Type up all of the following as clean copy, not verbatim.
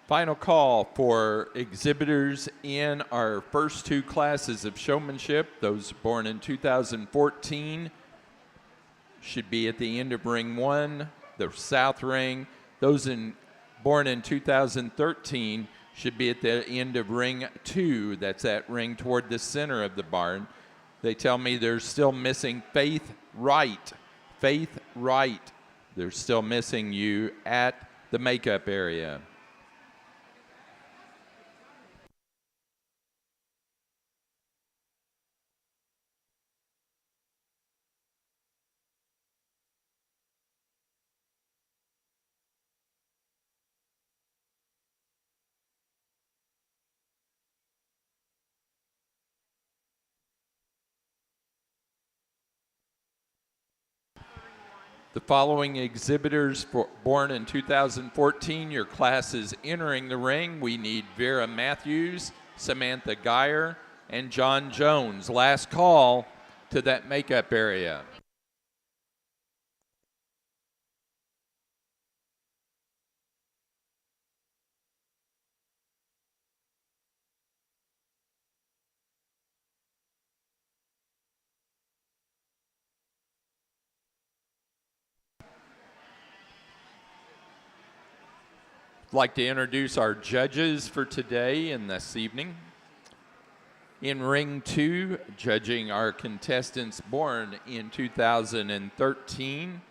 Final call for exhibitors in our first two classes of showmanship. Those born in 2014 should be at the end of ring one, the south ring. Those born in 2013 should be at the end of ring two. That's that ring toward the center of the barn. They tell me they're still missing Faith Wright. Faith Wright. They're still missing you at the makeup area. The following exhibitors born in 2014, your class is entering the ring. We need Vera Matthews, Samantha Geyer, and John Jones. Last call to that makeup area. I'd like to introduce our judges for today and this evening. In ring two, judging our contestants born in 2013,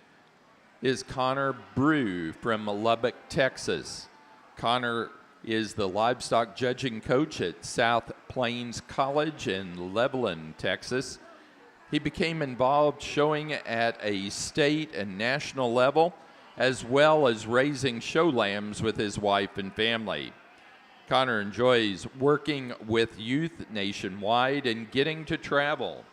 is Connor Brew from Lubbock, Texas. Connor is the livestock judging coach at South Plains College in Levelland, Texas. He became involved showing at a state and national level, as well as raising show lambs with his wife and family. Connor enjoys working with youth nationwide and getting to travel.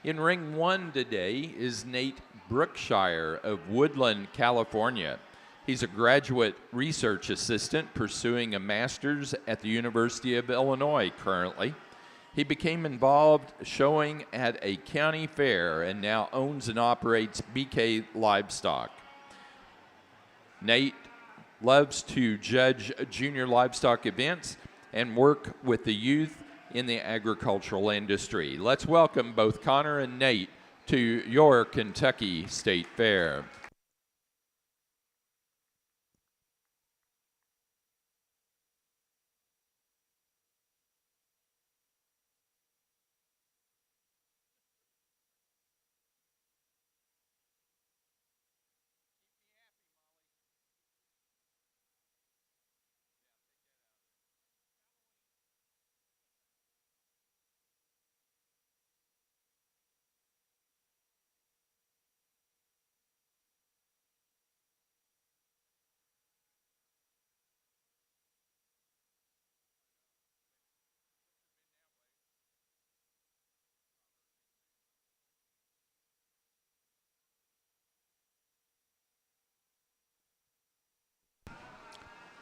In ring one today is Nate Brookshire of Woodland, California. He's a graduate research assistant pursuing a master's at the University of Illinois currently. He became involved showing at a county fair and now owns and operates BK Livestock. Nate loves to judge junior livestock events and work with the youth in the agricultural industry. Let's welcome both Connor and Nate to your Kentucky State Fair.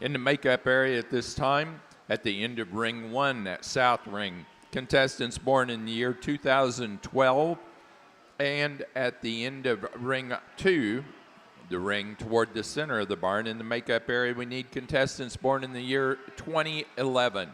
In the makeup area at this time, at the end of ring one, that south ring, contestants born in the year 2012, and at the end of ring two, the ring toward the center of the barn, in the makeup area, we need contestants born in the year 2011.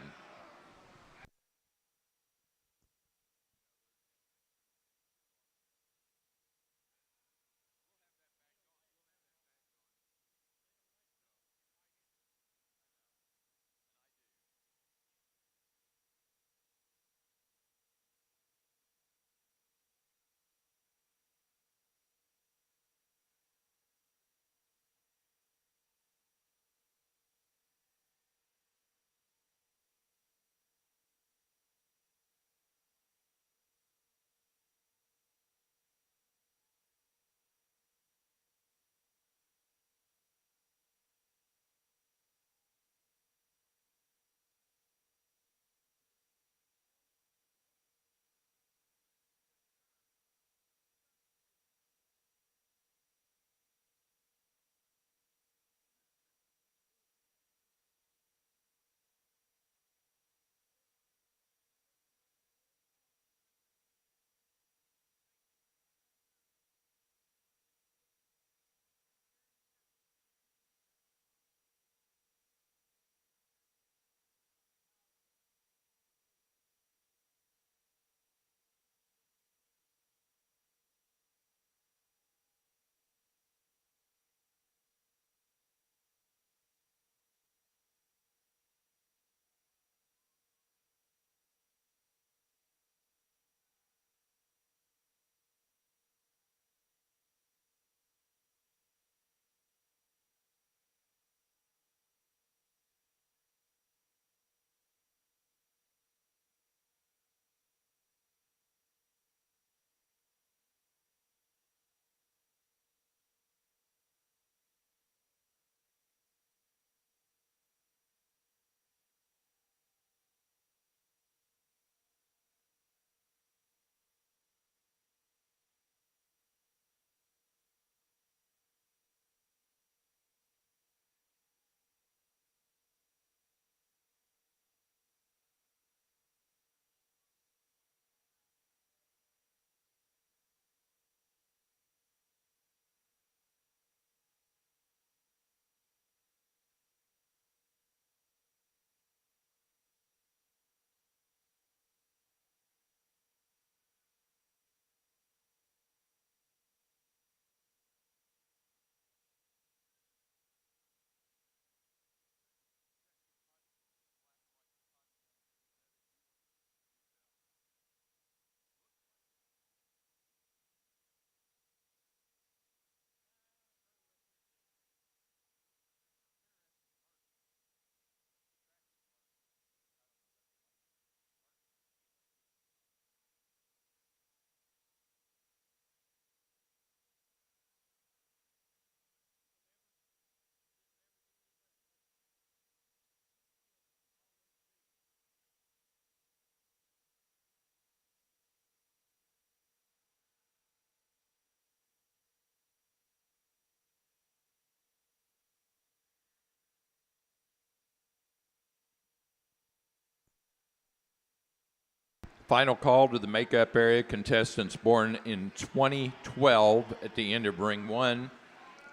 Final call to the makeup area, contestants born in 2012 at the end of ring 1,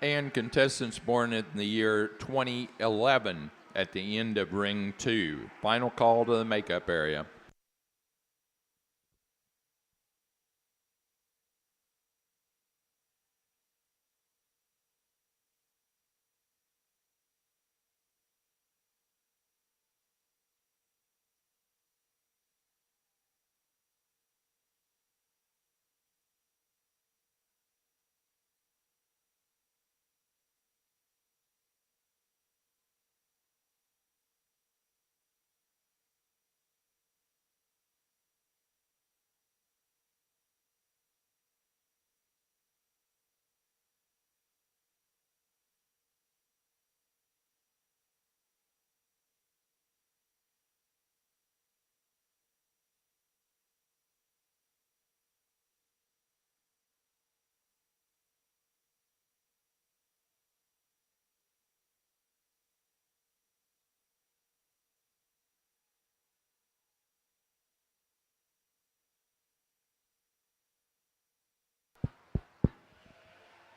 and contestants born in the year 2011 at the end of ring 2. Final call to the makeup area.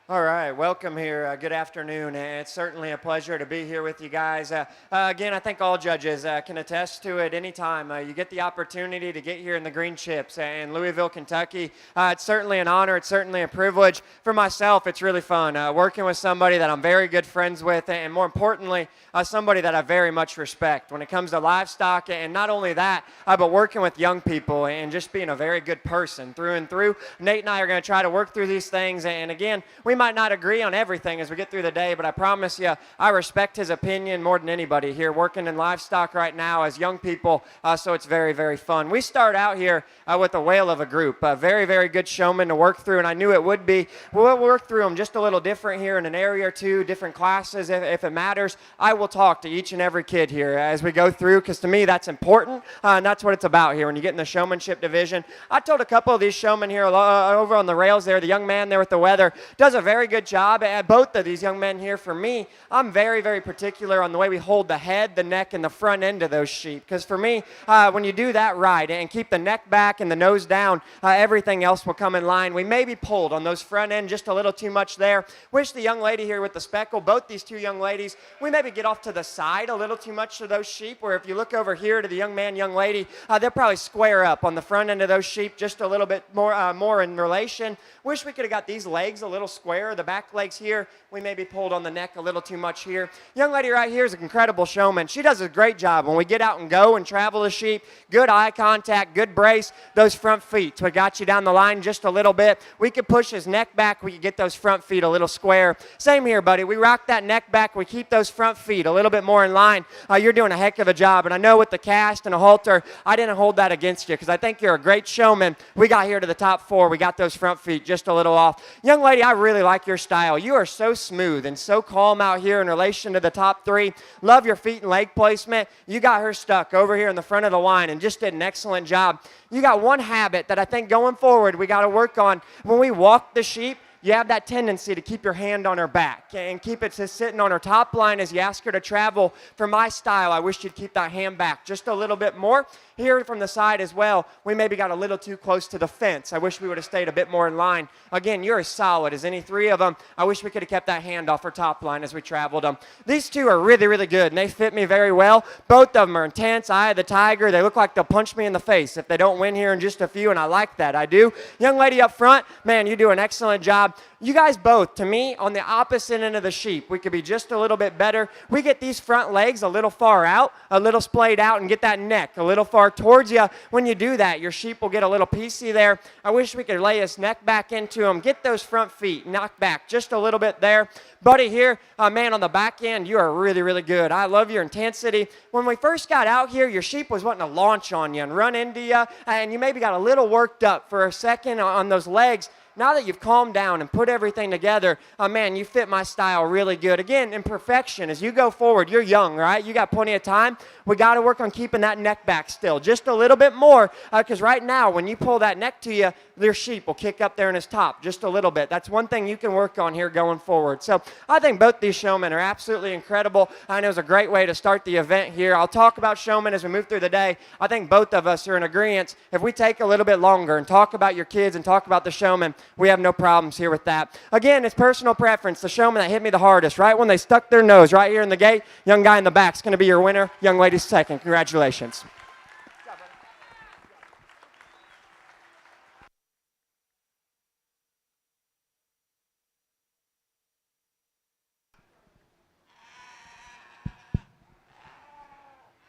All right, welcome here. Good afternoon. It's certainly a pleasure to be here with you guys. Again, I think all judges can attest to it anytime you get the opportunity to get here in the Green Chips in Louisville, Kentucky. It's certainly an honor. It's certainly a privilege. For myself, it's really fun working with somebody that I'm very good friends with, and more importantly, somebody that I very much respect when it comes to livestock. And not only that, but working with young people and just being a very good person through and through. Nate and I are going to try to work through these things. And again, we might not agree on everything as we get through the day, but I promise you, I respect his opinion more than anybody here working in livestock right now as young people, so it's very, very fun. We start out here with a whale of a group, very, very good showmen to work through, and I knew it would be. We'll work through them just a little different here in an area or two, different classes if it matters. I will talk to each and every kid here as we go through, because to me that's important, and that's what it's about here when you get in the showmanship division. I told a couple of these showmen here over on the rails there, the young man there with the weather, does a very good job at both of these young men here. For me, I'm very, very particular on the way we hold the head, the neck, and the front end of those sheep. Because for me, when you do that right and keep the neck back and the nose down, everything else will come in line. We may be pulled on those front end just a little too much there. Wish the young lady here with the speckle, both these two young ladies, we maybe get off to the side a little too much to those sheep, where if you look over here to the young man, young lady, they'll probably square up on the front end of those sheep just a little bit more in relation. Wish we could have got these legs a little square, the back legs here. We may be pulled on the neck a little too much here. Young lady right here is an incredible showman. She does a great job when we get out and go and travel the sheep. Good eye contact, good brace, those front feet. So it got you down the line just a little bit. We could push his neck back. We could get those front feet a little square. Same here, buddy. We rock that neck back. We keep those front feet a little bit more in line. You're doing a heck of a job. And I know with the cast and a halter, I didn't hold that against you because I think you're a great showman. We got here to the top 4. We got those front feet just a little off. Young lady, I really like your style. You are so smooth and so calm out here in relation to the top 3. Love your feet and leg placement. You got her stuck over here in the front of the line and just did an excellent job. You got one habit that I think going forward we got to work on. When we walk the sheep, you have that tendency to keep your hand on her back and keep it just sitting on her top line as you ask her to travel. For my style, I wish you'd keep that hand back just a little bit more. Here from the side as well, we maybe got a little too close to the fence. I wish we would have stayed a bit more in line. Again, you're as solid as any 3 of them. I wish we could have kept that hand off her top line as we traveled them. These 2 are really, really good, and they fit me very well. Both of them are intense. Eye of the tiger. They look like they'll punch me in the face if they don't win here in just a few, and I like that. I do. Young lady up front, man, you do an excellent job. You guys both, to me, on the opposite end of the sheep, we could be just a little bit better. We get these front legs a little far out, a little splayed out, and get that neck a little far towards you. When you do that, your sheep will get a little piecey there. I wish we could lay his neck back into him, get those front feet knocked back just a little bit there. Buddy here, man, on the back end, you are really, really good. I love your intensity. When we first got out here, your sheep was wanting to launch on you and run into you, and you maybe got a little worked up for a second on those legs. now that you've calmed down and put everything together, man, you fit my style really good. Again, imperfection, as you go forward, you're young, right? You got plenty of time. We got to work on keeping that neck back still just a little bit more, because right now, when you pull that neck to you, your sheep will kick up there in his top just a little bit. That's one thing you can work on here going forward. So I think both these showmen are absolutely incredible. I know it was a great way to start the event here. I'll talk about showmen as we move through the day. I think both of us are in agreement. If we take a little bit longer and talk about your kids and talk about the showmen, we have no problems here with that. Again, it's personal preference. The showman that hit me the hardest, right when they stuck their nose right here in the gate, young guy in the back is going to be your winner. Young lady's second. Congratulations.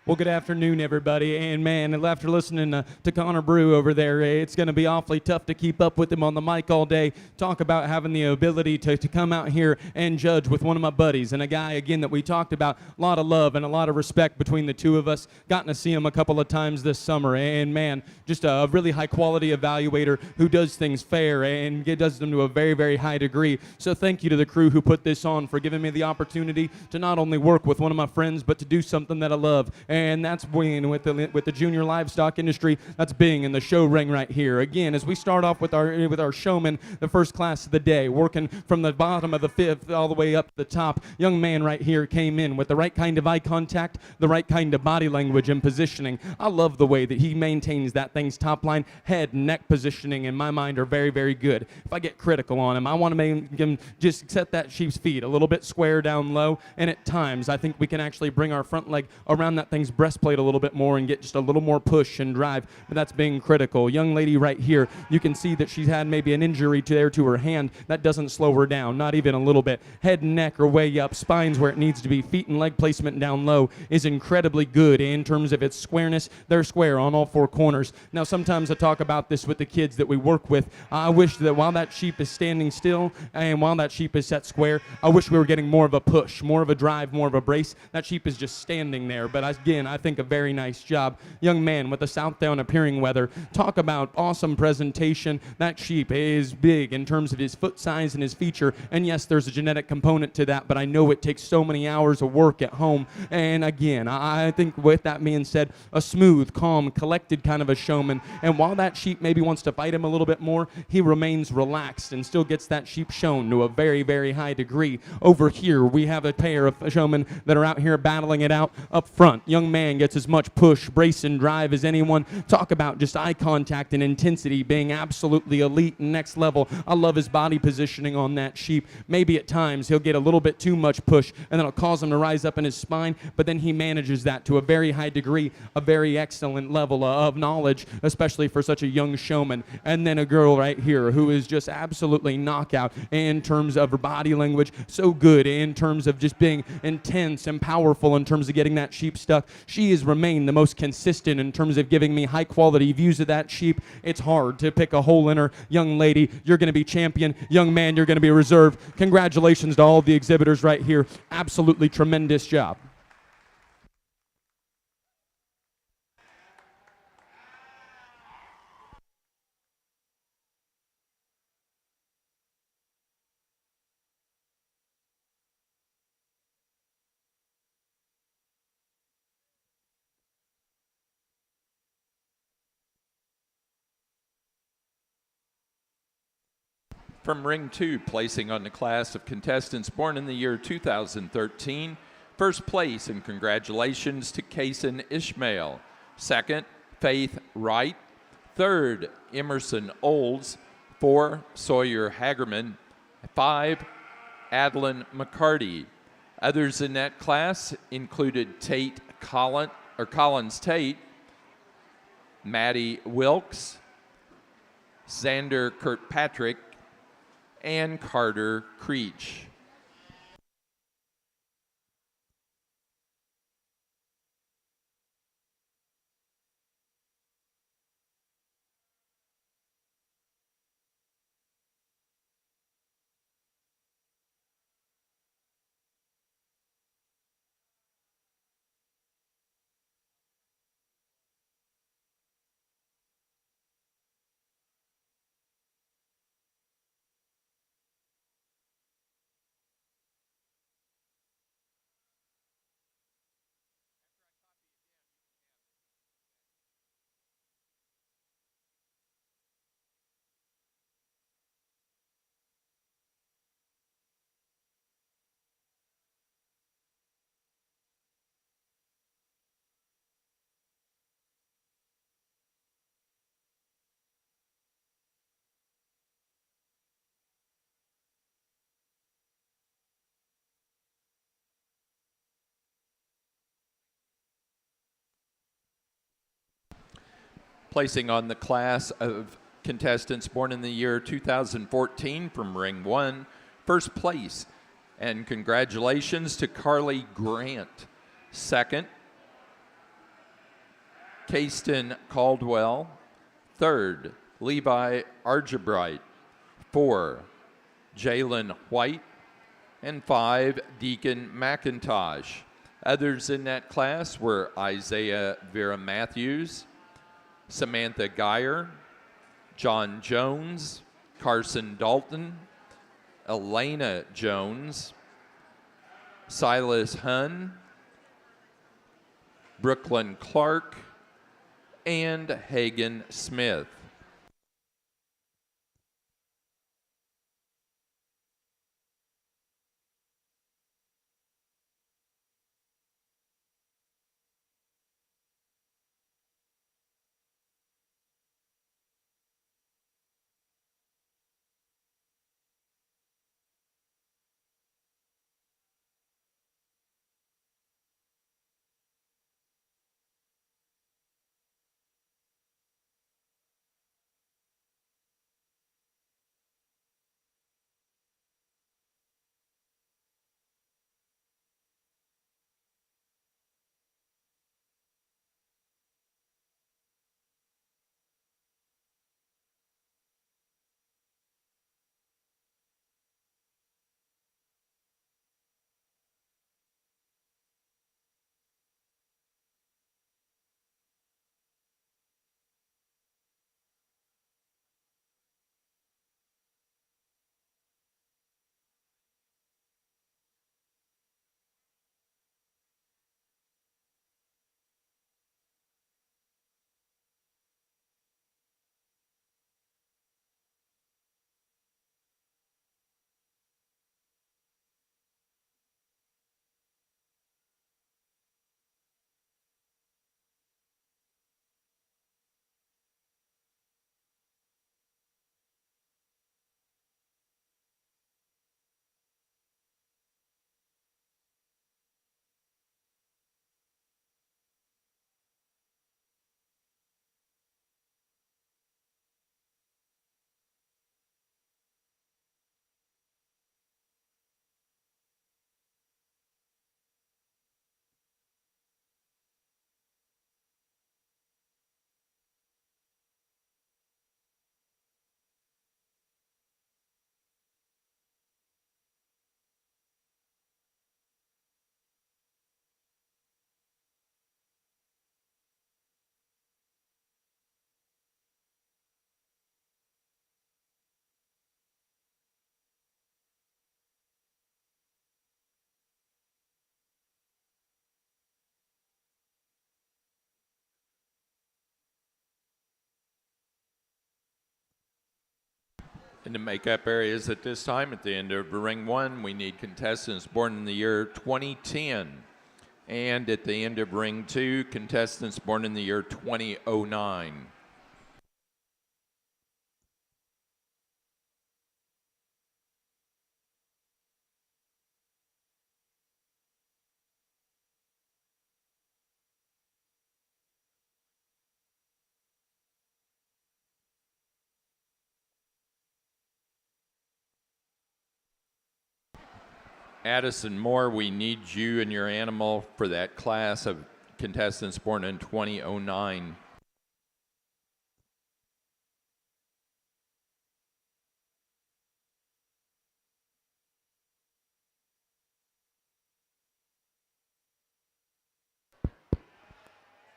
Well, good afternoon, everybody. And man, after listening to Connor Brew over there, it's going to be awfully tough to keep up with him on the mic all day. Talk about having the ability to come out here and judge with one of my buddies and a guy, again, that we talked about. A lot of love and a lot of respect between the two of us. Gotten to see him a couple of times this summer. And man, just a really high quality evaluator who does things fair and does them to a very, very high degree. So thank you to the crew who put this on for giving me the opportunity to not only work with one of my friends, but to do something that I love. And that's being with the junior livestock industry. That's being in the show ring right here. Again, as we start off with our showman, the first class of the day, working from the bottom of the fifth all the way up to the top. Young man right here came in with the right kind of eye contact, the right kind of body language and positioning. I love the way that he maintains that thing's top line. Head and neck positioning, in my mind, are very, very good. If I get critical on him, I want to make him just set that sheep's feet a little bit square down low, and at times I think we can actually bring our front leg around that thing's breastplate a little bit more and get just a little more push and drive, but that's being critical. Young lady right here, you can see that she's had maybe an injury to her hand. That doesn't slow her down, not even a little bit. Head and neck are way up, spine's where it needs to be, feet and leg placement down low is incredibly good in terms of its squareness. They're square on all four corners. Now, sometimes I talk about this with the kids that we work with. I wish that while that sheep is standing still and while that sheep is set square, I wish we were getting more of a push, more of a drive, more of a brace. That sheep is just standing there, but again, I think a very nice job. Young man with the south down appearing weather. Talk about awesome presentation. That sheep is big in terms of his foot size and his feature, and yes, there's a genetic component to that, but I know it takes so many hours of work at home. And again, I think with that being said, a smooth, calm, collected kind of a showman, and while that sheep maybe wants to fight him a little bit more, he remains relaxed and still gets that sheep shown to a very, very high degree. Over here, we have a pair of showmen that are out here battling it out up front. Young man gets as much push, brace, and drive as anyone. Talk about just eye contact and intensity being absolutely elite and next level. I love his body positioning on that sheep. Maybe at times he'll get a little bit too much push and then it'll cause him to rise up in his spine, but then he manages that to a very high degree, a very excellent level of knowledge, especially for such a young showman. And then a girl right here who is just absolutely knockout in terms of her body language, so good in terms of just being intense and powerful in terms of getting that sheep stuck. She has remained the most consistent in terms of giving me high quality views of that sheep. It's hard to pick a hole in her. Young lady, you're going to be champion. Young man, you're going to be reserved. Congratulations to all of the exhibitors right here. Absolutely tremendous job. From Ring 2, placing on the class of contestants born in the year 2013, first place and congratulations to Kason Ishmael. Second, Faith Wright. Third, Emerson Olds. 4, Sawyer Hagerman. 5, Adeline McCarty. Others in that class included Collins Tate, Maddie Wilkes, Xander Kirkpatrick, and Carter Creech. placing on the class of contestants born in the year 2014 from Ring 1, first place. And congratulations to Carly Grant. Second, Kayston Caldwell. Third, Levi Argebright. 4, Jalen White. And 5, Deacon McIntosh. Others in that class were Isaiah Vera Matthews, Samantha Geyer, John Jones, Carson Dalton, Elena Jones, Silas Hunn, Brooklyn Clark, and Hagan Smith. In the makeup areas at this time, at the end of Ring 1, we need contestants born in the year 2010. And at the end of Ring 2, contestants born in the year 2009. Addison Moore, we need you and your animal for that class of contestants born in 2009.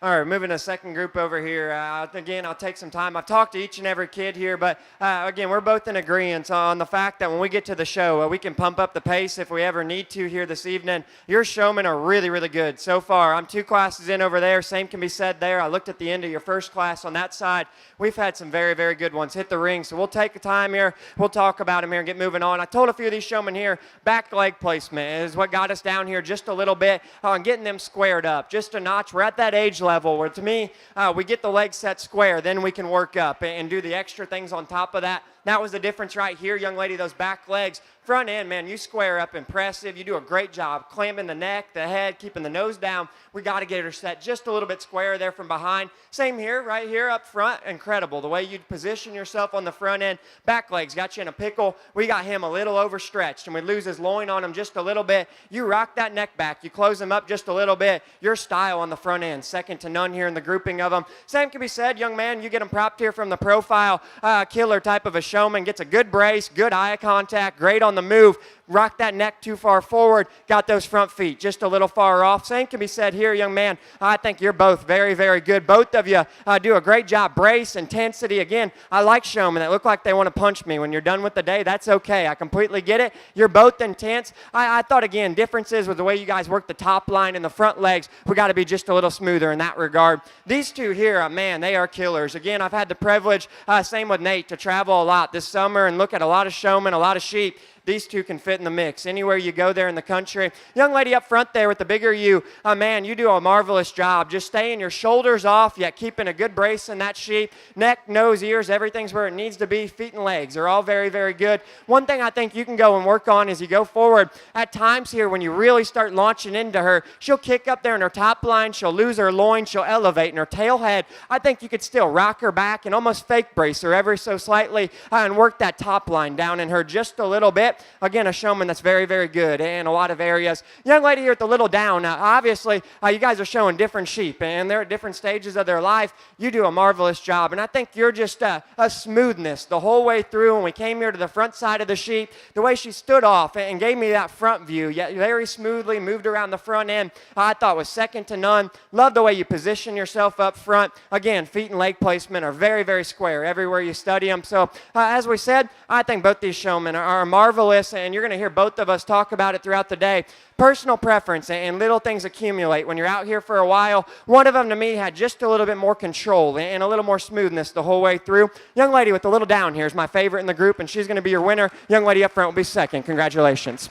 All right, moving to second group over here. Again, I'll take some time. I've talked to each and every kid here, but again, we're both in agreement on the fact that when we get to the show, we can pump up the pace if we ever need to here this evening. Your showmen are really, really good so far. I'm 2 classes in over there. Same can be said there. I looked at the end of your first class on that side. We've had some very, very good ones hit the ring, so we'll take the time here. We'll talk about them here and get moving on. I told a few of these showmen here, back leg placement is what got us down here just a little bit on getting them squared up, just a notch. We're at that age level where, to me, we get the legs set square, then we can work up and do the extra things on top of that. That was the difference right here, young lady, those back legs. Front end, man, you square up impressive. You do a great job clamping the neck, the head, keeping the nose down. We got to get her set just a little bit square there from behind. Same here, right here up front. Incredible. The way you position yourself on the front end. Back legs got you in a pickle. We got him a little overstretched, and we lose his loin on him just a little bit. You rock that neck back. You close him up just a little bit. Your style on the front end, second to none here in the grouping of them. Same can be said, young man. You get him propped here from the profile. Killer type of a showman. Gets a good brace, good eye contact, great on the move. Rock that neck too far forward, got those front feet just a little far off. Same can be said here, young man. I think you're both very, very good. Both of you do a great job. Brace, intensity. Again, I like showmen that look like they want to punch me. When you're done with the day, that's okay. I completely get it. You're both intense. I thought, again, differences with the way you guys work the top line and the front legs. We got to be just a little smoother in that regard. These two here, man, they are killers. Again, I've had the privilege, same with Nate, to travel a lot this summer and look at a lot of showmen, a lot of sheep. These two can fit in the mix anywhere you go there in the country. Young lady up front there with the bigger you, man, you do a marvelous job. Just staying your shoulders off, yet keeping a good brace in that sheep. Neck, nose, ears, everything's where it needs to be. Feet and legs are all very, very good. One thing I think you can go and work on as you go forward, at times here when you really start launching into her, she'll kick up there in her top line, she'll lose her loin, she'll elevate in her tail head. I think you could still rock her back and almost fake brace her ever so slightly and work that top line down in her just a little bit. Again, a showman that's very, very good in a lot of areas. Young lady here at the little down. Now, obviously, you guys are showing different sheep, and they're at different stages of their life. You do a marvelous job, and I think you're just a smoothness the whole way through. When we came here to the front side of the sheep, the way she stood off and gave me that front view, yet very smoothly moved around the front end, I thought was second to none. Love the way you position yourself up front. Again, feet and leg placement are very, very square everywhere you study them. So, as we said, I think both these showmen are marvelous, and you're going to hear both of us talk about it throughout the day. Personal preference and little things accumulate when you're out here for a while. One of them to me had just a little bit more control and a little more smoothness the whole way through. Young lady with the little down here is my favorite in the group, and she's going to be your winner. Young lady up front will be second. Congratulations.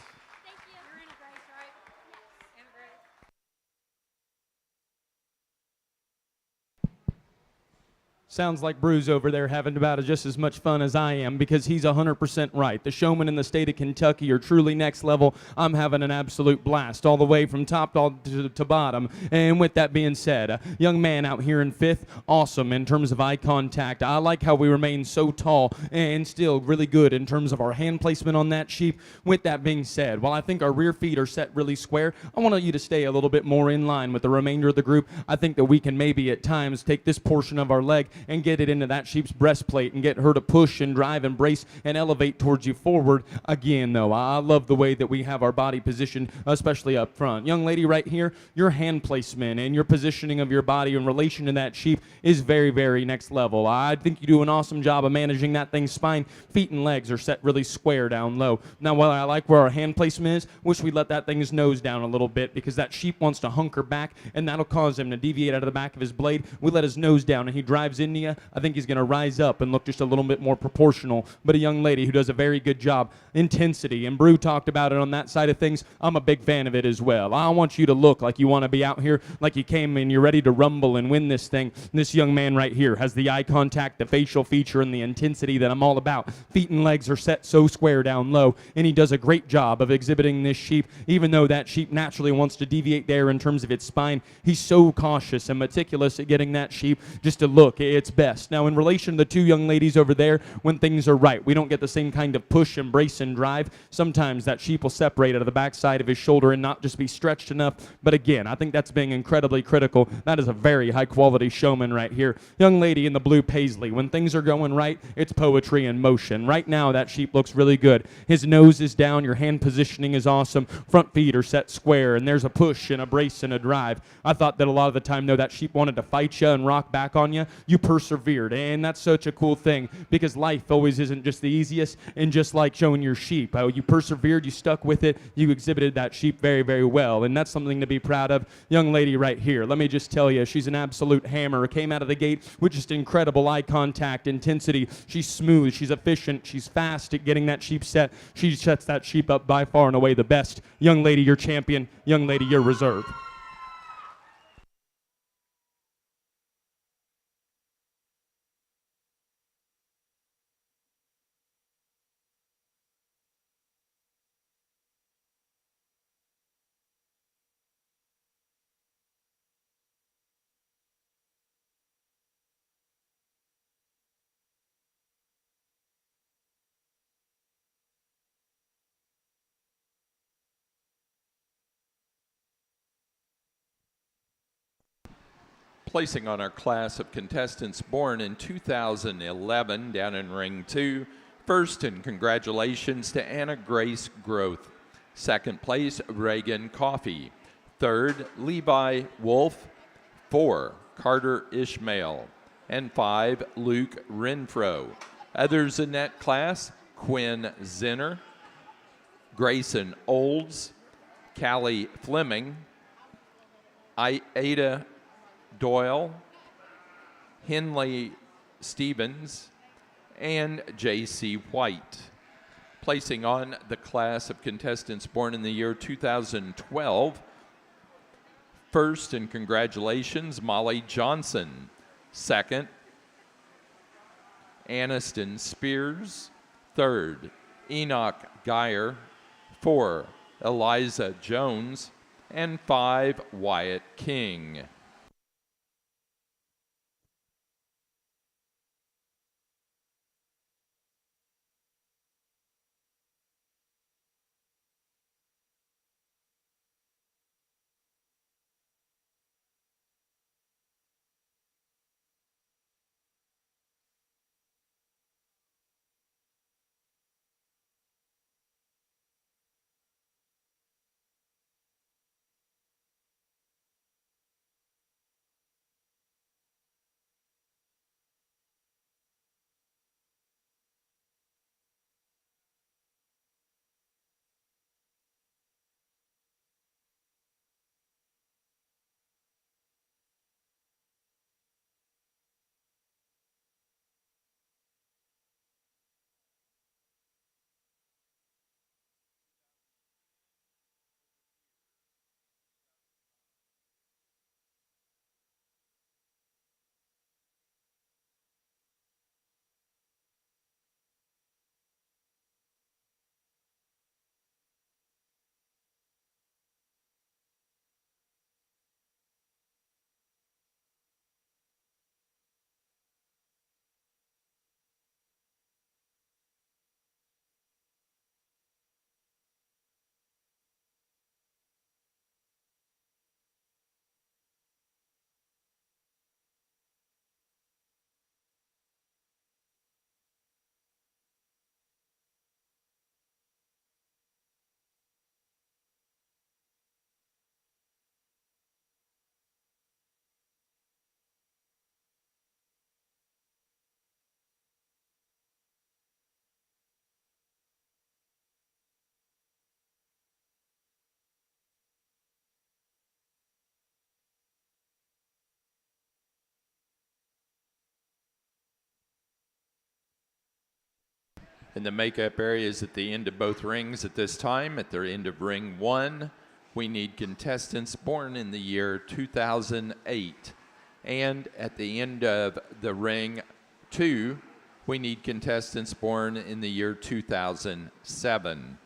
Sounds like Bruce over there having about just as much fun as I am, because he's 100% right. The showmen in the state of Kentucky are truly next level. I'm having an absolute blast all the way from top to bottom. And with that being said, young man out here in fifth, awesome in terms of eye contact. I like how we remain so tall and still really good in terms of our hand placement on that sheep. With that being said, while I think our rear feet are set really square, I want you to stay a little bit more in line with the remainder of the group. I think that we can maybe at times take this portion of our leg and get it into that sheep's breastplate and get her to push and drive and brace and elevate towards you forward. Again, though, I love the way that we have our body positioned, especially up front. Young lady right here, your hand placement and your positioning of your body in relation to that sheep is very, very next level. I think you do an awesome job of managing that thing's spine. Feet and legs are set really square down low. Now, while I like where our hand placement is, wish we let that thing's nose down a little bit, because that sheep wants to hunker back, and that'll cause him to deviate out of the back of his blade. We let his nose down, and he drives into you. I think he's going to rise up and look just a little bit more proportional. But a young lady who does a very good job. Intensity, and Brew talked about it on that side of things. I'm a big fan of it as well. I want you to look like you want to be out here, like you came and you're ready to rumble and win this thing. And this young man right here has the eye contact, the facial feature, and the intensity that I'm all about. Feet and legs are set so square down low, and he does a great job of exhibiting this sheep. Even though that sheep naturally wants to deviate there in terms of its spine, he's so cautious and meticulous at getting that sheep just to look its best. Now, in relation to the two young ladies over there, when things are right, we don't get the same kind of push, embrace, and drive. Sometimes that sheep will separate out of the backside of his shoulder and not just be stretched enough. But again, I think that's being incredibly critical. That is a very high-quality showman right here. Young lady in the blue paisley, when things are going right, it's poetry in motion. Right now, that sheep looks really good. His nose is down. Your hand positioning is awesome. Front feet are set square, and there's a push and a brace and a drive. I thought that a lot of the time, though, that sheep wanted to fight you and rock back on you. You persevered, and that's such a cool thing, because life always isn't just the easiest. And just like showing your sheep, you persevered, you stuck with it, you exhibited that sheep very, very well, and that's something to be proud of. Young lady right here, let me just tell you, she's an absolute hammer. Came out of the gate with just incredible eye contact, intensity. She's smooth, she's efficient, she's fast at getting that sheep set. She sets that sheep up by far and away the best. Young lady, you're champion. Young lady, you're reserve. Placing on our class of contestants born in 2011 down in ring 2. First, and congratulations to Anna Grace Groth. Second place, Reagan Coffey. Third, Levi Wolf. 4, Carter Ishmael. And 5, Luke Renfro. Others in that class, Quinn Zinner, Grayson Olds, Callie Fleming, Ada Doyle, Henley Stevens, and J.C. White. Placing on the class of contestants born in the year 2012. First, and congratulations, Molly Johnson. Second, Aniston Spears. Third, Enoch Geyer. 4, Eliza Jones. And 5, Wyatt King. And the makeup area is at the end of both rings at this time. At the end of ring 1, we need contestants born in the year 2008. And at the end of the ring 2, we need contestants born in the year 2007.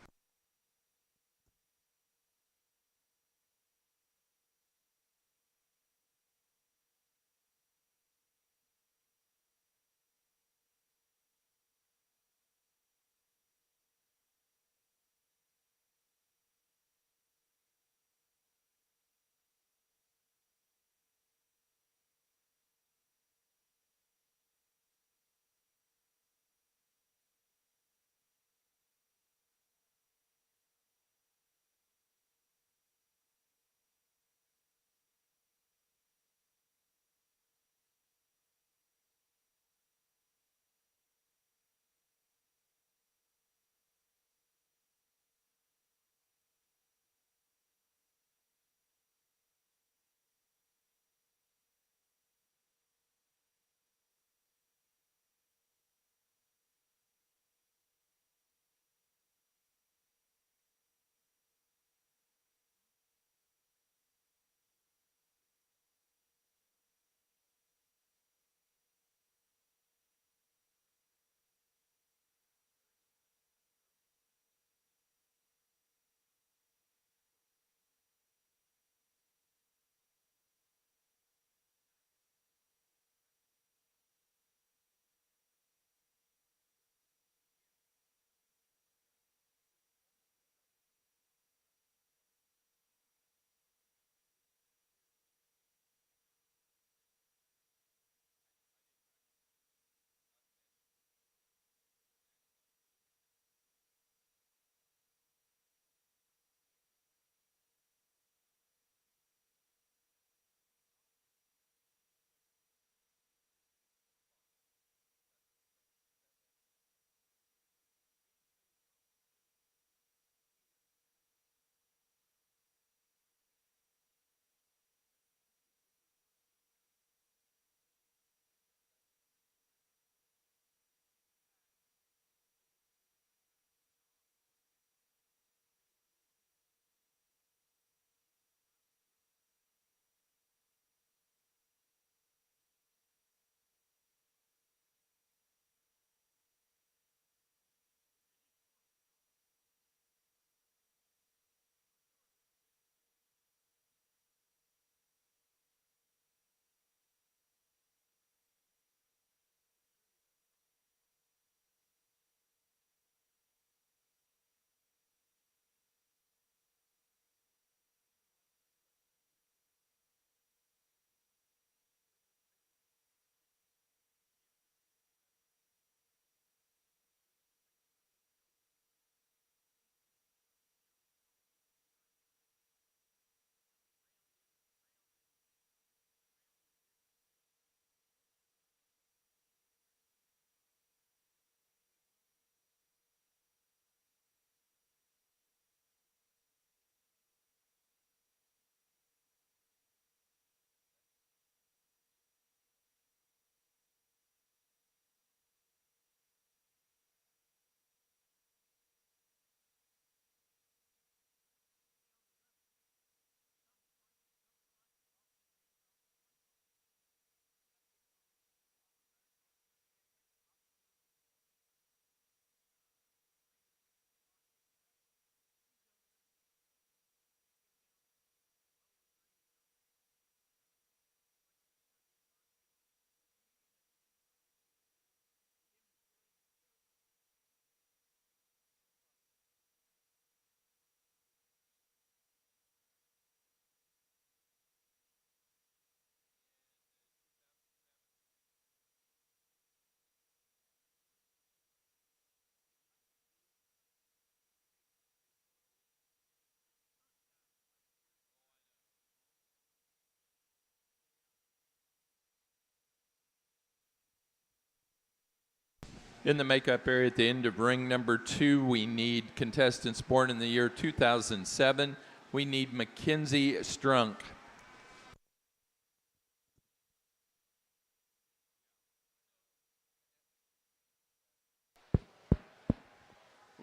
In the makeup area at the end of ring number 2, we need contestants born in the year 2007. We need Mackenzie Strunk.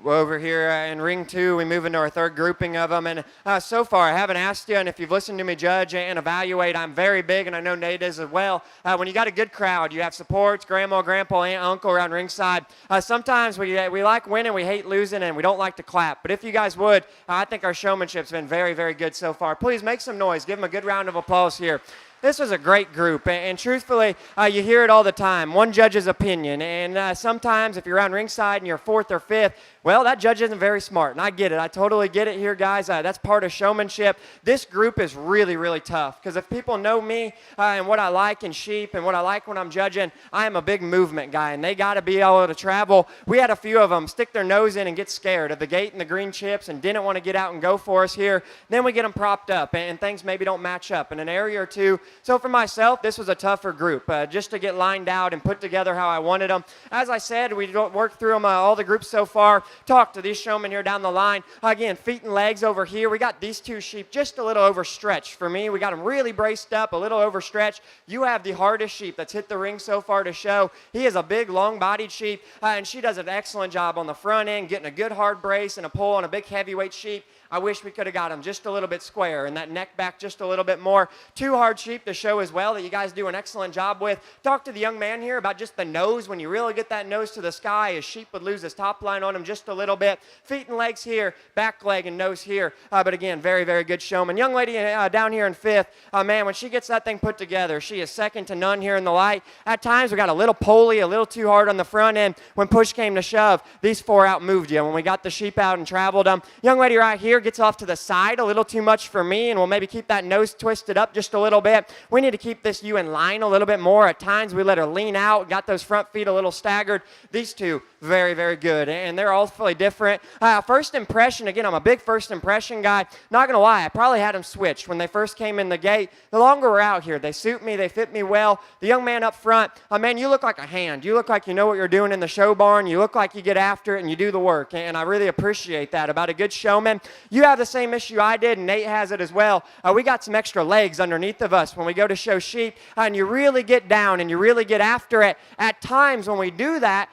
Over here in ring 2, we move into our third grouping of them. And so far, I haven't asked you, and if you've listened to me judge and evaluate, I'm very big, and I know Nate is as well. When you got a good crowd, you have supports, grandma, grandpa, aunt, uncle around ringside. Sometimes we like winning, we hate losing, and we don't like to clap. But if you guys would, I think our showmanship's been very, very good so far. Please make some noise. Give them a good round of applause here. This was a great group, and truthfully, you hear it all the time, one judge's opinion, and sometimes if you're around ringside and you're 4th or 5th, well, that judge isn't very smart, and I get it. I totally get it here, guys. That's part of showmanship. This group is really, really tough, because if people know me and what I like in sheep and what I like when I'm judging, I am a big movement guy, and they got to be able to travel. We had a few of them stick their nose in and get scared of the gate and the green chips and didn't want to get out and go for us here. Then we get them propped up, and things maybe don't match up in an area or two. So for myself, this was a tougher group, just to get lined out and put together how I wanted them. As I said, we worked through them, all the groups so far, talked to these showmen here down the line. Again, feet and legs over here. We got these 2 sheep just a little overstretched for me. We got them really braced up, a little overstretched. You have the hardest sheep that's hit the ring so far to show. He is a big, long-bodied sheep, and she does an excellent job on the front end, getting a good hard brace and a pull on a big heavyweight sheep. I wish we could have got him just a little bit square and that neck back just a little bit more. 2 hard sheep to show as well that you guys do an excellent job with. Talk to the young man here about just the nose. When you really get that nose to the sky, his sheep would lose his top line on him just a little bit. Feet and legs here, back leg and nose here. But again, very, very good showman. Young lady down here in 5th, man, when she gets that thing put together, she is second to none here in the light. At times, we got a little poly, a little too hard on the front end. When push came to shove, these 4 outmoved you. When we got the sheep out and traveled them, young lady right here gets off to the side a little too much for me, and we'll maybe keep that nose twisted up just a little bit. We need to keep this ewe in line a little bit more. At times we let her lean out, got those front feet a little staggered. These 2, very, very good, and they're all fully different. First impression, again, I'm a big first impression guy. Not going to lie, I probably had them switched when they first came in the gate. The longer we're out here, they suit me, they fit me well. The young man up front, man, you look like a hand. You look like you know what you're doing in the show barn. You look like you get after it and you do the work, and I really appreciate that about a good showman. You have the same issue I did, and Nate has it as well. We got some extra legs underneath of us when we go to show sheep, and you really get down and you really get after it. At times when we do that,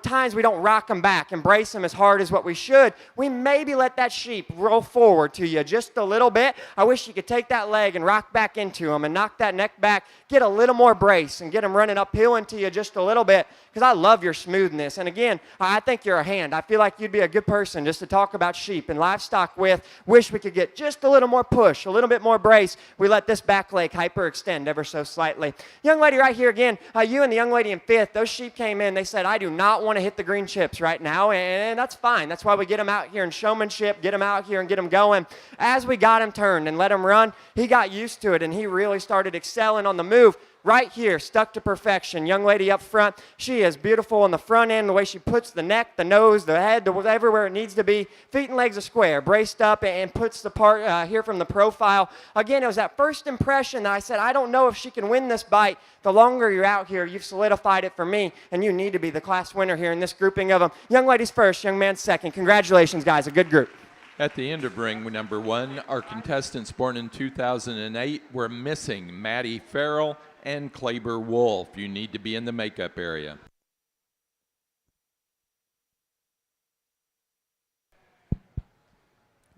times we don't rock them back and brace them as hard as what we should. We maybe let that sheep roll forward to you just a little bit. I wish you could take that leg and rock back into them and knock that neck back, get a little more brace and get them running uphill into you just a little bit, because I love your smoothness. And again, I think you're a hand. I feel like you'd be a good person just to talk about sheep and livestock with. Wish we could get just a little more push, a little bit more brace. We let this back leg hyperextend ever so slightly. Young lady right here again, you and the young lady in 5th, those sheep came in. They said, I do not want to hit the green chips right now, and that's fine. That's why we get them out here in showmanship, get them out here and get them going. As we got him turned and let him run, he got used to it, and he really started excelling on the move. Right here, stuck to perfection. Young lady up front, she is beautiful on the front end, the way she puts the neck, the nose, the head, everywhere it needs to be. Feet and legs are square, braced up, and puts the part here from the profile. Again, it was that first impression that I said, I don't know if she can win this bite. The longer you're out here, you've solidified it for me, and you need to be the class winner here in this grouping of them. Young ladies first, young man second. Congratulations, guys, a good group. At the end of ring number 1, our contestants born in 2008 were missing Maddie Farrell and Claber Wolf. You need to be in the makeup area.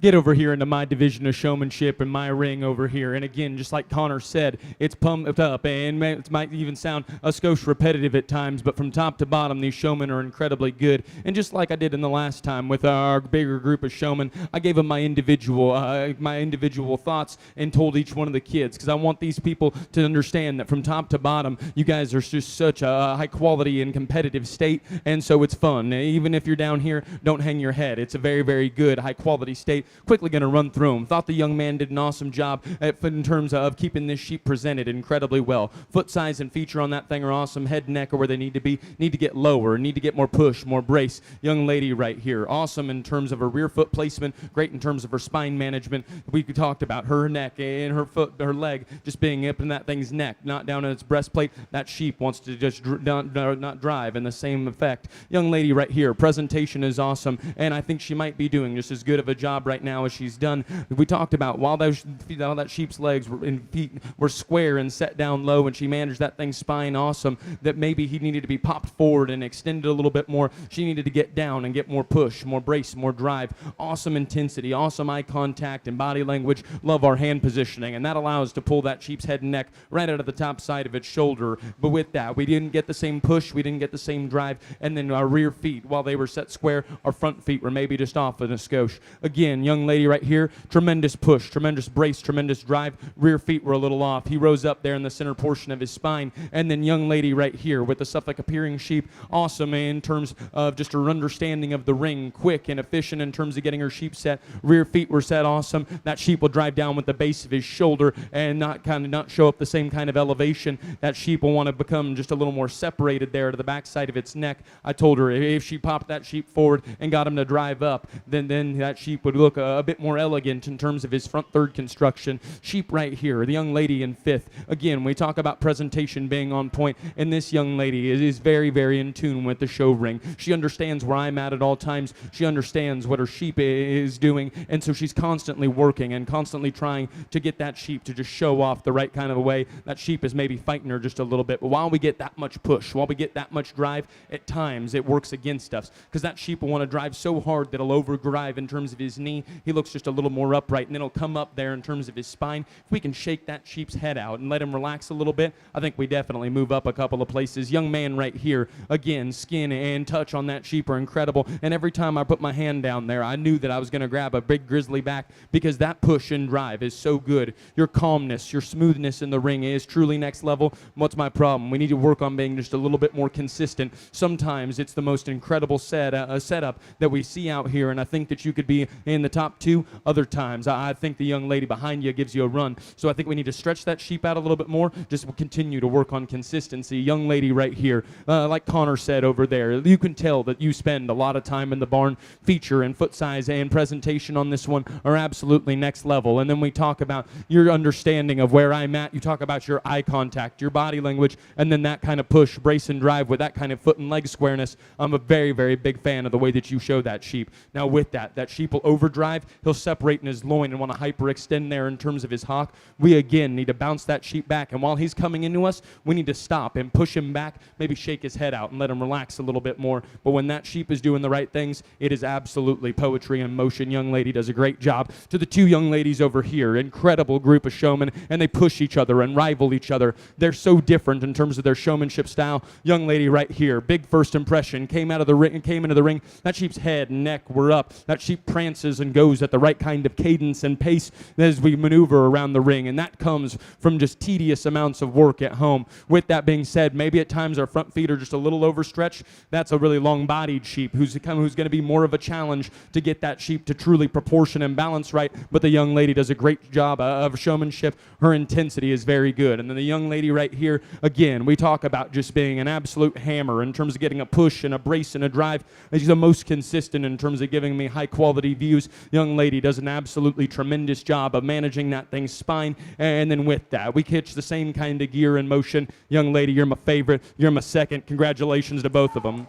Get over here into my division of showmanship and my ring over here. And again, just like Connor said, it's pumped up, and it might even sound a skosh repetitive at times, but from top to bottom, these showmen are incredibly good. And just like I did in the last time with our bigger group of showmen, I gave them my individual thoughts and told each one of the kids, because I want these people to understand that from top to bottom, you guys are just such a high quality and competitive state, and so it's fun. Even if you're down here, don't hang your head. It's a very, very good, high quality state. quickly going to run through them. Thought the young man did an awesome job in terms of keeping this sheep presented incredibly well. Foot size and feature on that thing are awesome. Head and neck are where they need to be. Need to get lower. Need to get more push, more brace. Young lady right here. Awesome in terms of her rear foot placement. Great in terms of her spine management. We talked about her neck and her foot, her leg just being up in that thing's neck, not down in its breastplate. That sheep wants to just not drive, and the same effect. Young lady right here. Presentation is awesome, and I think she might be doing just as good of a job right now as she's done. We talked about while that sheep's legs and feet were square and set down low, and she managed that thing's spine awesome, that maybe he needed to be popped forward and extended a little bit more. She needed to get down and get more push, more brace, more drive. Awesome intensity, awesome eye contact and body language. Love our hand positioning, and that allows to pull that sheep's head and neck right out of the top side of its shoulder. But with that, we didn't get the same push, we didn't get the same drive, and then our rear feet, while they were set square, our front feet were maybe just off in a skosh. Again, young lady right here, tremendous push, tremendous brace, tremendous drive. Rear feet were a little off. He rose up there in the center portion of his spine. And then young lady right here with the Suffolk appearing sheep, awesome in terms of just her understanding of the ring, quick and efficient in terms of getting her sheep set. Rear feet were set awesome. That sheep will drive down with the base of his shoulder and not show up the same kind of elevation. That sheep will want to become just a little more separated there to the backside of its neck. I told her if she popped that sheep forward and got him to drive up, then that sheep would look a bit more elegant in terms of his front third construction. Sheep right here, the young lady in fifth. Again, we talk about presentation being on point, and this young lady is very, very in tune with the show ring. She understands where I'm at all times. She understands what her sheep is doing, and so she's constantly working and constantly trying to get that sheep to just show off the right kind of a way. That sheep is maybe fighting her just a little bit, but while we get that much push, while we get that much drive, at times it works against us, because that sheep will want to drive so hard that it'll overdrive in terms of his knee. He looks just a little more upright, and then it'll come up there in terms of his spine. If we can shake that sheep's head out and let him relax a little bit, I think we definitely move up a couple of places. Young man right here, again, skin and touch on that sheep are incredible, and every time I put my hand down there, I knew that I was going to grab a big grizzly back, because that push and drive is so good. Your calmness, your smoothness in the ring is truly next level. What's my problem? We need to work on being just a little bit more consistent. Sometimes it's the most incredible setup that we see out here, and I think that you could be in the top two. Other times, I think the young lady behind you gives you a run. So I think we need to stretch that sheep out a little bit more. Just continue to work on consistency. Young lady right here, like Connor said over there, you can tell that you spend a lot of time in the barn. Feature and foot size and presentation on this one are absolutely next level. And then we talk about your understanding of where I'm at. You talk about your eye contact, your body language, and then that kind of push, brace, and drive with that kind of foot and leg squareness. I'm a very, very big fan of the way that you show that sheep. Now with that sheep will overdrive. He'll separate in his loin and want to hyperextend there in terms of his hock. We again need to bounce that sheep back, and while he's coming into us, we need to stop and push him back, maybe shake his head out and let him relax a little bit more. But when that sheep is doing the right things, it is absolutely poetry in motion. Young lady does a great job. To the two young ladies over here, incredible group of showmen, and they push each other and rival each other. They're so different in terms of their showmanship style. Young lady right here, big first impression, came into the ring. That sheep's head and neck were up. That sheep prances and goes at the right kind of cadence and pace as we maneuver around the ring, and that comes from just tedious amounts of work at home. With that being said, maybe at times our front feet are just a little overstretched. That's a really long-bodied sheep who's going to be more of a challenge to get that sheep to truly proportion and balance right, but the young lady does a great job of showmanship. Her intensity is very good. And then the young lady right here, again, we talk about just being an absolute hammer in terms of getting a push and a brace and a drive. She's the most consistent in terms of giving me high-quality views. Young lady does an absolutely tremendous job of managing that thing's spine, and then with that, we catch the same kind of gear in motion. Young lady, you're my favorite. You're my second. Congratulations to both of them.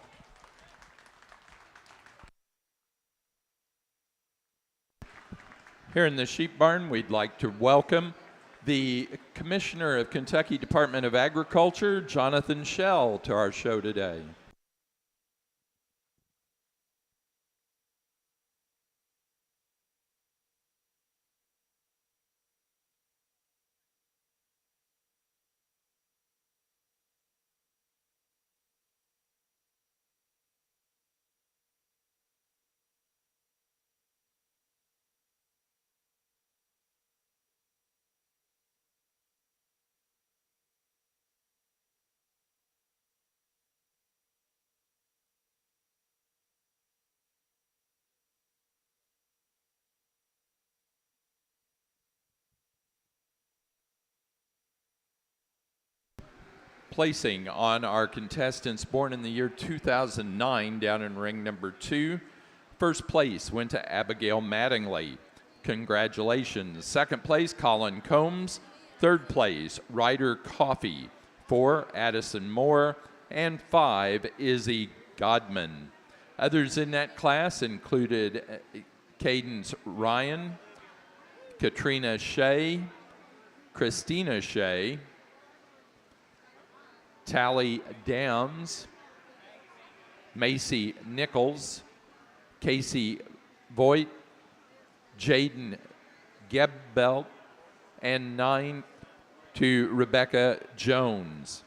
Here in the sheep barn, we'd like to welcome the Commissioner of Kentucky Department of Agriculture, Jonathan Schell, to our show today. Placing on our contestants born in the year 2009 down in ring number 2. First place went to Abigail Mattingly. Congratulations. Second place, Colin Combs. Third place, Ryder Coffey. 4, Addison Moore. And 5, Izzy Godman. Others in that class included Cadence Ryan, Katrina Shea, Christina Shea, Tally Downs, Macy Nichols, Casey Voigt, Jaden Gebbelt, and 9 to Rebecca Jones.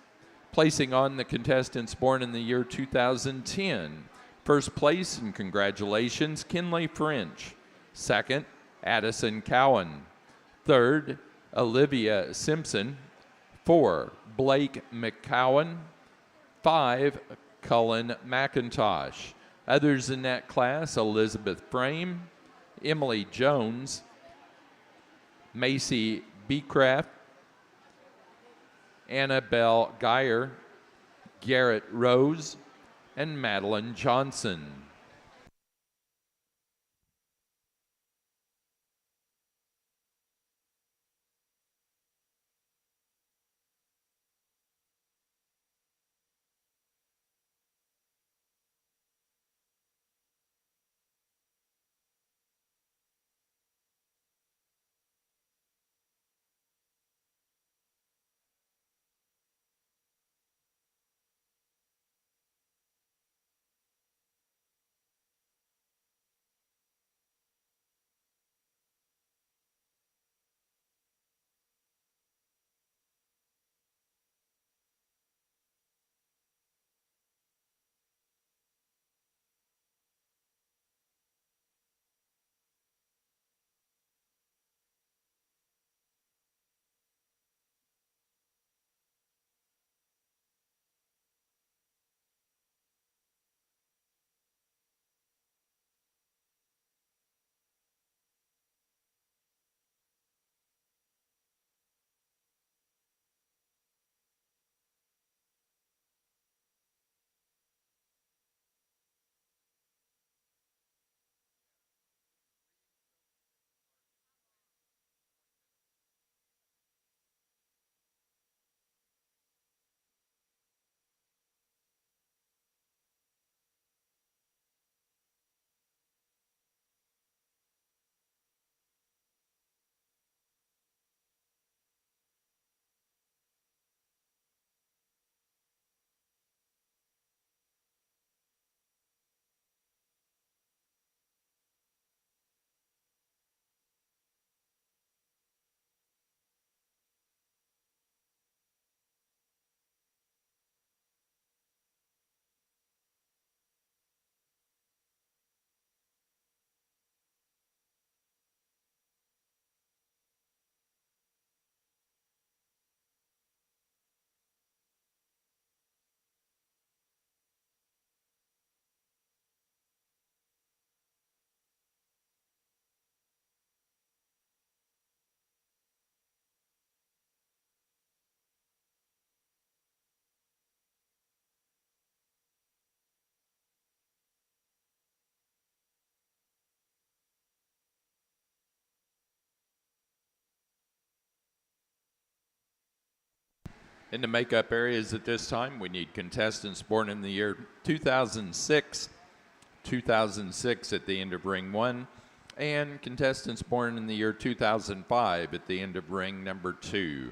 Placing on the contestants born in the year 2010. First place, and congratulations, Kinley French. Second, Addison Cowan. Third, Olivia Simpson. 4, Blake McCowan. 5, Cullen McIntosh. Others in that class, Elizabeth Frame, Emily Jones, Macy Beecraft, Annabelle Geyer, Garrett Rose, and Madeline Johnson. In the makeup areas at this time, we need contestants born in the year 2006, 2006 at the end of ring 1, and contestants born in the year 2005 at the end of ring number 2.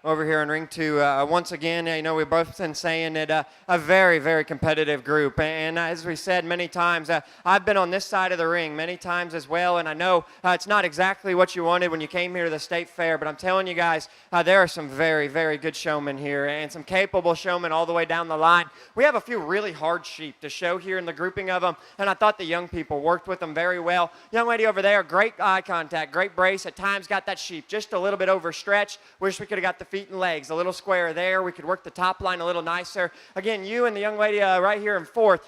Over here in ring 2, once again, we've both been saying it, a very, very competitive group. And as we said many times, I've been on this side of the ring many times as well, and I know it's not exactly what you wanted when you came here to the state fair, but I'm telling you guys, there are some very, very good showmen here and some capable showmen all the way down the line. We have a few really hard sheep to show here in the grouping of them, and I thought the young people worked with them very well. Young lady over there, great eye contact, great brace, at times got that sheep just a little bit overstretched. Wish we could have got the feet and legs, a little square there. We could work the top line a little nicer. Again, you and the young lady right here in fourth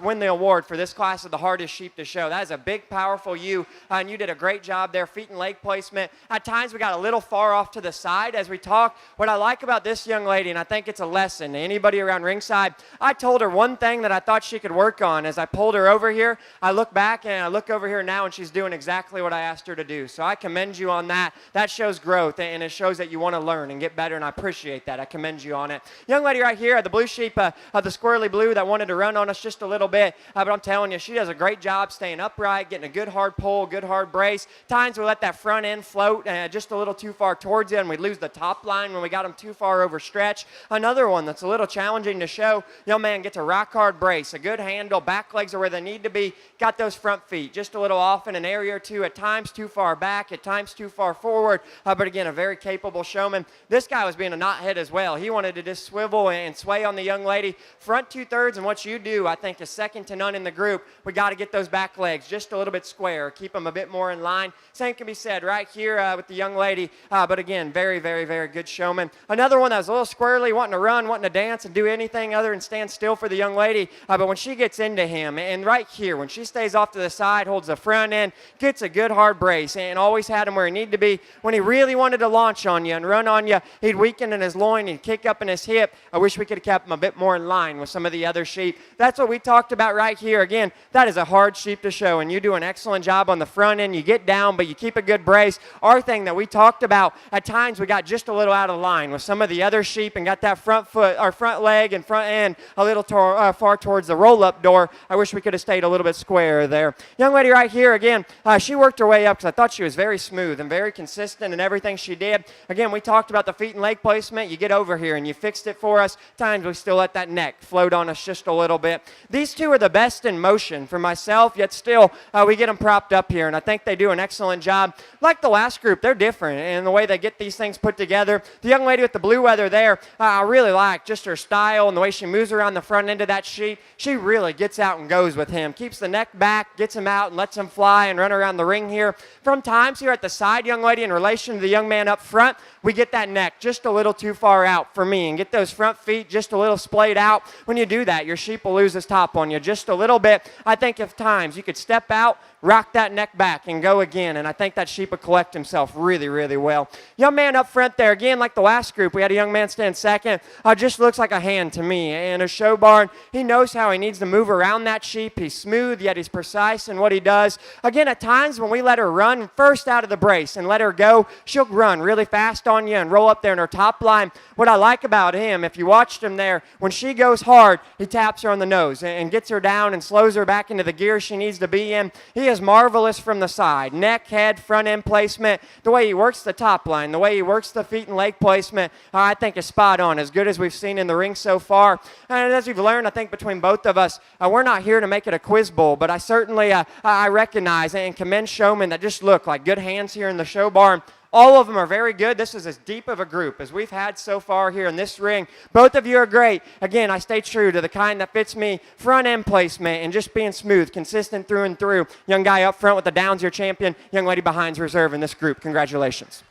win the award for this class of the hardest sheep to show. That is a big, powerful ewe, and you did a great job there, feet and leg placement. At times, we got a little far off to the side as we talked. What I like about this young lady, and I think it's a lesson to anybody around ringside, I told her one thing that I thought she could work on. As I pulled her over here, I look back and I look over here now, and she's doing exactly what I asked her to do. So I commend you on that. That shows growth, and it shows that you want to learn and get better, and I appreciate that. I commend you on it. Young lady right here, the blue sheep, the squirrely blue that wanted to run on us just a little bit, but I'm telling you, she does a great job staying upright, getting a good hard pull, good hard brace. Times we let that front end float just a little too far towards you, and we lose the top line when we got them too far overstretched. Another one that's a little challenging to show, young man gets a rock hard brace, a good handle, back legs are where they need to be, got those front feet just a little off in an area or two, at times too far back, at times too far forward, but again, a very capable showman. This guy was being a knothead as well. He wanted to just swivel and sway on the young lady. Front 2/3, and what you do, I think, is second to none in the group. We got to get those back legs just a little bit square, keep them a bit more in line. Same can be said right here with the young lady, but again, very, very, very good showman. Another one that was a little squirrely, wanting to run, wanting to dance and do anything other than stand still for the young lady, but when she gets into him, and right here, when she stays off to the side, holds the front end, gets a good hard brace, and always had him where he needed to be. When he really wanted to launch on you and run on you, he'd weaken in his loin, he'd kick up in his hip. I wish we could have kept him a bit more in line with some of the other sheep. That's what we talked about right here. Again, that is a hard sheep to show, and you do an excellent job on the front end. You get down, but you keep a good brace. Our thing that we talked about, at times we got just a little out of line with some of the other sheep and got that front foot, or front leg and front end a little far towards the roll-up door. I wish we could have stayed a little bit square there. Young lady right here, again, she worked her way up because I thought she was very smooth and very consistent in everything she did. Again, we talked about the feet and leg placement. You get over here and you fixed it for us. Times we still let that neck float on us just a little bit. These two are the best in motion for myself, yet still we get them propped up here, and I think they do an excellent job. Like the last group, they're different in the way they get these things put together. The young lady with the blue weather there, I really like just her style and the way she moves around the front end of that sheep. She really gets out and goes with him, keeps the neck back, gets him out and lets him fly and run around the ring here. From times here at the side, young lady, in relation to the young man up front, we get that neck just a little too far out for me and get those front feet just a little splayed out. When you do that, your sheep will lose his top on you just a little bit. I think if times you could step out, rock that neck back and go again, and I think that sheep would collect himself really, really well. Young man up front there, again, like the last group, we had a young man stand second. Just looks like a hand to me. And a show barn, he knows how he needs to move around that sheep. He's smooth, yet he's precise in what he does. Again, at times when we let her run first out of the brace and let her go, she'll run really fast on you and roll up there in her top line. What I like about him, if you watched him there, when she goes hard, he taps her on the nose and gets her down and slows her back into the gear she needs to be in. He is marvelous from the side. Neck, head, front end placement, the way he works the top line, the way he works the feet and leg placement, I think is spot on, as good as we've seen in the ring so far. And as we've learned, I think between both of us, we're not here to make it a quiz bowl, but I certainly I recognize and commend showmen that just look like good hands here in the show barn. All of them are very good. This is as deep of a group as we've had so far here in this ring. Both of you are great. Again, I stay true to the kind that fits me. Front end placement and just being smooth, consistent through and through. Young guy up front with the Downs, your champion. Young lady behind's reserve in this group. Congratulations.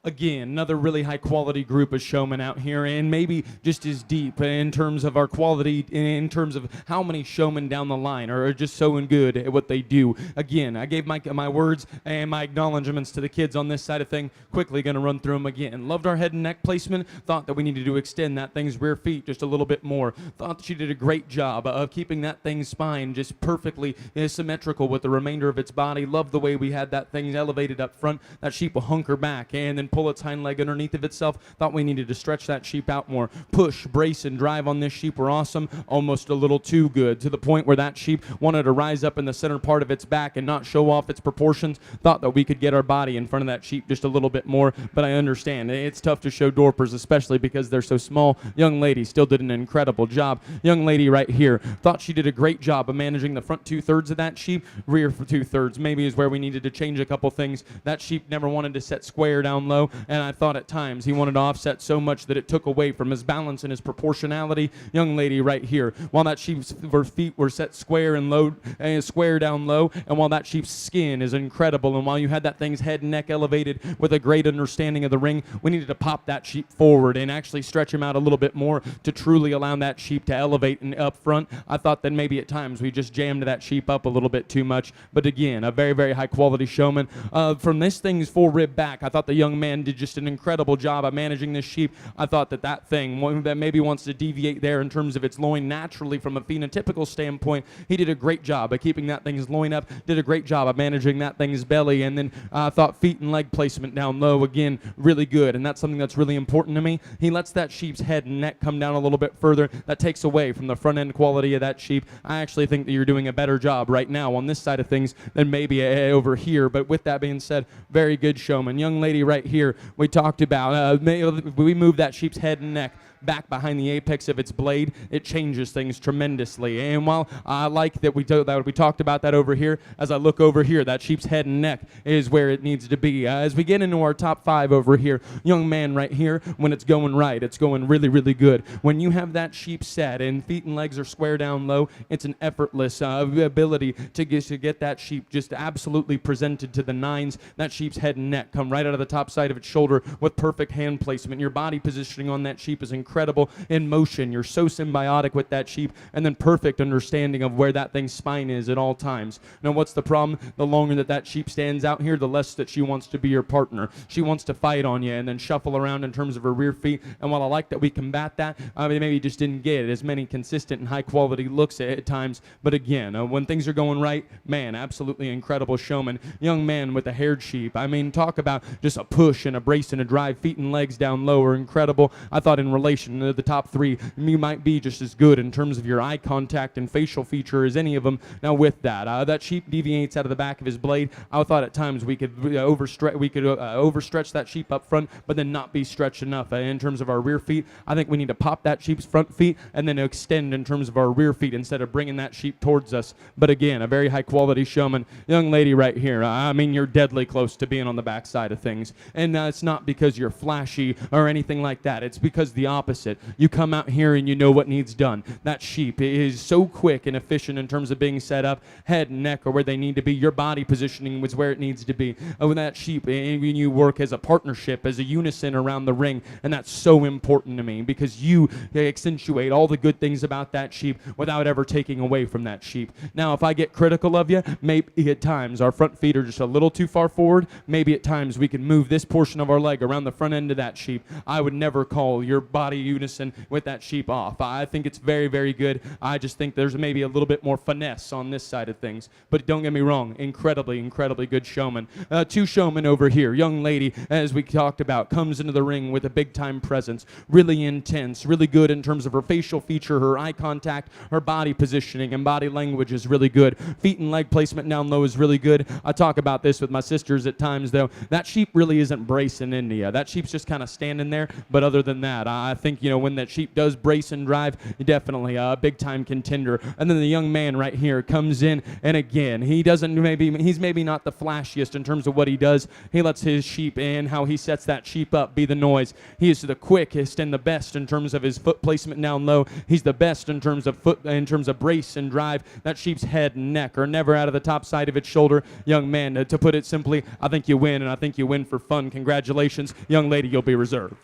Again, another really high quality group of showmen out here, and maybe just as deep in terms of our quality, in terms of how many showmen down the line are just so good at what they do. Again, I gave my words and my acknowledgments to the kids on this side of thing. Quickly going to run through them again. Loved our head and neck placement. Thought that we needed to extend that thing's rear feet just a little bit more. Thought that she did a great job of keeping that thing's spine just perfectly symmetrical with the remainder of its body. Loved the way we had that thing elevated up front. That sheep will hunker back and then pull its hind leg underneath of itself. Thought we needed to stretch that sheep out more. Push, brace, and drive on this sheep were awesome, almost a little too good, to the point where that sheep wanted to rise up in the center part of its back and not show off its proportions. Thought that we could get our body in front of that sheep just a little bit more, but I understand. It's tough to show dorpers, especially because they're so small. Young lady still did an incredible job. Young lady right here, thought she did a great job of managing the front 2/3 of that sheep. Rear 2/3 maybe is where we needed to change a couple things. That sheep never wanted to set square down low, and I thought at times he wanted to offset so much that it took away from his balance and his proportionality. Young lady right here, while that sheep's feet were set square and low, square down low, and while that sheep's skin is incredible, and while you had that thing's head and neck elevated with a great understanding of the ring, we needed to pop that sheep forward and actually stretch him out a little bit more to truly allow that sheep to elevate and up front. I thought that maybe at times we just jammed that sheep up a little bit too much, but again, a very, very high quality showman. From this thing's full rib back, I thought the young man did just an incredible job of managing this sheep. I thought that thing that maybe wants to deviate there in terms of its loin naturally from a phenotypical standpoint, he did a great job of keeping that thing's loin up, did a great job of managing that thing's belly, and then I thought feet and leg placement down low, again, really good, and that's something that's really important to me. He lets that sheep's head and neck come down a little bit further. That takes away from the front end quality of that sheep. I actually think that you're doing a better job right now on this side of things than maybe over here, but with that being said, very good showman. Young lady right here, we talked about, we moved that sheep's head and neck back behind the apex of its blade. It changes things tremendously. And while I like that we talked about that over here, as I look over here, that sheep's head and neck is where it needs to be. As we get into our top 5 over here, young man right here, when it's going right, it's going really, really good. When you have that sheep set and feet and legs are square down low, it's an effortless ability to get that sheep just absolutely presented to the nines. That sheep's head and neck come right out of the top side of its shoulder with perfect hand placement. Your body positioning on that sheep is incredible in motion. You're so symbiotic with that sheep, and then perfect understanding of where that thing's spine is at all times. Now, what's the problem? The longer that sheep stands out here, the less that she wants to be your partner. She wants to fight on you and then shuffle around in terms of her rear feet. And while I like that we combat that, I mean, maybe just didn't get as many consistent and high quality looks at times. But again, when things are going right, man, absolutely incredible showman. Young man with a haired sheep. I mean, talk about just a push and a brace and a drive. Feet and legs down low are incredible. I thought in relation to the top 3, you might be just as good in terms of your eye contact and facial feature as any of them. Now with that, that sheep deviates out of the back of his blade. I thought at times we could overstretch that sheep up front, but then not be stretched enough in terms of our rear feet. I think we need to pop that sheep's front feet and then extend in terms of our rear feet instead of bringing that sheep towards us. But again, a very high quality showman. Young lady right here, I mean, you're deadly close to being on the back side of things. And it's not because you're flashy or anything like that. It's because the opposite. You come out here and you know what needs done. That sheep is so quick and efficient in terms of being set up. Head and neck are where they need to be. Your body positioning was where it needs to be. When that sheep, when you work as a partnership, as a unison around the ring, and that's so important to me because you accentuate all the good things about that sheep without ever taking away from that sheep. Now, if I get critical of you, maybe at times our front feet are just a little too far forward. Maybe at times we can move this portion of our leg around the front end of that sheep. I would never call your body unison with that sheep off. I think it's very, very good. I just think there's maybe a little bit more finesse on this side of things. But don't get me wrong, incredibly, incredibly good showman. 2 showmen over here. Young lady, as we talked about, comes into the ring with a big-time presence. Really intense, really good in terms of her facial feature, her eye contact, her body positioning, and body language is really good. Feet and leg placement down low is really good. I talk about this with my sisters at times, though. That sheep really isn't bracing into you. That sheep's just kind of standing there. But other than that, I think, when that sheep does brace and drive, definitely a big-time contender. And then the young man right here comes in, and again, he's maybe not the flashiest in terms of what he does. He lets his sheep and how he sets that sheep up be the noise. He is the quickest and the best in terms of his foot placement down low. He's the best in terms of brace and drive. That sheep's head and neck are never out of the top side of its shoulder. Young man, to put it simply, I think you win, and I think you win for fun. Congratulations. Young lady, you'll be reserved.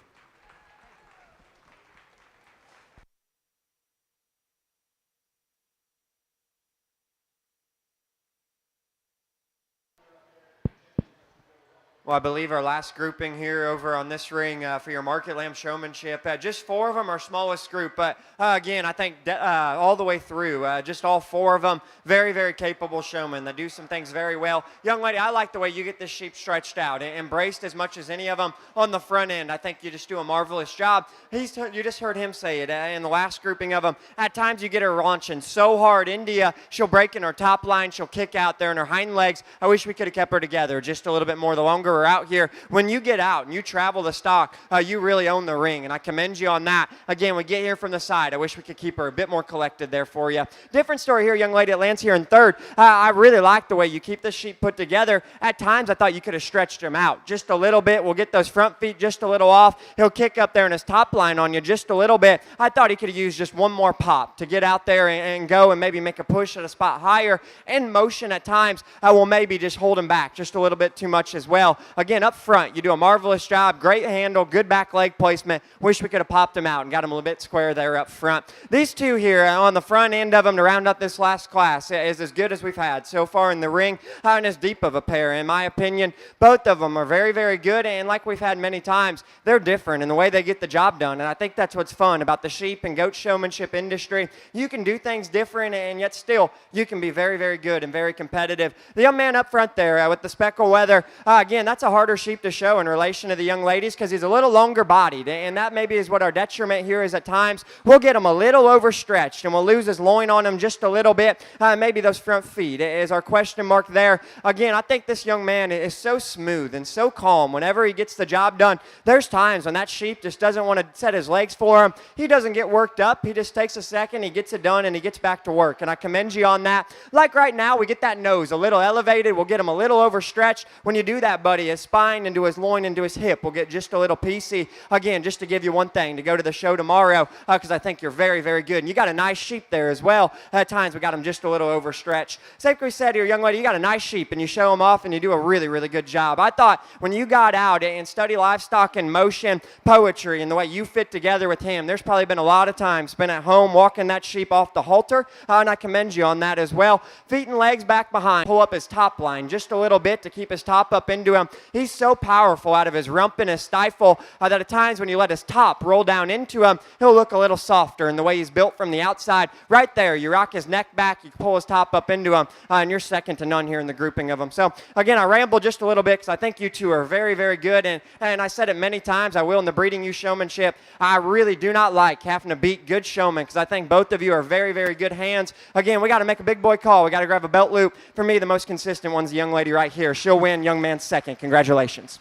Well, I believe our last grouping here over on this ring for your Market Lamb Showmanship, just 4 of them, our smallest group. But again, I think all the way through, just all 4 of them, very, very capable showmen that do some things very well. Young lady, I like the way you get this sheep stretched out and braced as much as any of them on the front end. I think you just do a marvelous job. You just heard him say it in the last grouping of them. At times you get her launching so hard. India, she'll break in her top line. She'll kick out there in her hind legs. I wish we could have kept her together just a little bit more the longer we're out here. When you get out and you travel the stock, you really own the ring, and I commend you on that. Again, we get here from the side. I wish we could keep her a bit more collected there for you. Different story here, young lady. It lands here in third. I really like the way you keep this sheep put together. At times, I thought you could have stretched him out just a little bit. We'll get those front feet just a little off. He'll kick up there in his top line on you just a little bit. I thought he could have used just one more pop to get out there and go and maybe make a push at a spot higher. And motion at times will maybe just hold him back just a little bit too much as well. Again, up front, you do a marvelous job. Great handle, good back leg placement. Wish we could have popped him out and got him a little bit square there up front. These 2 here on the front end of them to round up this last class is as good as we've had so far in the ring, and as deep of a pair. In my opinion, both of them are very, very good, and like we've had many times, they're different in the way they get the job done, and I think that's what's fun about the sheep and goat showmanship industry. You can do things different, and yet still you can be very, very good and very competitive. The young man up front there with the speckle weather, again, that's a harder sheep to show in relation to the young ladies because he's a little longer bodied, and that maybe is what our detriment here is at times. We'll get him a little overstretched, and we'll lose his loin on him just a little bit. Maybe those front feet is our question mark there. Again, I think this young man is so smooth and so calm whenever he gets the job done. There's times when that sheep just doesn't want to set his legs for him. He doesn't get worked up. He just takes a second, he gets it done, and he gets back to work, and I commend you on that. Like right now, we get that nose a little elevated. We'll get him a little overstretched. When you do that, buddy, his spine into his loin into his hip will get just a little piecey. Again, just to give you one thing to go to the show tomorrow, because I think you're very, very good. And you got a nice sheep there as well. At times, we got him just a little overstretched. Safely said here, young lady, you got a nice sheep, and you show him off, and you do a really, really good job. I thought when you got out and study livestock and motion, poetry, and the way you fit together with him, there's probably been a lot of time spent at home walking that sheep off the halter, and I commend you on that as well. Feet and legs back behind. Pull up his top line just a little bit to keep his top up into him. He's so powerful out of his rump and his stifle that at times when you let his top roll down into him, he'll look a little softer in the way he's built from the outside. Right there, you rock his neck back, you pull his top up into him, and you're second to none here in the grouping of them. So again, I rambled just a little bit because I think you two are very, very good, and I said it many times, I will in the breeding you showmanship. I really do not like having to beat good showmen because I think both of you are very, very good hands. Again, we got to make a big boy call. We got to grab a belt loop. For me, the most consistent one's the young lady right here. She'll win, young man second. Congratulations.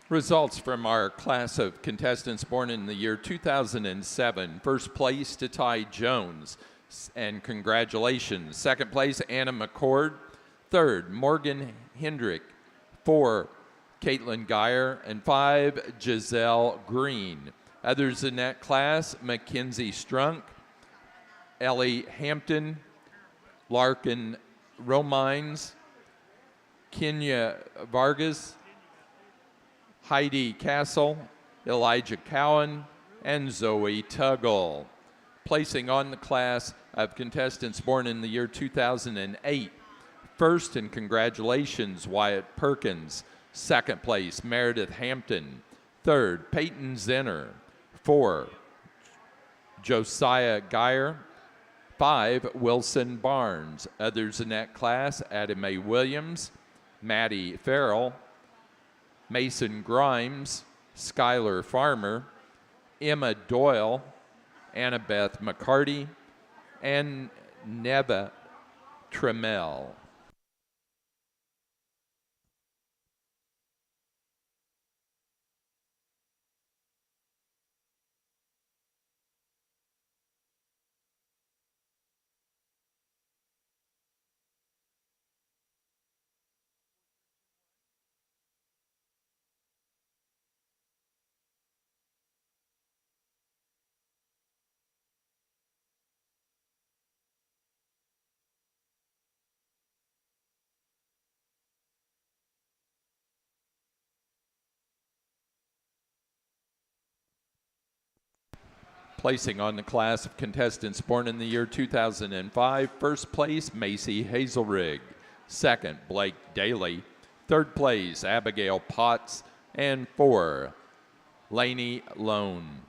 Results from our class of contestants born in the year 2007. First place to Ty Jones, and congratulations. Second place, Anna McCord. Third, Morgan Hendrick. 4, Caitlin Geyer. And 5, Giselle Green. Others in that class, Mackenzie Strunk, Ellie Hampton, Larkin Romines, Kenya Vargas, Heidi Castle, Elijah Cowan, and Zoe Tuggle. Placing on the class of contestants born in the year 2008. First, and congratulations, Wyatt Perkins. Second place, Meredith Hampton. Third, Peyton Zenner. 4, Josiah Geyer. 5, Wilson Barnes. Others in that class, Adam A. Williams, Maddie Farrell, Mason Grimes, Skylar Farmer, Emma Doyle, Annabeth McCarty, and Neva Tremel. Placing on the class of contestants born in the year 2005, first place, Macy Hazelrig. Second, Blake Daly. Third place, Abigail Potts. And 4, Lainey Lone.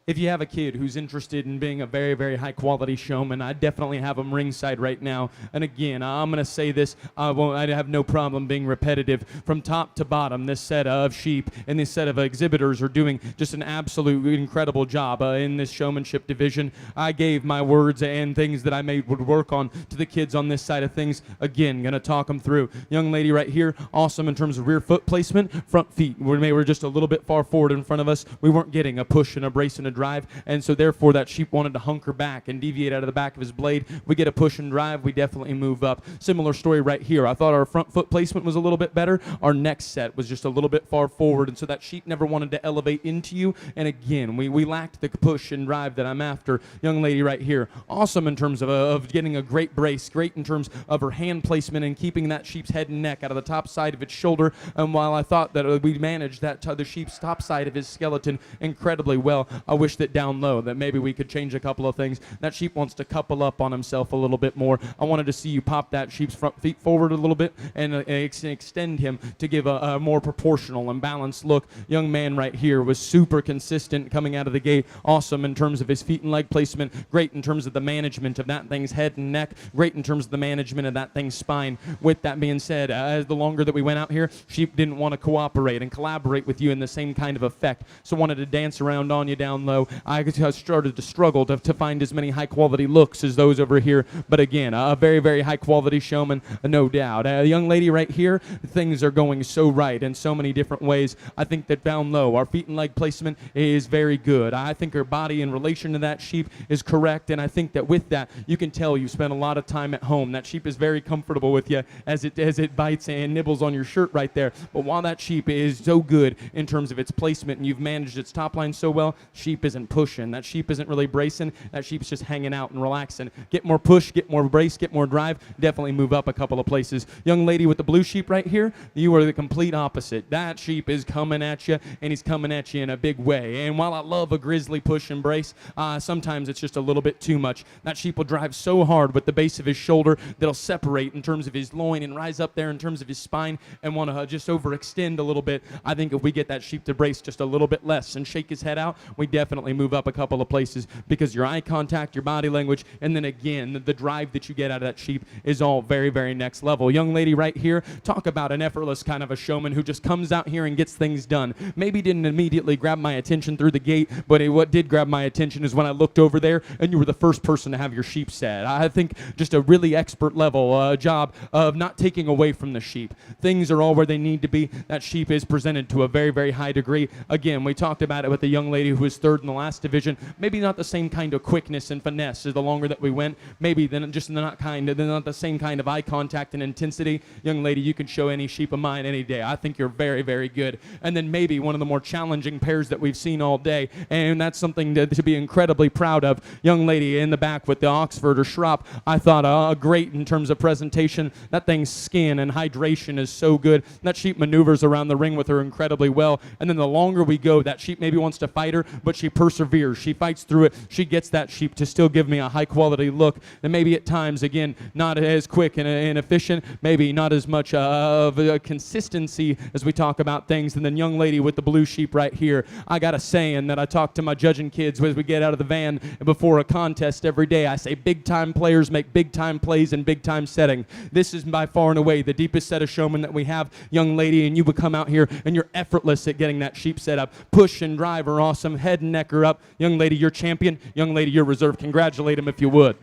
If you have a kid who's interested in being a very, very high quality showman, I definitely have them ringside right now. And again, I'm going to say this, I have no problem being repetitive. From top to bottom, this set of sheep and this set of exhibitors are doing just an absolute incredible job in this showmanship division. I gave my words and things that I made would work on to the kids on this side of things. Again, going to talk them through. Young lady right here, awesome in terms of rear foot placement. Front feet were just a little bit far forward in front of us. We weren't getting a push and a brace and a drive, and so therefore that sheep wanted to hunker back and deviate out of the back of his blade. We get a push and drive, we definitely move up. Similar story right here. I thought our front foot placement was a little bit better. Our next set was just a little bit far forward, and so that sheep never wanted to elevate into you, and again, we lacked the push and drive that I'm after. Young lady right here, awesome in terms of getting a great brace, great in terms of her hand placement and keeping that sheep's head and neck out of the top side of its shoulder, and while I thought that we managed that the sheep's top side of his skeleton incredibly well, I wish that down low that maybe we could change a couple of things. That sheep wants to couple up on himself a little bit more. I wanted to see you pop that sheep's front feet forward a little bit and extend him to give a more proportional and balanced look. Young man right here was super consistent coming out of the gate. Awesome in terms of his feet and leg placement. Great in terms of the management of that thing's head and neck. Great in terms of the management of that thing's spine. With that being said, as the longer that we went out here, sheep didn't want to cooperate and collaborate with you in the same kind of effect. So wanted to dance around on you down low. I started to struggle to find as many high-quality looks as those over here. But again, a very, very high-quality showman, no doubt. The young lady right here, things are going so right in so many different ways. I think that down low, our feet and leg placement is very good. I think her body in relation to that sheep is correct, and I think that with that, you can tell you spent a lot of time at home. That sheep is very comfortable with you as it bites and nibbles on your shirt right there. But while that sheep is so good in terms of its placement and you've managed its top line so well, sheep isn't pushing. That sheep isn't really bracing. That sheep's just hanging out and relaxing. Get more push, get more brace, get more drive. Definitely move up a couple of places. Young lady with the blue sheep right here, you are the complete opposite. That sheep is coming at you, and he's coming at you in a big way. And while I love a grizzly push and brace, sometimes it's just a little bit too much. That sheep will drive so hard with the base of his shoulder that'll separate in terms of his loin and rise up there in terms of his spine and want to just overextend a little bit. I think if we get that sheep to brace just a little bit less and shake his head out, we definitely definitely move up a couple of places because your eye contact, your body language, and then again, the drive that you get out of that sheep is all very, very next level. Young lady right here, talk about an effortless kind of a showman who just comes out here and gets things done. Maybe didn't immediately grab my attention through the gate, but what did grab my attention is when I looked over there and you were the first person to have your sheep set. I think just a really expert level job of not taking away from the sheep. Things are all where they need to be. That sheep is presented to a very, very high degree. Again, we talked about it with the young lady who was third in the last division. Maybe not the same kind of quickness and finesse as the longer that we went. Maybe then just not the same kind of eye contact and intensity. Young lady, you can show any sheep of mine any day. I think you're very, very good. And then maybe one of the more challenging pairs that we've seen all day, and that's something to be incredibly proud of. Young lady in the back with the Oxford or Schropp, I thought great in terms of presentation. That thing's skin and hydration is so good. That sheep maneuvers around the ring with her incredibly well. And then the longer we go, that sheep maybe wants to fight her, but she perseveres. She fights through it. She gets that sheep to still give me a high quality look. And maybe at times, again, not as quick and efficient, maybe not as much of a consistency as we talk about things. And then young lady with the blue sheep right here, I got a saying that I talk to my judging kids as we get out of the van before a contest every day. I say big time players make big time plays in big time setting. This is by far and away the deepest set of showmen that we have, young lady, and you would come out here and you're effortless at getting that sheep set up. Push and drive are awesome. Head and neck are up. Young lady, you're champion. Young lady, you're reserve. Congratulate him if you would.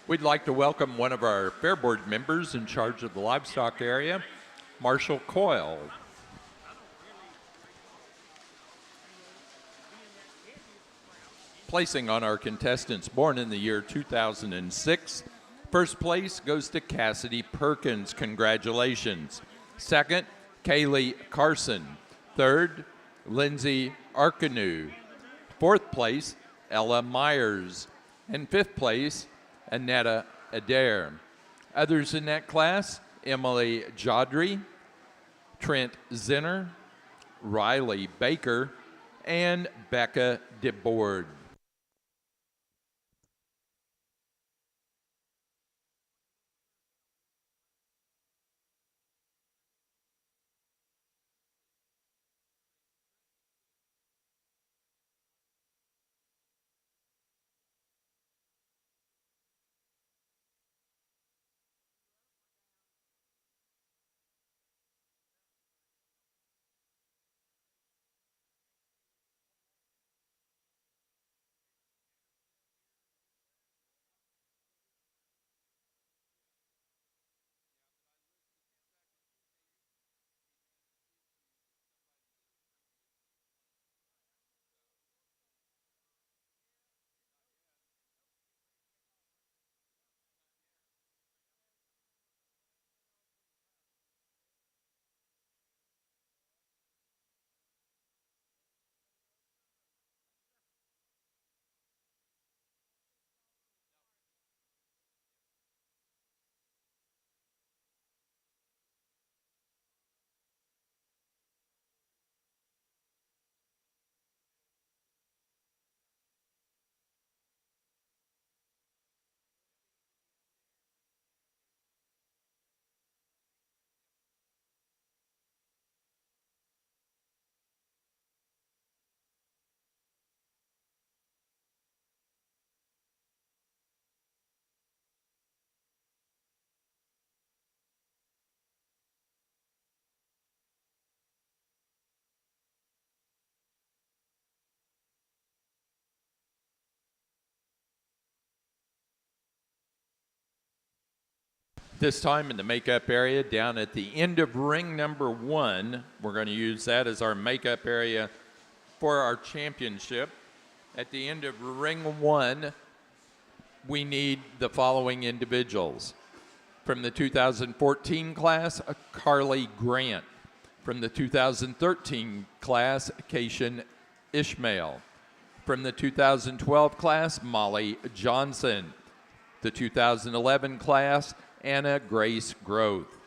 We'd like to welcome one of our Fair Board members in charge of the livestock area, Marshall Coyle. Placing on our contestants born in the year 2006, first place goes to Cassidy Perkins. Congratulations. Second, Kaylee Carson. Third, Lindsay Arkanu. Fourth place, Ella Myers. And fifth place, Annetta Adair. Others in that class, Emily Jodry, Trent Zinner, Riley Baker, and Becca DeBoard. This time in the makeup area down at the end of ring number 1, we're going to use that as our makeup area for our championship. At the end of ring 1, we need the following individuals. From the 2014 class, Carly Grant. From the 2013 class, Cation Ishmael. From the 2012 class, Molly Johnson. The 2011 class, Anna Grace Groth.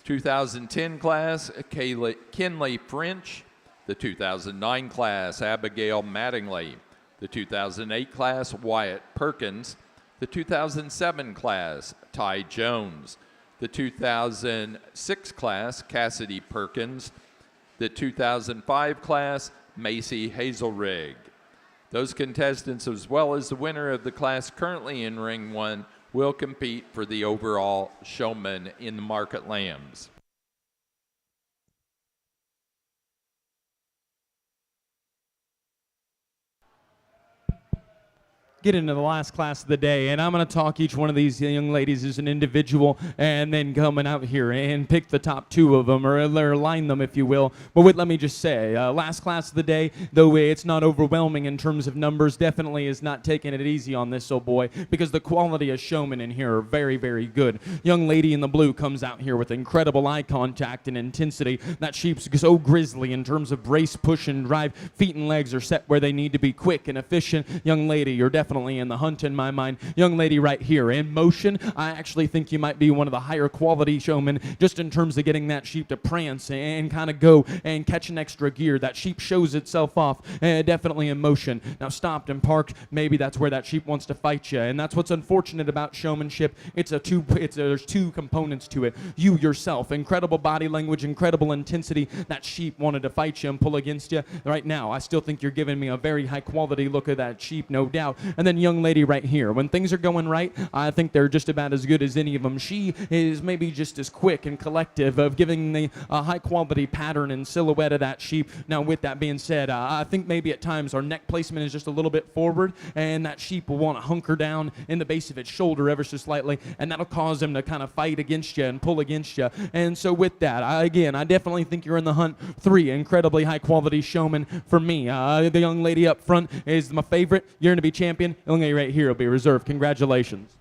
2010 class, Kinley French. The 2009 class, Abigail Mattingly. The 2008 class, Wyatt Perkins. The 2007 class, Ty Jones. The 2006 class, Cassidy Perkins. The 2005 class, Macy Hazelrig. Those contestants, as well as the winner of the class currently in ring 1, will compete for the overall showman in the Market Lambs. Get into the last class of the day, and I'm going to talk each one of these young ladies as an individual, and then coming out here and pick the top 2 of them, or line them, if you will. But let me just say, last class of the day, though it's not overwhelming in terms of numbers, definitely is not taking it easy on this old boy, because the quality of showmen in here are very, very good. Young lady in the blue comes out here with incredible eye contact and intensity. That sheep's so grizzly in terms of brace, push, and drive. Feet and legs are set where they need to be, quick and efficient. Young lady, you're definitely in the hunt in my mind. Young lady right here in motion, I actually think you might be one of the higher quality showmen just in terms of getting that sheep to prance and kind of go and catch an extra gear. That sheep shows itself off, definitely in motion. Now stopped and parked, maybe that's where that sheep wants to fight you, and that's what's unfortunate about showmanship. There's 2 components to it. You yourself, incredible body language, incredible intensity. That sheep wanted to fight you and pull against you. Right now, I still think you're giving me a very high quality look at that sheep, no doubt. And then young lady right here, when things are going right, I think they're just about as good as any of them. She is maybe just as quick and collective of giving the high quality pattern and silhouette of that sheep. Now with that being said, I think maybe at times our neck placement is just a little bit forward, and that sheep will want to hunker down in the base of its shoulder ever so slightly, and that'll cause him to kind of fight against you and pull against you. And so with that, I definitely think you're in the hunt. 3 incredibly high quality showmen for me. The young lady up front is my favorite. You're going to be champion. The young lady right here will be reserved. Congratulations.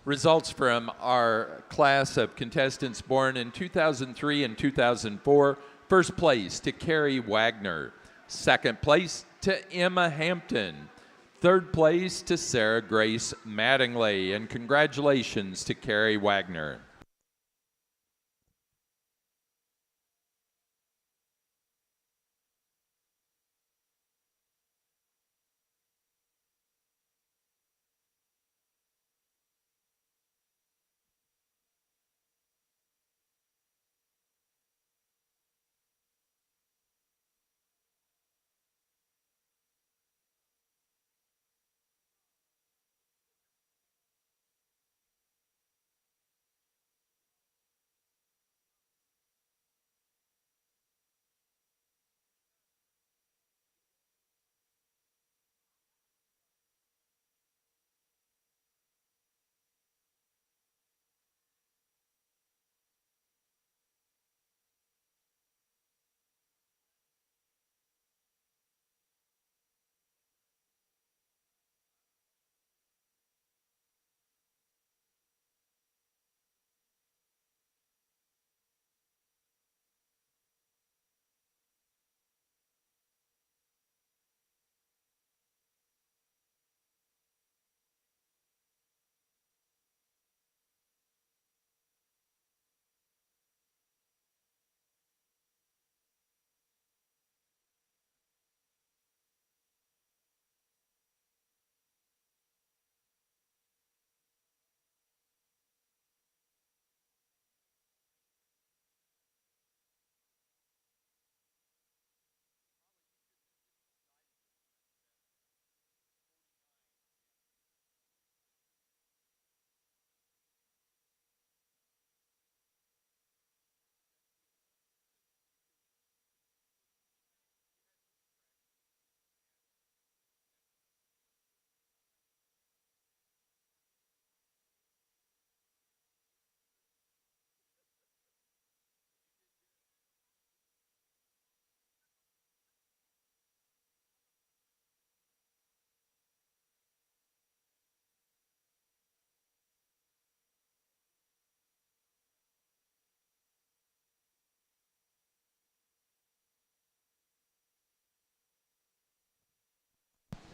Results from our class of contestants born in 2003 and 2004. First place to Carrie Wagner. Second place to Emma Hampton. Third place to Sarah Grace Mattingly. And congratulations to Carrie Wagner.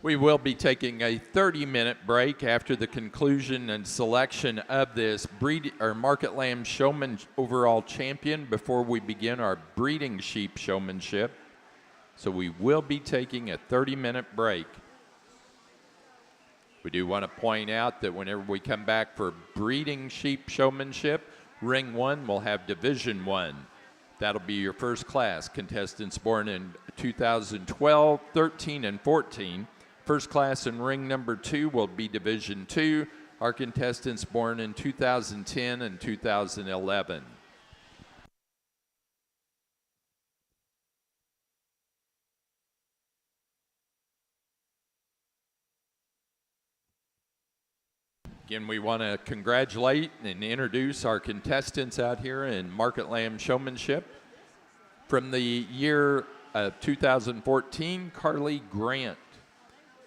We will be taking a 30-minute break after the conclusion and selection of this Market Lamb Showman overall champion before we begin our breeding sheep showmanship. So we will be taking a 30-minute break. We do want to point out that whenever we come back for breeding sheep showmanship, Ring 1 will have Division 1. That'll be your first class, contestants born in 2012, 13, and 14. First class in ring number 2 will be Division 2, our contestants born in 2010 and 2011. Again, we want to congratulate and introduce our contestants out here in Market Lamb Showmanship. From the year of 2014, Carly Grant.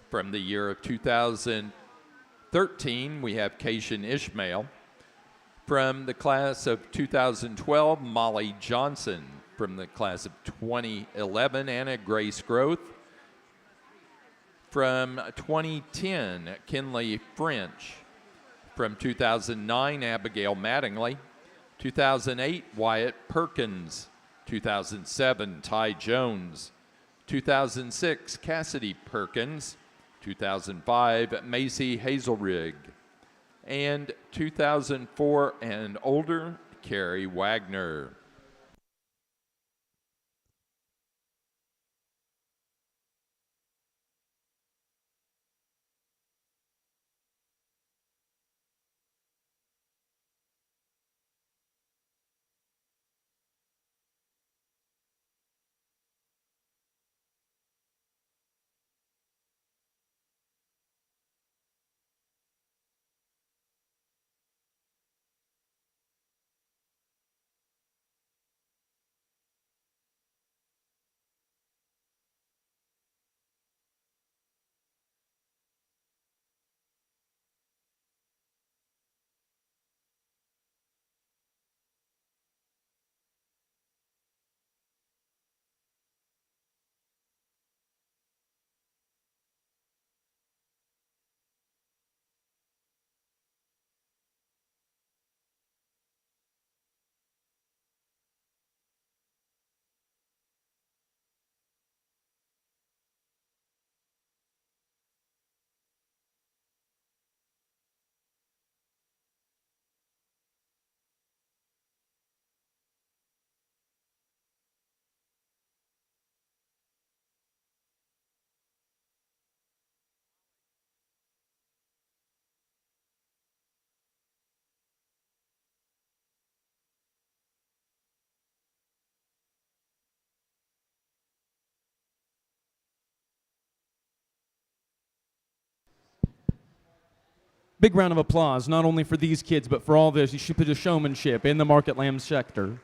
From the year of 2013, we have Kayshan Ishmael. From the class of 2012, Molly Johnson. From the class of 2011, Anna Grace Groth. From 2010, Kinley French. From 2009, Abigail Mattingly. 2008, Wyatt Perkins. 2007, Ty Jones. 2006, Cassidy Perkins. 2005, Macy Hazelrig. And 2004 and older, Carrie Wagner. Big round of applause, not only for these kids, but for all this showmanship in the Market Lamb sector.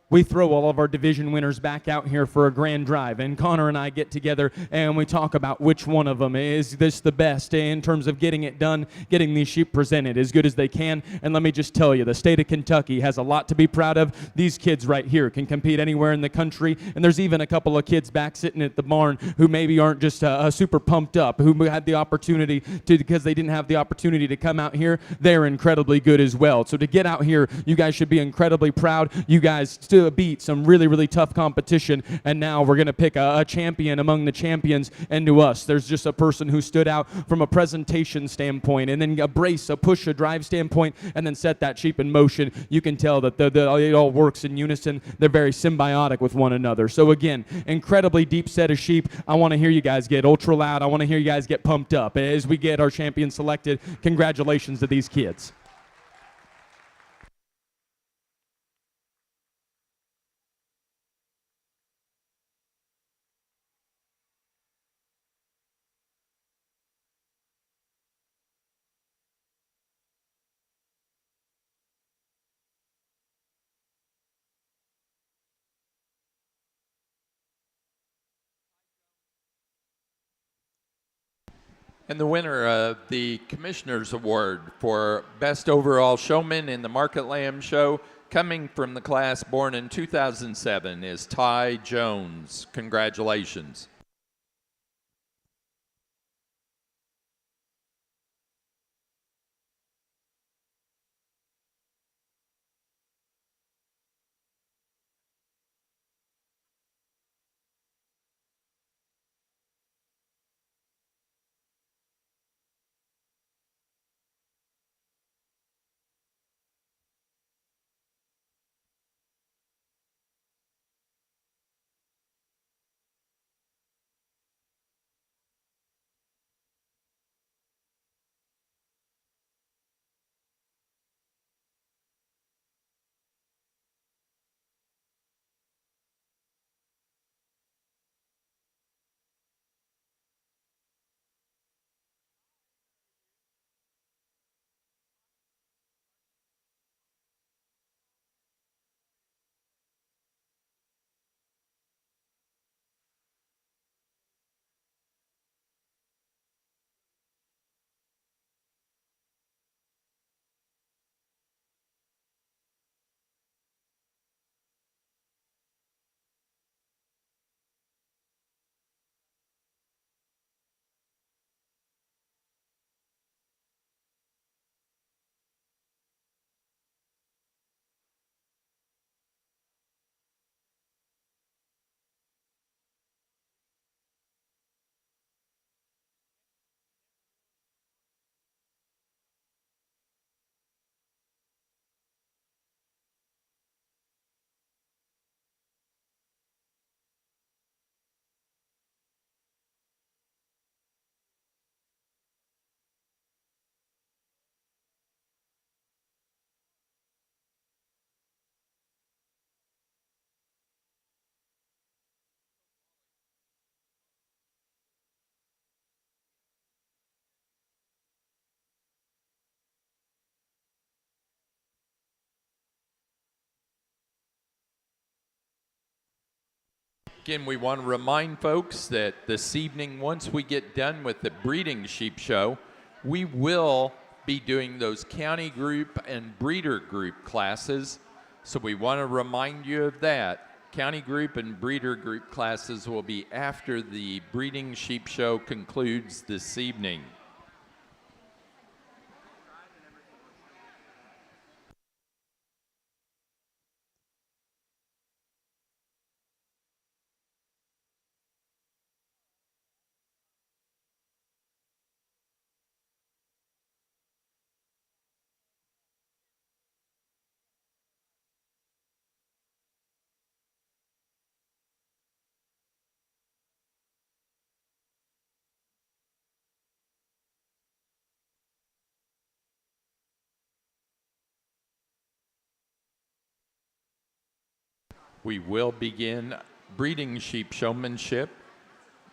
We throw all of our division winners back out here for a grand drive, and Connor and I get together and we talk about which one of them is this the best in terms of getting it done, getting these sheep presented as good as they can. And let me just tell you, the state of Kentucky has a lot to be proud of. These kids right here can compete anywhere in the country, and there's even a couple of kids back sitting at the barn who maybe aren't just super pumped up, who had the opportunity to, because they didn't have the opportunity to come out here. They're incredibly good as well. So to get out here, you guys should be incredibly proud. You guys still beat some really, really tough competition, and now we're going to pick a champion among the champions. And to us, there's just a person who stood out from a presentation standpoint, and then a brace, a push, a drive standpoint, and then set that sheep in motion. You can tell that it all works in unison. They're very symbiotic with one another. So again, incredibly deep set of sheep. I want to hear you guys get ultra loud. I want to hear you guys get pumped up as we get our champion selected. Congratulations to these kids. And the winner of the Commissioner's Award for Best Overall Showman in the Market Lamb Show Coming from the class born in 2007 is Ty Jones. Congratulations. Again, we want to remind folks that this evening, once we get done with the breeding sheep show, we will be doing those county group and breeder group classes. So we want to remind you of that. County group and breeder group classes will be after the breeding sheep show concludes this evening. We will begin breeding sheep showmanship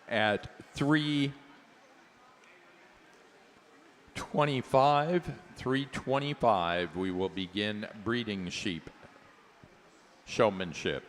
at 3:25. We will begin breeding sheep showmanship.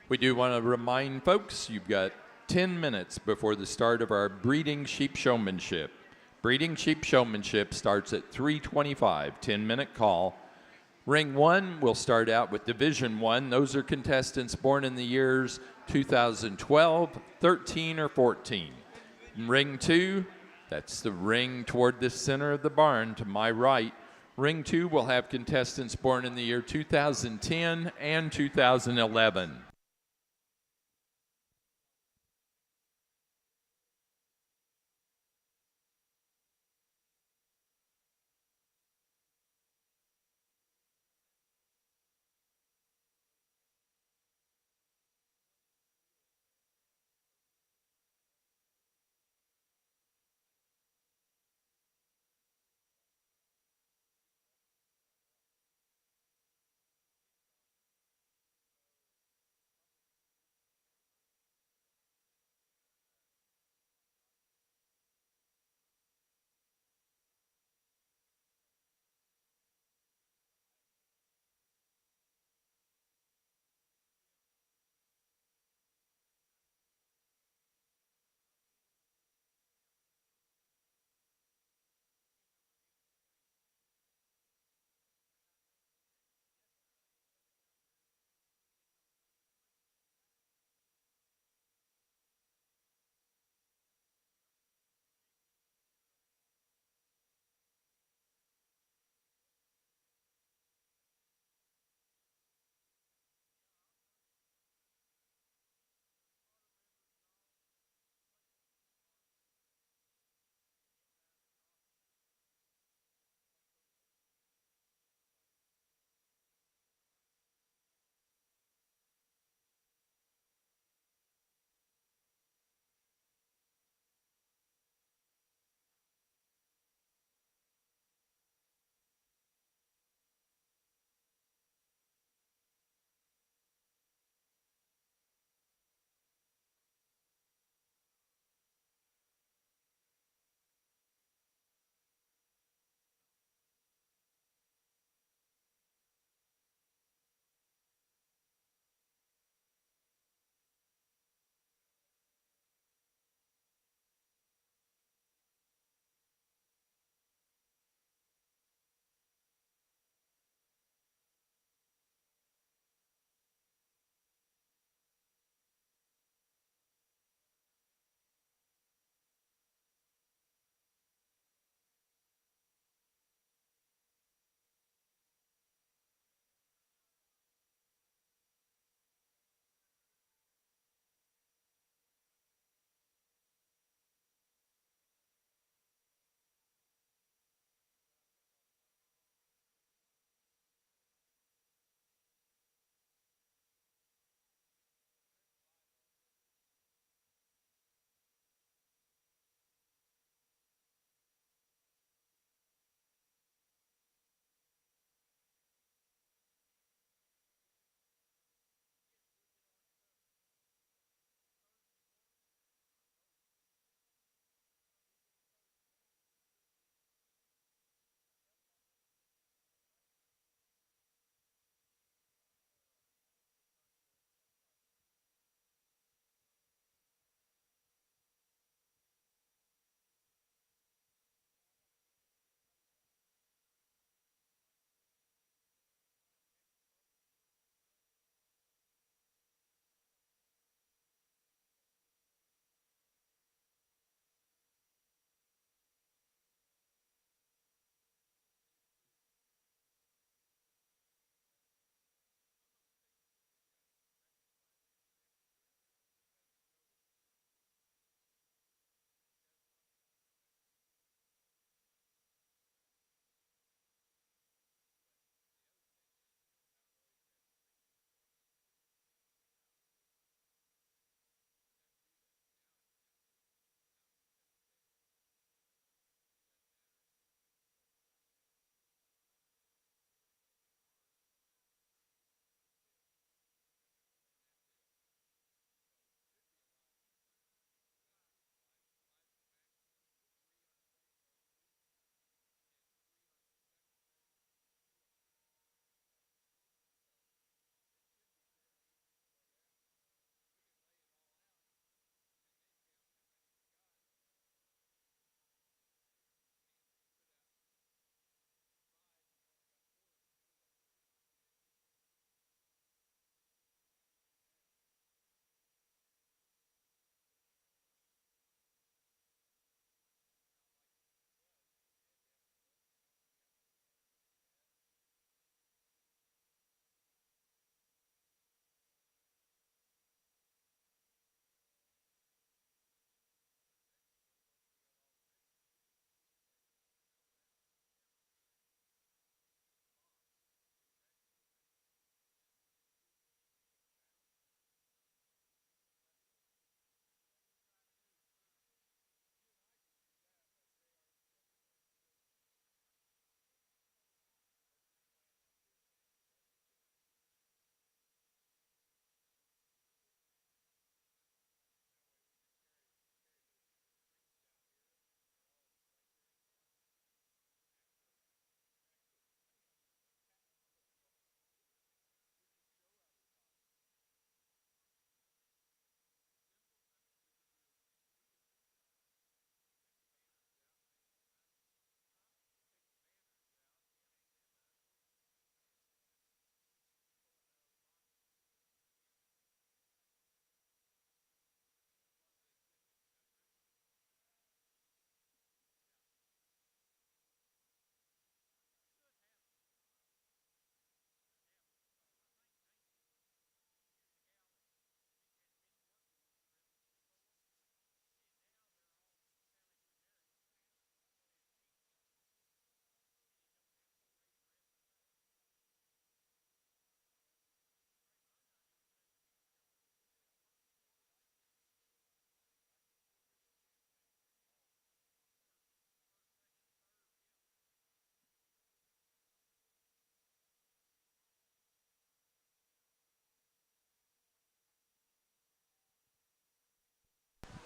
We do want to remind folks you've got 10 minutes before the start of our Breeding Sheep Showmanship. Breeding Sheep Showmanship starts at 3:25, 10-minute call. Ring 1 will start out with Division 1. Those are contestants born in the years 2012, 13, or 14. Ring 2, that's the ring toward the center of the barn to my right. Ring 2 will have contestants born in the year 2010 and 2011.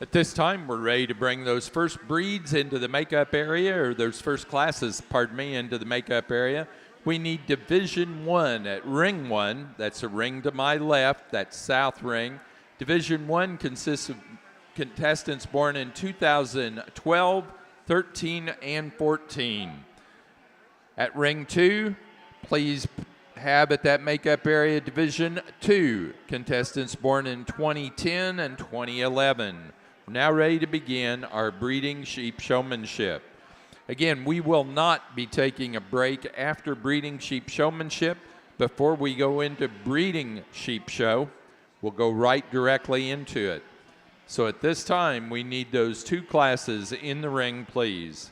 At this time, we're ready to bring those first breeds into the makeup area, or those first classes, pardon me, into the makeup area. We need Division 1 at Ring 1. That's a ring to my left, that's South Ring. Division 1 consists of contestants born in 2012, 13, and 14. At Ring 2, please have at that makeup area Division 2 contestants born in 2010 and 2011. We're now ready to begin our breeding sheep showmanship. Again, we will not be taking a break after breeding sheep showmanship. Before we go into breeding sheep show, we'll go right directly into it. So at this time, we need those two classes in the ring, please.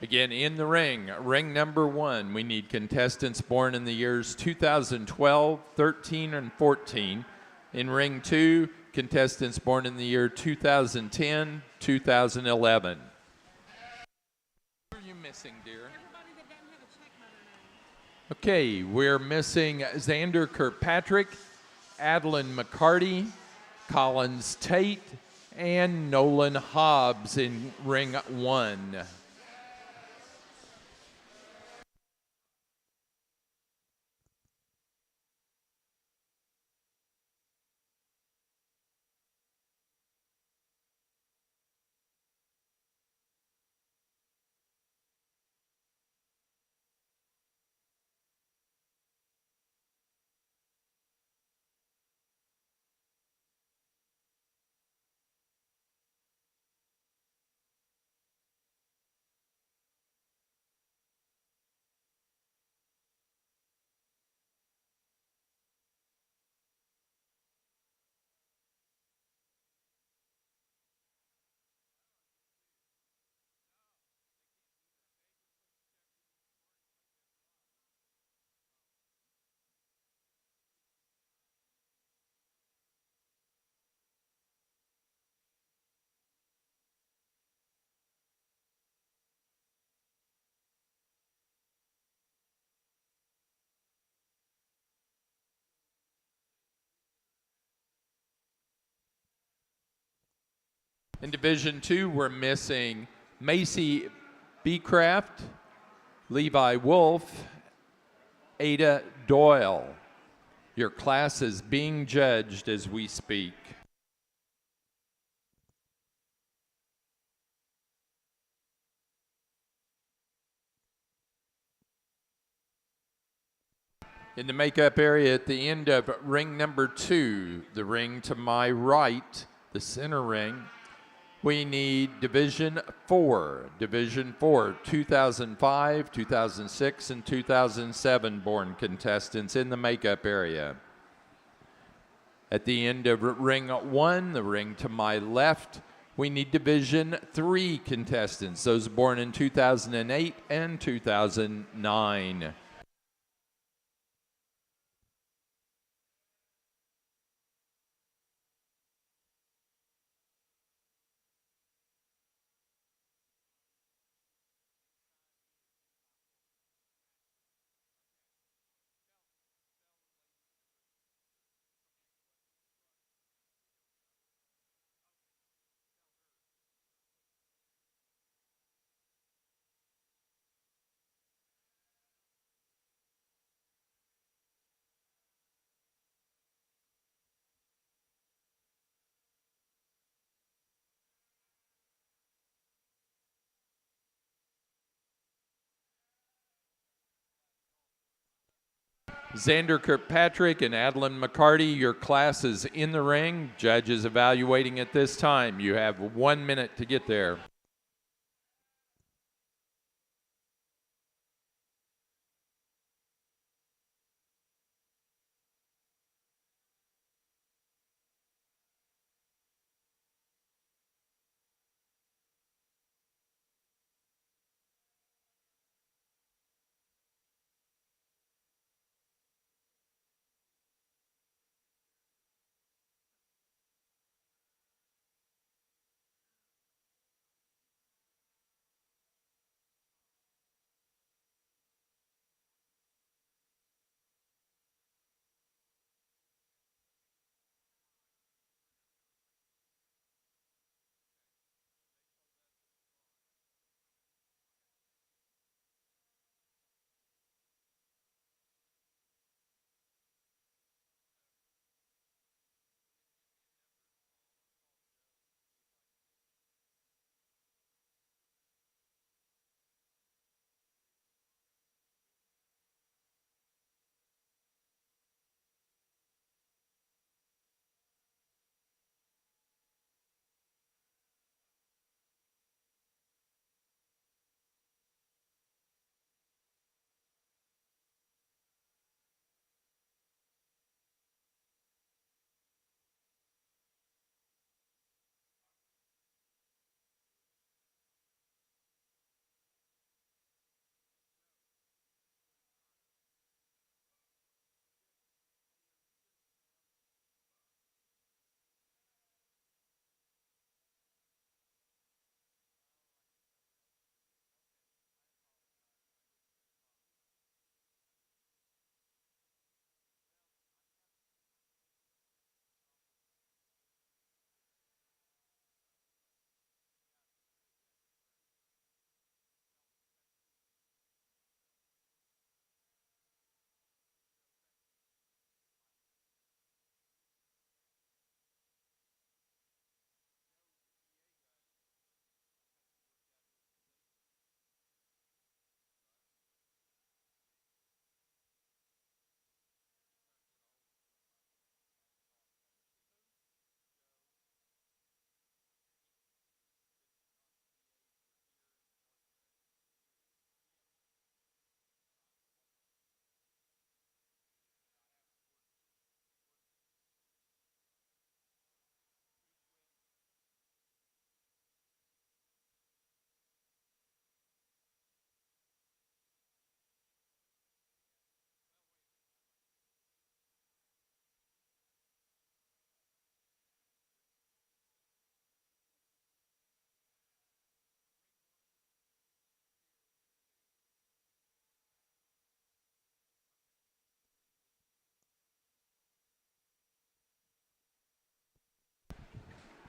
Again, in the ring, ring number 1, we need contestants born in the years 2012, 13, and 14. In ring 2, contestants born in the year 2010, 2011. Who are you missing, dear? Everybody that doesn't have a check by their name. Okay, we're missing Xander Kirkpatrick, Adeline McCarty, Collins Tate, and Nolan Hobbs in ring 1. In Division 2, we're missing Macy Beecraft, Levi Wolf, Ada Doyle. Your class is being judged as we speak. In the makeup area at the end of ring number 2, the ring to my right, the center ring, we need Division 4, 2005, 2006, and 2007 born contestants in the makeup area. At the end of ring 1, the ring to my left, we need Division 3 contestants, those born in 2008 and 2009. Xander Kirkpatrick and Adeline McCarty, your class is in the ring. Judges evaluating at this time. You have 1 minute to get there.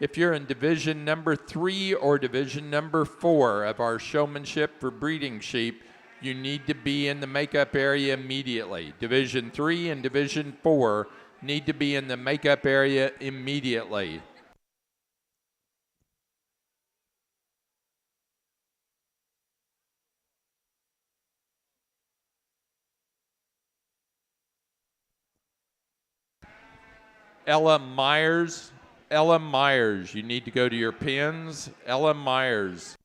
If you're in division number 3 or division number 4 of our showmanship for breeding sheep, you need to be in the makeup area immediately. Division 3 and division 4 need to be in the makeup area immediately. Ella Myers, you need to go to your pins. Ella Myers.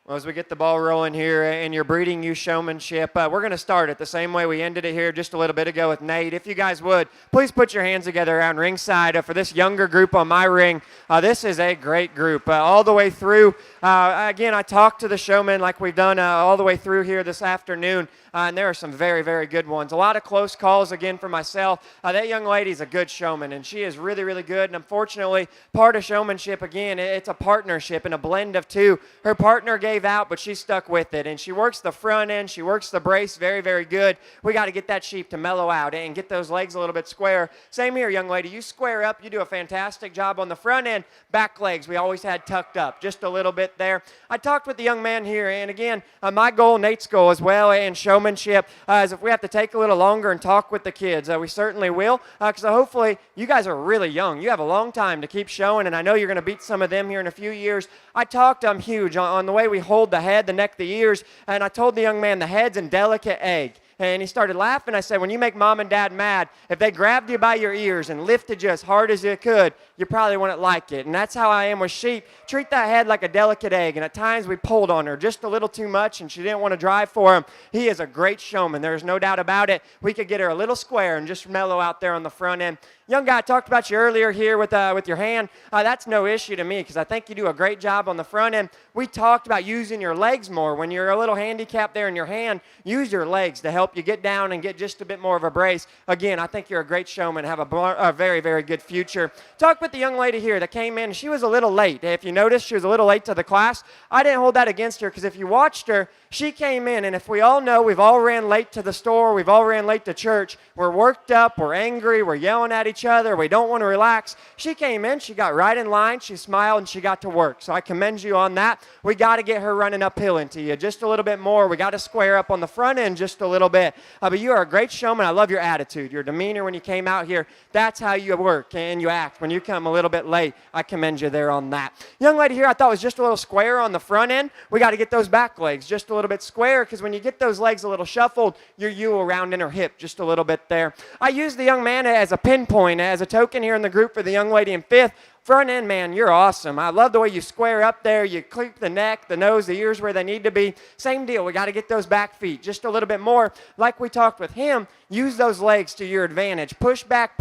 Well, as we get the ball rolling here in your breeding youth showmanship, we're going to start it the same way we ended it here just a little bit ago with Nate. If you guys would, please put your hands together around ringside for this younger group on my ring. This is a great group all the way through. Again, I talked to the showmen like we've done all the way through here this afternoon, and there are some very, very good ones. A lot of close calls again for myself. That young lady's a good showman, and she is really, really good. And unfortunately, part of showmanship, again, it's a partnership and a blend of two. Her partner gave out, but she stuck with it, and she works the front end, she works the brace very, very good. We got to get that sheep to mellow out and get those legs a little bit square. Same here, young lady. You square up, you do a fantastic job on the front end. Back legs we always had tucked up just a little bit there. I talked with the young man here, and again, my goal, Nate's goal as well, and showmanship is if we have to take a little longer and talk with the kids, we certainly will, because hopefully you guys are really young. You have a long time to keep showing, and I know you're going to beat some of them here in a few years. I talked huge on the way we hold the head, the neck, the ears, and I told the young man the head's a delicate egg. And he started laughing. I said, when you make mom and dad mad, if they grabbed you by your ears and lifted you as hard as you could, you probably wouldn't like it. And that's how I am with sheep. Treat that head like a delicate egg. And at times we pulled on her just a little too much, and she didn't want to drive for him. He is a great showman. There's no doubt about it. We could get her a little square and just mellow out there on the front end. Young guy, I talked about you earlier here with your hand. That's no issue to me because I think you do a great job on the front end. We talked about using your legs more. When you're a little handicapped there in your hand, use your legs to help you get down and get just a bit more of a brace. Again, I think you're a great showman, have a very, very good future. Talked with the young lady here that came in. She was a little late. If you noticed, she was a little late to the class. I didn't hold that against her because if you watched her, she came in, and if we all know, we've all ran late to the store, we've all ran late to church, we're worked up, we're angry, we're yelling at each other, we don't want to relax. She came in, she got right in line, she smiled, and she got to work. So I commend you on that. We got to get her running uphill into you just a little bit more. We got to square up on the front end just a little bit. But you are a great showman. I love your attitude, your demeanor when you came out here. That's how you work and you act when you come a little bit late. I commend you there on that. Young lady here I thought was just a little square on the front end. We got to get those back legs just a little bit square because when you get those legs a little shuffled, you will round in her hip just a little bit there. I use the young man as a pinpoint, as a token here in the group for the young lady in fifth. Front end, man, you're awesome. I love the way you square up there. You clip the neck, the nose, the ears where they need to be. Same deal. We got to get those back feet just a little bit more. Like we talked with him, use those legs to your advantage. Push back,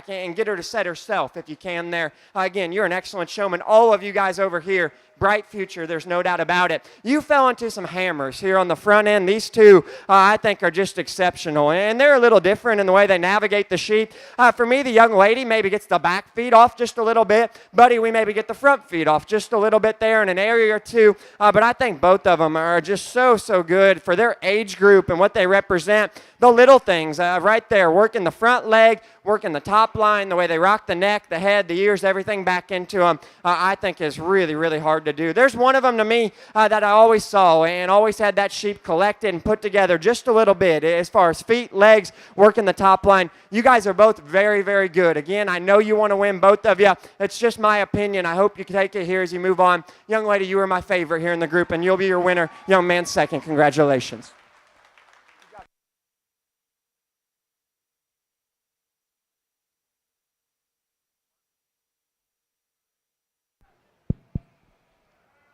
and get her to set herself if you can there. Again, you're an excellent showman. All of you guys over here, bright future. There's no doubt about it. You fell into some hammers here on the front end. These two, I think, are just exceptional. And they're a little different in the way they navigate the sheep. For me, the young lady maybe gets the back feet off just a little bit. Buddy, we maybe get the front feet off just a little bit there in an area or two. But I think both of them are just so good for their age group and what they represent. The little things right there, working the front leg, working the top line, the way they rock the neck, the head, the ears, everything back into them, I think is really hard to do. There's one of them to me that I always saw and always had that sheep collected and put together just a little bit as far as feet, legs, working the top line. You guys are both very good. Again, I know you want to win, both of you. It's just my opinion. I hope you can take it here as you move on. Young lady, you were my favorite here in the group, and you'll be your winner. Young man, second. Congratulations.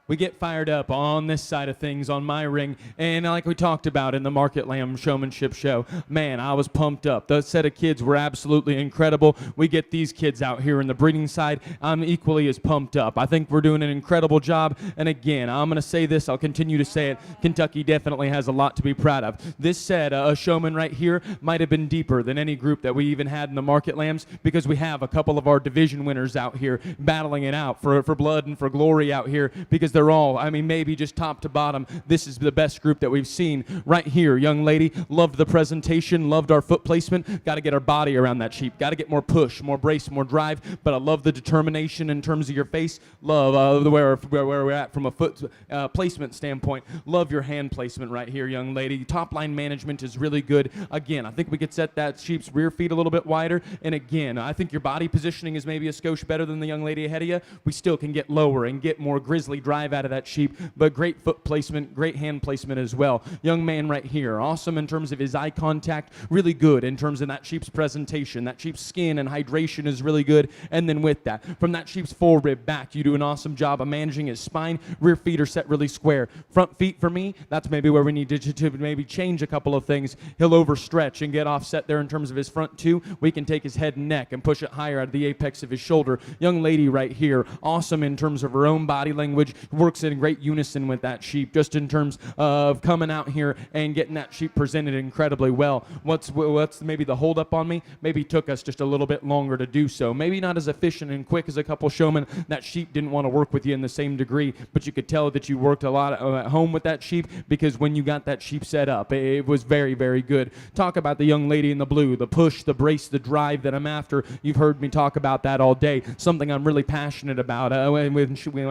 We get fired up on this side of things on my ring, and like we talked about in the Market Lamb Showmanship show, man, I was pumped up. The set of kids were absolutely incredible. We get these kids out here in the breeding side, I'm equally as pumped up. I think we're doing an incredible job, and again, I'm going to say this, I'll continue to say it, Kentucky definitely has a lot to be proud of. This set, a showman right here, might have been deeper than any group that we even had in the Market Lambs, because we have a couple of our division winners out here battling it out for blood and for glory out here, because they're all, I mean, maybe just top to bottom, this is the best group that we've seen right here. Young lady, loved the presentation, loved our foot placement, got to get our body around that sheep, got to get more push, more brace, more drive, but I love the determination in terms of your face, love where we're at from a foot placement standpoint, love your hand placement right here, young lady. Top line management is really good. Again, I think we could set that sheep's rear feet a little bit wider, and again, I think your body positioning is maybe a skosh better than the young lady ahead of you. We still can get lower and get more grizzly drive out of that sheep, but great foot placement, great hand placement as well. Young man right here, awesome in terms of his eye contact, really good in terms of that sheep's presentation. That sheep's skin and hydration is really good, and then with that, from that sheep's full rib back, you do an awesome job of managing his spine. Rear feet are set really square. Front feet, for me, that's maybe where we need to maybe change a couple of things. He'll overstretch and get offset there in terms of his front two. We can take his head and neck and push it higher out of the apex of his shoulder. Young lady right here, awesome in terms of her own body language, works in great unison with that sheep, just in terms of coming out here and getting that sheep presented incredibly well. What's maybe the hold up on me? Maybe took us just a little bit longer to do so. Maybe not as efficient and quick as a couple showmen. That sheep didn't want to work with you in the same degree, but you could tell that you worked a lot at home with that sheep, because when you got that sheep set up, it was very good. Talk about the young lady in the blue, the push, the brace, the drive that I'm after. You've heard me talk about that all day. Something I'm really passionate about. When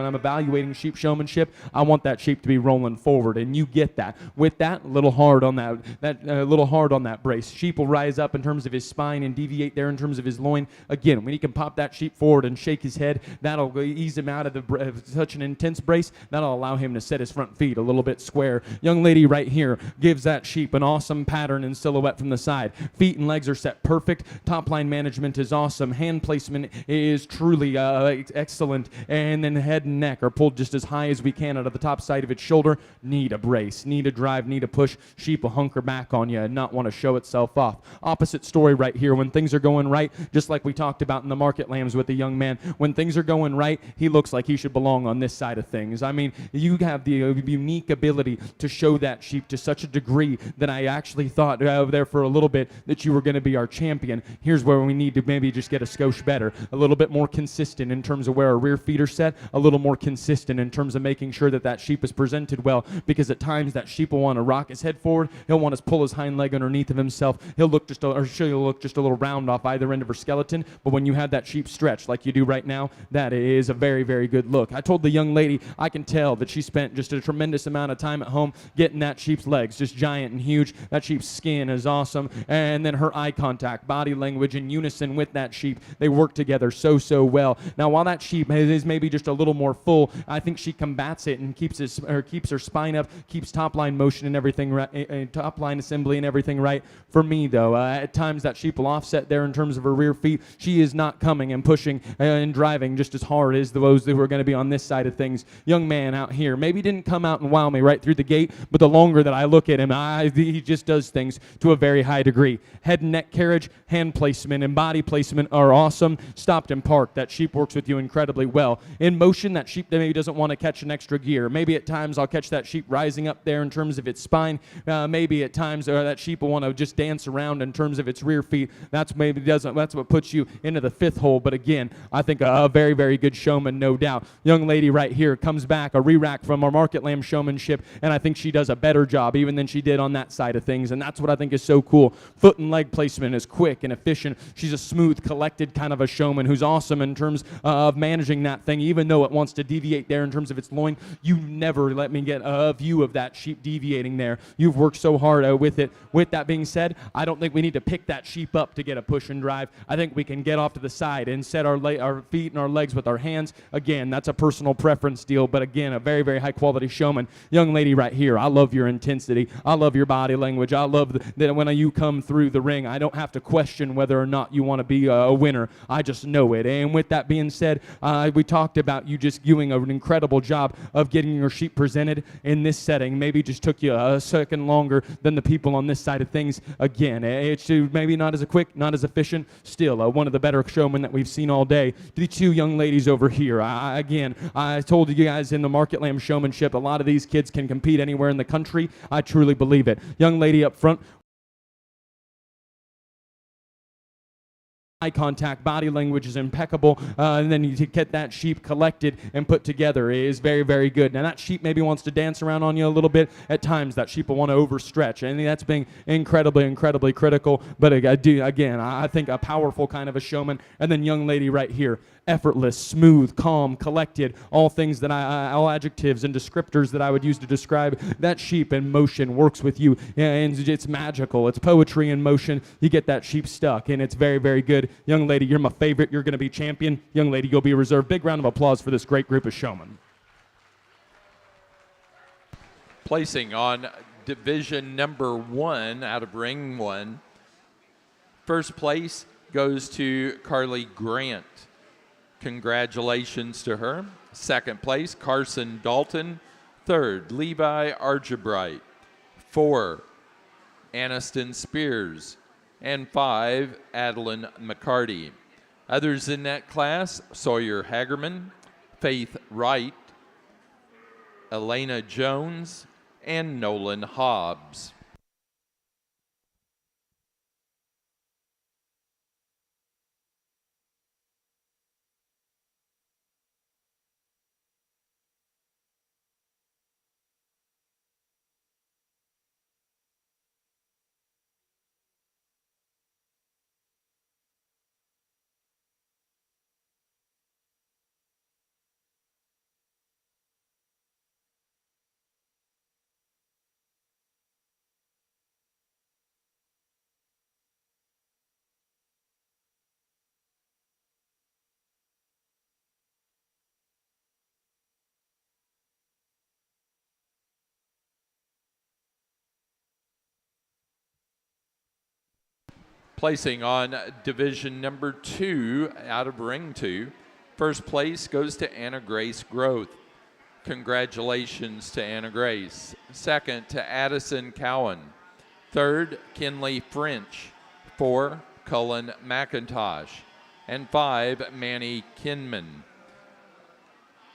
I'm evaluating sheep showmanship, I want that sheep to be rolling forward, and you get that. With that, a little hard on that brace. Sheep will rise up in terms of his spine and deviate there in terms of his loin. Again, when he can pop that sheep forward and shake his head, that'll ease him out of such an intense brace. That'll allow him to set his front feet a little bit square. Young lady right here gives that sheep an awesome pattern and silhouette from the side. Feet and legs are set perfect. Top line management is awesome. Hand placement is truly excellent. And then head and neck are pulled just as high as we can out of the top side of its shoulder. Need a brace, need a drive, need a push. Sheep will hunker back on you and not want to show itself off. Opposite story right here. When things are going right, just like we talked about in the Market Lambs with the young man, when things are going right, he looks like he should belong on this side of things. I mean, you have the unique ability to show that sheep to such a degree that I actually thought there for a little bit that you were going to be our champion. Here's where we need to maybe just get a skosh better, a little bit more consistent in terms of where our rear feet are set, a little more consistent in terms of making sure that that sheep is presented well, because at times that sheep will want to rock his head forward, he'll want to pull his hind leg underneath of himself, she'll look just a little round off either end of her skeleton, but when you have that sheep stretched like you do right now, that is a very good look. I told the young lady I can tell that she spent just a tremendous amount of time at home getting that sheep's legs just giant and huge. That sheep's skin is awesome, and then her eye contact, body language in unison with that sheep, they work together so well. Now while that sheep is maybe just a little more full, I think she combats it and keeps her spine up, keeps top line motion and everything right, top line assembly and everything right. For me though, at times that sheep will offset there in terms of her rear feet. She is not coming and pushing and driving just as hard as those that were going to be on this side of things. Young man out here maybe didn't come out and wow me right through the gate, but the longer that I look at him, he just does things to a very high degree. Head and neck carriage, hand placement, and body placement are awesome. Stopped and parked, that sheep works with you incredibly well. In motion, that sheep that maybe doesn't want want to catch an extra gear. Maybe at times I'll catch that sheep rising up there in terms of its spine. Maybe at times that sheep will want to just dance around in terms of its rear feet. That's what puts you into the fifth hole. But again, I think a very, very good showman, no doubt. Young lady right here comes back, a re-rack from our Market Lamb Showmanship, and I think she does a better job even than she did on that side of things, and that's what I think is so cool. Foot and leg placement is quick and efficient. She's a smooth, collected kind of a showman who's awesome in terms of managing that thing. Even though it wants to deviate there in terms of its loin, you never let me get a view of that sheep deviating there. You've worked so hard with it. With that being said, I don't think we need to pick that sheep up to get a push and drive. I think we can get off to the side and set our feet and our legs with our hands. Again, that's a personal preference deal, but again, a very, very high quality showman. Young lady right here, I love your intensity. I love your body language. I love that when you come through the ring, I don't have to question whether or not you want to be a winner. I just know it. And with that being said, we talked about you just doing an incredible job of getting your sheep presented in this setting. Maybe just took you a second longer than the people on this side of things. Again, it's maybe not as quick, not as efficient. Still, one of the better showmen that we've seen all day. The two young ladies over here. I told you guys in the Market Lamb Showmanship, a lot of these kids can compete anywhere in the country. I truly believe it. Young lady up front, eye contact, body language is impeccable, and then you get that sheep collected and put together is very, very good. Now that sheep maybe wants to dance around on you a little bit. At times that sheep will want to overstretch, and that's being incredibly, incredibly critical. But I think a powerful kind of a showman. And then young lady right here, effortless, smooth, calm, collected, all things that all adjectives and descriptors that I would use to describe that sheep in motion works with you, and it's magical. It's poetry in motion. You get that sheep stuck, and it's very, very good. Young lady, you're my favorite. You're going to be champion. Young lady, you'll be reserved. Big round of applause for this great group of showmen. Placing on division number 1 out of ring 1, first place goes to Carly Grant. Congratulations to her. Second place, Carson Dalton. Third, Levi Argebright. 4, Aniston Spears. And 5, Adeline McCarty. Others in that class, Sawyer Hagerman, Faith Wright, Elena Jones, and Nolan Hobbs. Placing on division number 2 out of ring 2, first place goes to Anna Grace Groth. Congratulations to Anna Grace. Second, to Addison Cowan. Third, Kinley French. 4, Cullen McIntosh. And 5, Manny Kinman.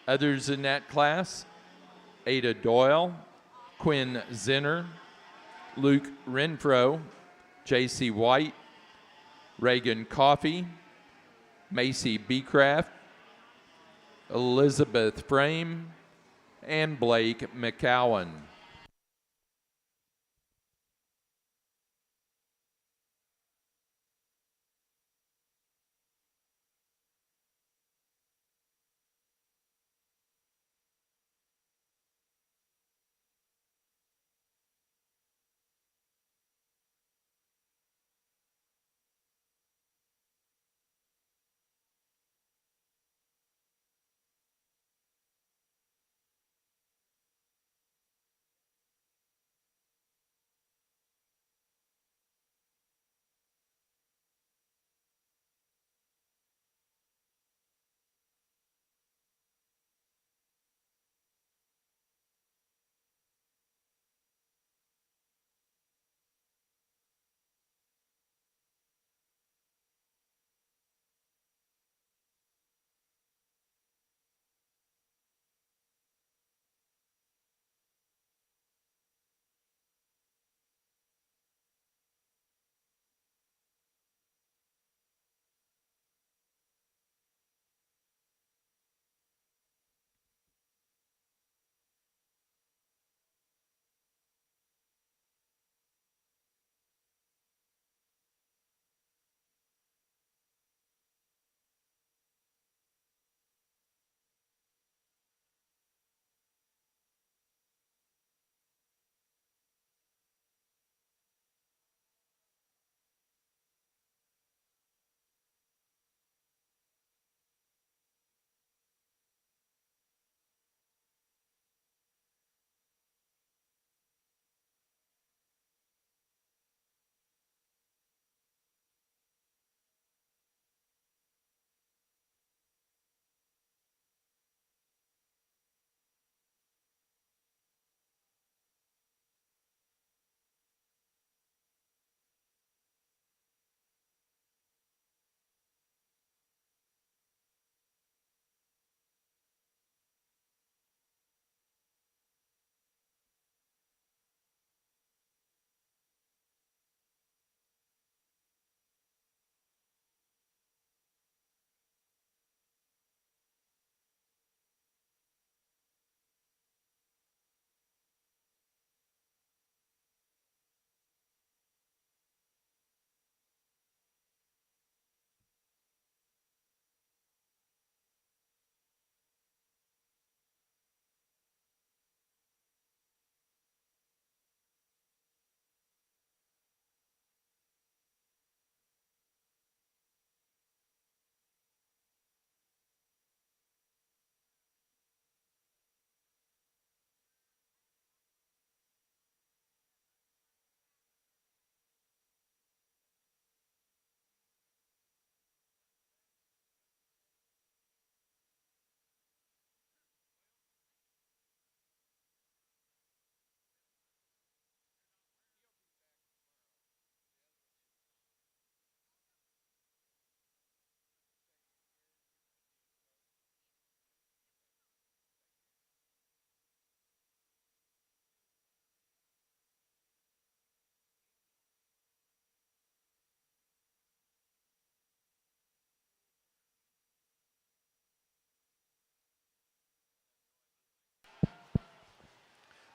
Others in that class, Ada Doyle, Quinn Zinner, Luke Renfro, J.C. White, Reagan Coffey, Macy Beecraft, Elizabeth Frame, and Blake McCowan.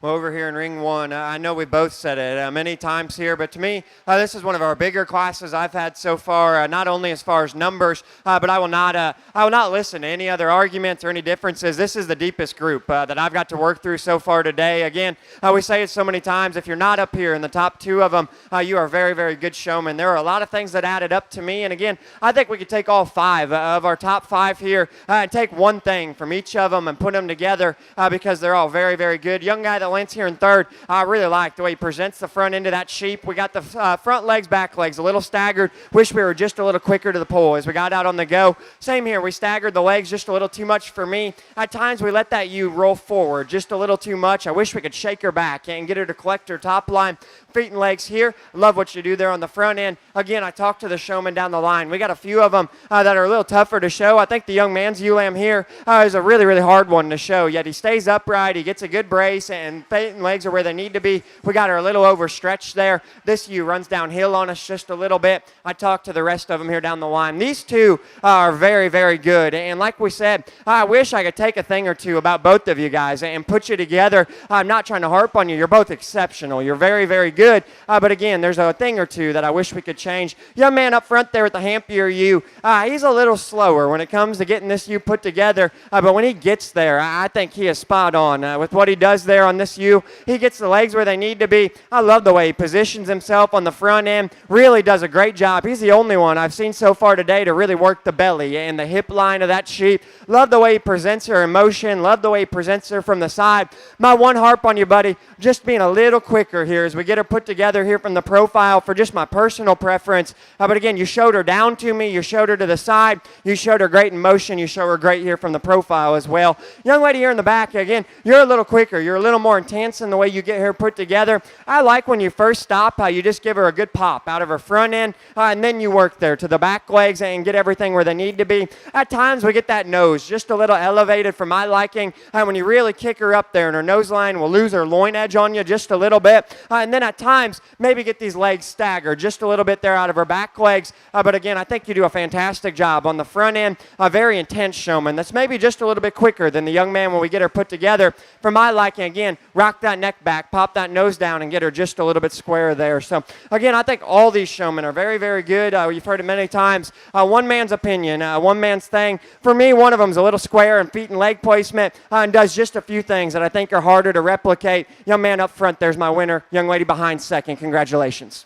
Well, over here in ring one, I know we both said it many times here, but to me, this is one of our bigger classes I've had so far. Not only as far as numbers, but I will not listen to any other arguments or any differences. This is the deepest group that I've got to work through so far today. Again, we say it so many times. If you're not up here in the top two of them, you are very, very good showmen. There are a lot of things that added up to me, and again, I think we could take all five of our top five here and take one thing from each of them and put them together because they're all very, very good. Young guy that lands here in third, I really like the way he presents the front end of that sheep. We got the front legs, back legs a little staggered. Wish we were just a little quicker to the pole as we got out on the go. Same here, we staggered the legs just a little too much for me. At times we let that ewe roll forward just a little too much. I wish we could shake her back and get her to collect her top line. Feet and legs here. Love what you do there on the front end. Again, I talked to the showman down the line. We got a few of them that are a little tougher to show. I think the young man's ewe lamb here is a really, really hard one to show, yet he stays upright. He gets a good brace, and feet and legs are where they need to be. We got her a little overstretched there. This ewe runs downhill on us just a little bit. I talked to the rest of them here down the line. These two are very, very good, and like we said, I wish I could take a thing or two about both of you guys and put you together. I'm not trying to harp on you. You're both exceptional. You're very, very good. But again, there's a thing or two that I wish we could change. Young man up front there with the hampier ewe, he's a little slower when it comes to getting this ewe put together. But when he gets there, I think he is spot on with what he does there on this ewe. He gets the legs where they need to be. I love the way he positions himself on the front end. Really does a great job. He's the only one I've seen so far today to really work the belly and the hip line of that sheep. Love the way he presents her in motion. Love the way he presents her from the side. My one harp on you, buddy, just being a little quicker here as we get her put together here from the profile for just my personal preference. But again, you showed her down to me. You showed her to the side. You showed her great in motion. You show her great here from the profile as well. Young lady here in the back, again, you're a little quicker. You're a little more intense in the way you get her put together. I like when you first stop how you just give her a good pop out of her front end, and then you work there to the back legs and get everything where they need to be. At times, we get that nose just a little elevated for my liking. When you really kick her up there and her nose line will lose her loin edge on you just a little bit. And then at times, maybe get these legs staggered just a little bit there out of her back legs. But again, I think you do a fantastic job on the front end. A very intense showman that's maybe just a little bit quicker than the young man when we get her put together. For my liking, again, rock that neck back, pop that nose down, and get her just a little bit square there. So again, I think all these showmen are very, very good. You've heard it many times. One man's opinion, one man's thing. For me, one of them's a little square in feet and leg placement and does just a few things that I think are harder to replicate. Young man up front, there's my winner. Young lady behind second. Congratulations.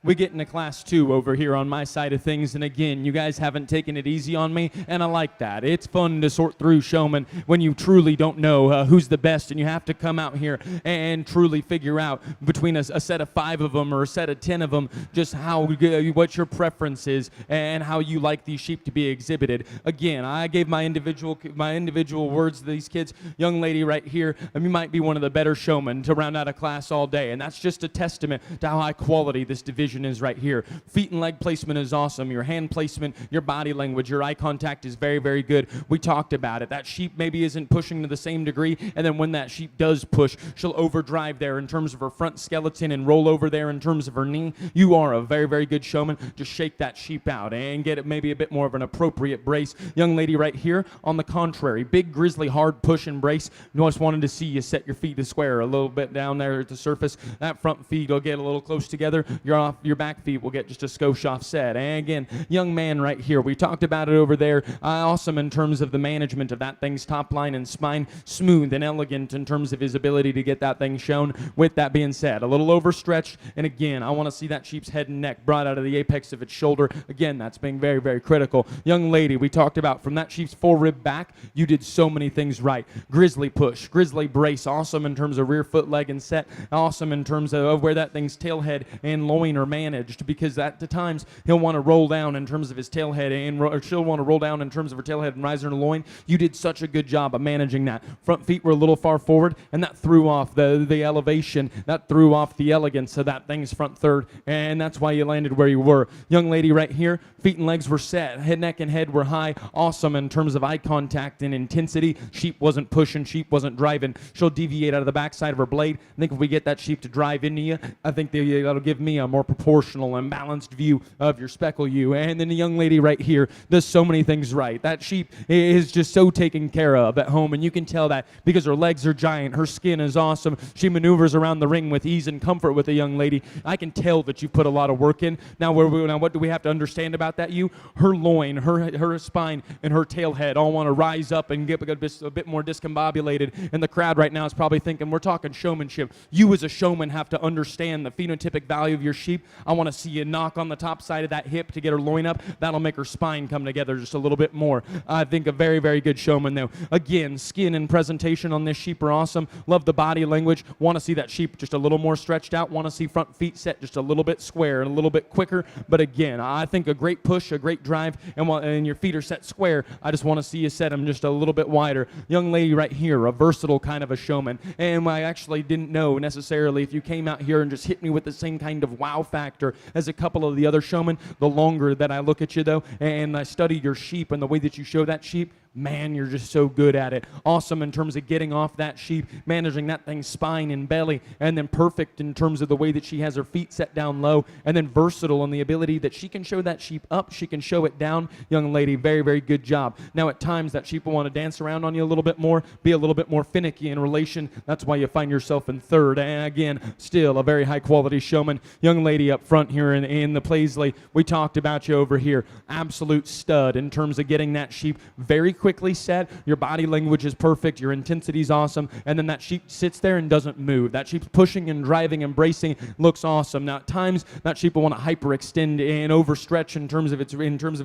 We get into class 2 over here on my side of things, and again, you guys haven't taken it easy on me, and I like that. It's fun to sort through showmen when you truly don't know who's the best, and you have to come out here and truly figure out between a set of 5 of them or a set of 10 of them just what your preference is and how you like these sheep to be exhibited. Again, I gave my individual words to these kids. Young lady right here, you might be one of the better showmen to round out a class all day, and that's just a testament to how high quality this division is right here. Feet and leg placement is awesome. Your hand placement, your body language, your eye contact is very, very good. We talked about it. That sheep maybe isn't pushing to the same degree, and then when that sheep does push, she'll overdrive there in terms of her front skeleton and roll over there in terms of her knee. You are a very, very good showman. Just shake that sheep out and get it maybe a bit more of an appropriate brace. Young lady right here, on the contrary, big grizzly hard push and brace. Just wanted to see you set your feet to square a little bit down there at the surface. That front feet will get a little close together. You're off. Your back feet will get just a skosh offset. And again, young man right here, we talked about it over there. Awesome in terms of the management of that thing's top line and spine. Smooth and elegant in terms of his ability to get that thing shown. With that being said, a little overstretched. And again, I want to see that sheep's head and neck brought out of the apex of its shoulder. Again, that's being very, very critical. Young lady, we talked about from that sheep's full rib back, you did so many things right. Grizzly push, grizzly brace, awesome in terms of rear foot, leg, and set. Awesome in terms of where that thing's tail head and loin are managed, because at the times he'll want to roll down in terms of his tailhead, or she'll want to roll down in terms of her tailhead and rise her loin. You did such a good job of managing that. Front feet were a little far forward, and that threw off the elevation. That threw off the elegance of that thing's front third, and that's why you landed where you were. Young lady right here, feet and legs were set. Head, neck, and head were high. Awesome in terms of eye contact and intensity. Sheep wasn't pushing. Sheep wasn't driving. She'll deviate out of the backside of her blade. I think if we get that sheep to drive into you, I think that'll give me a more proportional and balanced view of your speckle ewe. And then the young lady right here does so many things right. That sheep is just so taken care of at home, and you can tell that because her legs are giant. Her skin is awesome. She maneuvers around the ring with ease and comfort with a young lady. I can tell that you put a lot of work in. Now, what do we have to understand about that ewe? Her loin, her spine, and her tailhead all want to rise up and get a bit more discombobulated. And the crowd right now is probably thinking, we're talking showmanship. You as a showman have to understand the phenotypic value of your sheep. I want to see you knock on the top side of that hip to get her loin up. That'll make her spine come together just a little bit more. I think a very, very good showman, though. Again, skin and presentation on this sheep are awesome. Love the body language. Want to see that sheep just a little more stretched out. Want to see front feet set just a little bit square and a little bit quicker. But again, I think a great push, a great drive, and your feet are set square. I just want to see you set them just a little bit wider. Young lady right here, a versatile kind of a showman. And I actually didn't know necessarily if you came out here and just hit me with the same kind of wow factor as a couple of the other showmen. The longer that I look at you, though, and I study your sheep and the way that you show that sheep, man, you're just so good at it. Awesome in terms of getting off that sheep, managing that thing's spine and belly, and then perfect in terms of the way that she has her feet set down low, and then versatile in the ability that she can show that sheep up, she can show it down. Young lady, very, very good job. Now, at times, that sheep will want to dance around on you a little bit more, be a little bit more finicky in relation. That's why you find yourself in third. And again, still a very high-quality showman. Young lady up front here in the Paisley, we talked about you over here. Absolute stud in terms of getting that sheep very quickly set. Your body language is perfect. Your intensity is awesome. And then that sheep sits there and doesn't move. That sheep's pushing and driving and bracing. Looks awesome. Now, at times, that sheep will want to hyperextend and overstretch in terms of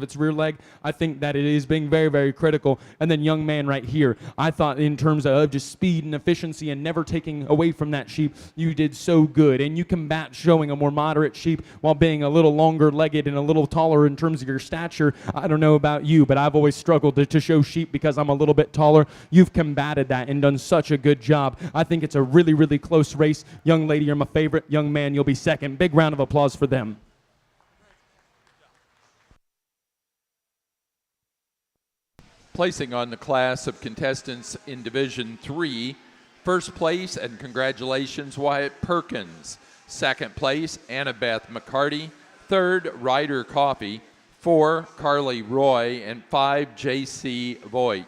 its rear leg. I think that it is being very, very critical. And then young man right here, I thought in terms of just speed and efficiency and never taking away from that sheep, you did so good. And you combat showing a more moderate sheep while being a little longer-legged and a little taller in terms of your stature. I don't know about you, but I've always struggled to show sheep because I'm a little bit taller. You've combated that and done such a good job. I think it's a really, really close race. Young lady, you're my favorite. Young man, you'll be second. Big round of applause for them. Placing on the class of contestants in Division 3, first place, and congratulations, Wyatt Perkins. Second place, Annabeth McCarty. Third, Ryder Coffey. 4, Carly Roy, and 5, J.C. Voigt.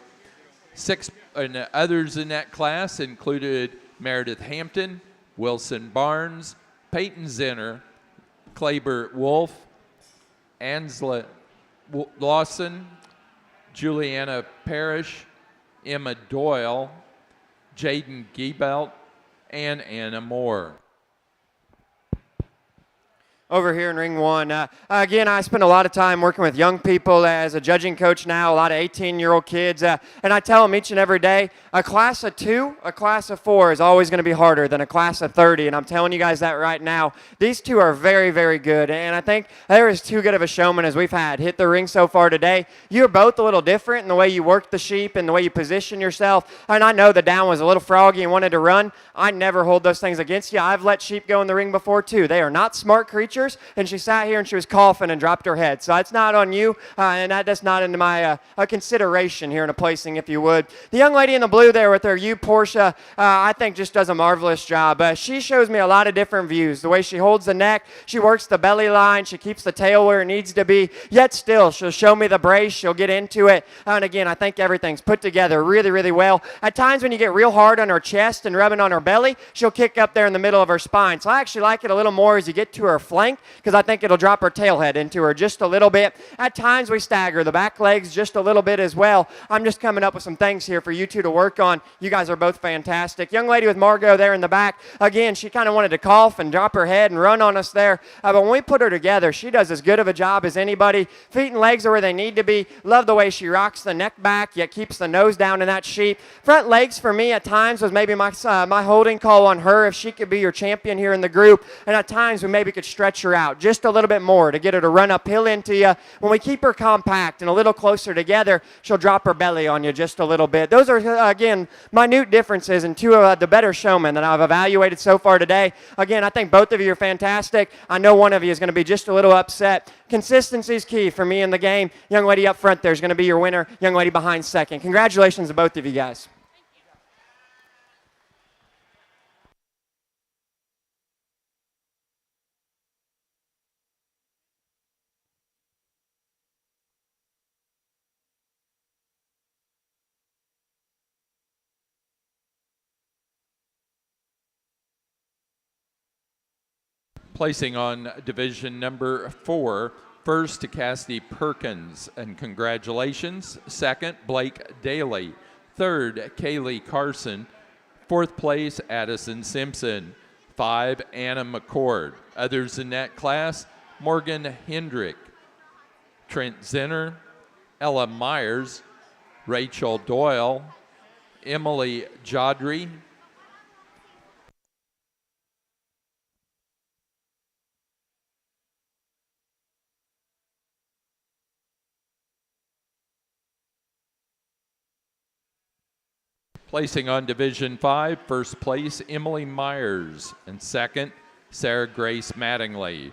6 and others in that class included Meredith Hampton, Wilson Barnes, Peyton Zinner, Claybert Wolf, Ansla Lawson, Juliana Parrish, Emma Doyle, Jaden Giebelt, and Anna Moore. Over here in ring one. Again, I spend a lot of time working with young people as a judging coach now, a lot of 18-year-old kids, and I tell them each and every day, a class of 2, a class of 4 is always going to be harder than a class of 30, and I'm telling you guys that right now. These two are very, very good, and I think there is too good of a showman as we've had hit the ring so far today. You're both a little different in the way you work the sheep and the way you position yourself, and I know the down was a little froggy and wanted to run. I never hold those things against you. I've let sheep go in the ring before, too. They are not smart creatures. And she sat here and she was coughing and dropped her head. So it's not on you, and that's not into my consideration here in a placing, if you would. The young lady in the blue there with her ewe, Portia, I think just does a marvelous job. She shows me a lot of different views. The way she holds the neck, she works the belly line, she keeps the tail where it needs to be, yet still she'll show me the brace, she'll get into it. And again, I think everything's put together really, really well. At times when you get real hard on her chest and rubbing on her belly, she'll kick up there in the middle of her spine. So I actually like it a little more as you get to her flank, because I think it'll drop her tail head into her just a little bit. At times we stagger the back legs just a little bit as well. I'm just coming up with some things here for you two to work on. You guys are both fantastic. Young lady with Margot there in the back, again, she kind of wanted to cough and drop her head and run on us there. But when we put her together, she does as good of a job as anybody. Feet and legs are where they need to be. Love the way she rocks the neck back, yet keeps the nose down in that sheep. Front legs for me at times was maybe my holding call on her if she could be your champion here in the group. And at times we maybe could stretch stretch her out just a little bit more to get her to run uphill into you. When we keep her compact and a little closer together, she'll drop her belly on you just a little bit. Those are, again, minute differences in two of the better showmen that I've evaluated so far today. Again, I think both of you are fantastic. I know one of you is going to be just a little upset. Consistency is key for me in the game. Young lady up front there is going to be your winner. Young lady behind second. Congratulations to both of you guys. Placing on division number 4, first to Cassidy Perkins, and congratulations. Second, Blake Daly. Third, Kaylee Carson. Fourth place, Addison Simpson. 5, Anna McCord. Others in that class, Morgan Hendrick, Trent Zinner, Ella Myers, Rachel Doyle, Emily Jodry, placing on Division 5, first place, Emily Myers, and second, Sarah Grace Mattingly.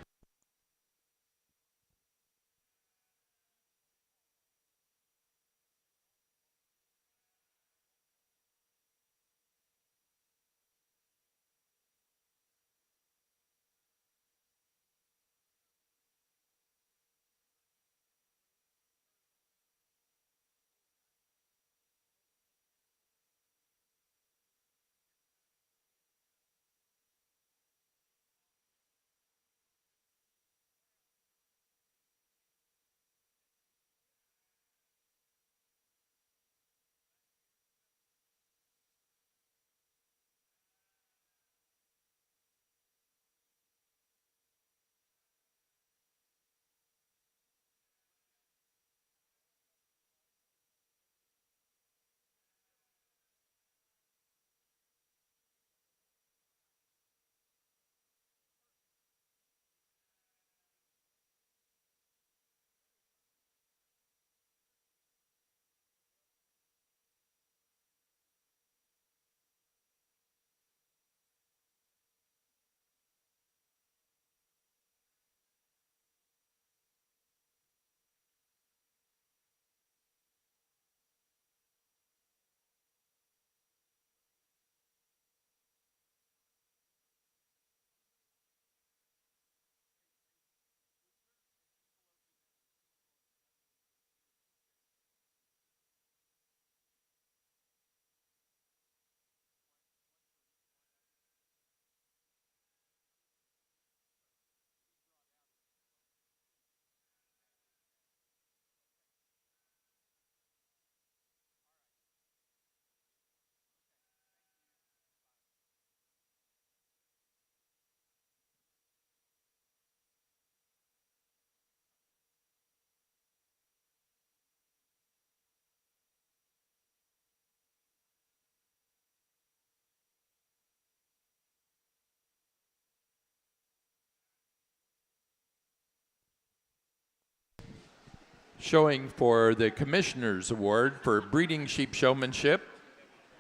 Showing for the Commissioner's Award for Breeding Sheep Showmanship,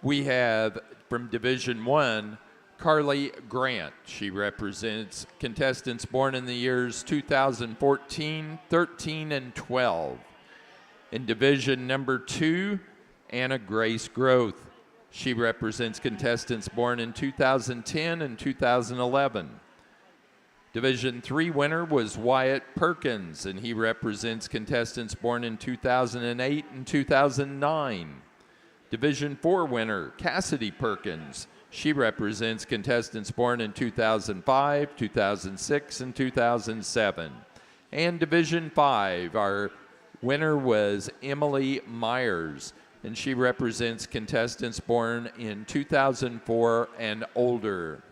we have from Division 1, Carly Grant. She represents contestants born in the years 2014, 13, and 12. In Division number 2, Anna Grace Groth. She represents contestants born in 2010 and 2011. Division 3 winner was Wyatt Perkins, and he represents contestants born in 2008 and 2009. Division 4 winner, Cassidy Perkins. She represents contestants born in 2005, 2006, and 2007. And Division 5, our winner was Emily Myers, and she represents contestants born in 2004 and older.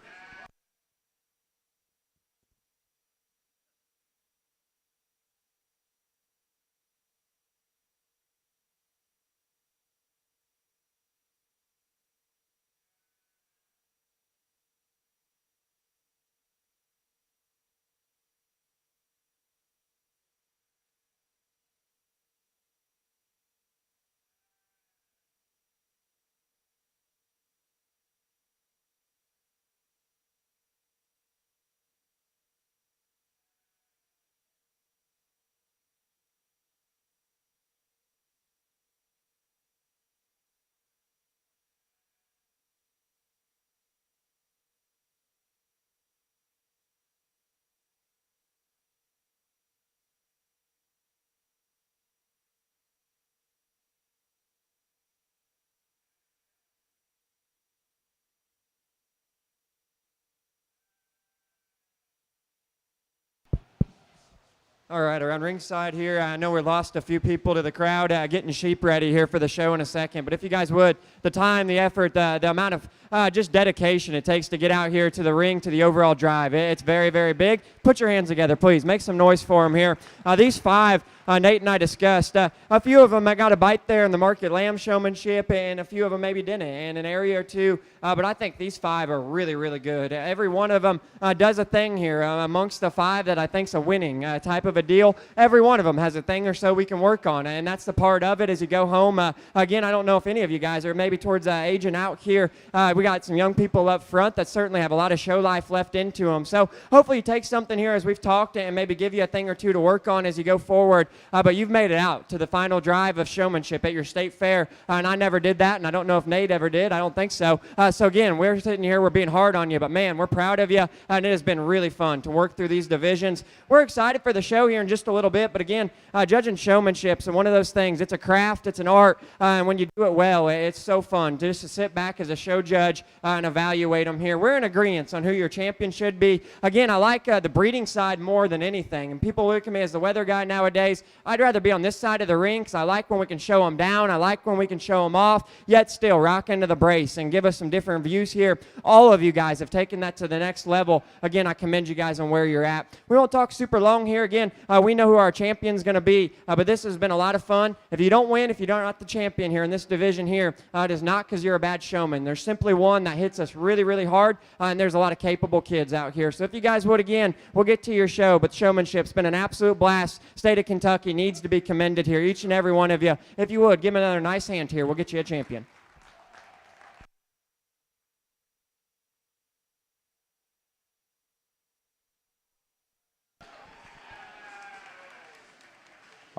All right, around ringside here, I know we lost a few people to the crowd getting sheep ready here for the show in a second, but if you guys would, the time, the effort, the amount of just dedication it takes to get out here to the ring, to the overall drive, it's very, very big. Put your hands together, please. Make some noise for them here. These five, Nate and I discussed, a few of them got a bite there in the Market Lamb Showmanship, and a few of them maybe didn't in an area or two, but I think these five are really, really good. Every one of them does a thing here amongst the five that I think's a winning type of a deal. Every one of them has a thing or so we can work on, and that's the part of it as you go home. Again, I don't know if any of you guys are maybe towards aging out here. We got some young people up front that certainly have a lot of show life left into them. So hopefully you take something here as we've talked and maybe give you a thing or two to work on as you go forward. But you've made it out to the final drive of Showmanship at your state fair, and I never did that, and I don't know if Nate ever did. I don't think so. So again, we're sitting here, we're being hard on you, but man, we're proud of you, and it has been really fun to work through these divisions. We're excited for the show here in just a little bit, but again, judging showmanship's one of those things. It's a craft, it's an art, and when you do it well, it's so fun just to sit back as a show judge and evaluate them here. We're in agreement on who your champion should be. Again, I like the breeding side more than anything, and people look at me as the weather guy nowadays. I'd rather be on this side of the ring because I like when we can show them down. I like when we can show them off, yet still rock into the brace and give us some different views here. All of you guys have taken that to the next level. Again, I commend you guys on where you're at. We won't talk super long here. Again, we know who our champion's going to be, but this has been a lot of fun. If you don't win, if you're not the champion here in this division here, it is not because you're a bad showman. There's simply one that hits us really, really hard, and there's a lot of capable kids out here. So if you guys would, again, we'll get to your show, but showmanship's been an absolute blast. State of Kentucky needs to be commended here, each and every one of you. If you would, give me another nice hand here. We'll get you a champion.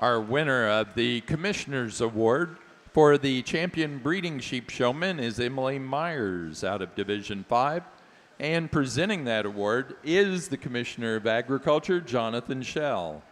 Our winner of the Commissioner's Award for the Champion Breeding Sheep Showman is Emily Myers out of Division 5. And presenting that award is the Commissioner of Agriculture, Jonathan Schell.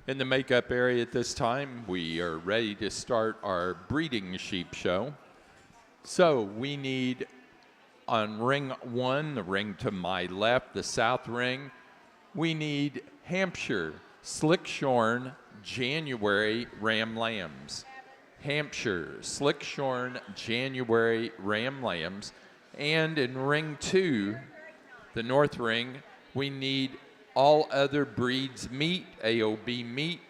In the makeup area at this time, we are ready to start our breeding sheep show. So we need on ring 1, the ring to my left, the south ring, we need Hampshire Slick Shorn January Ram Lambs. Hampshire Slick Shorn January Ram Lambs. And in ring 2, the north ring, we need all other breeds meat, AOB meat,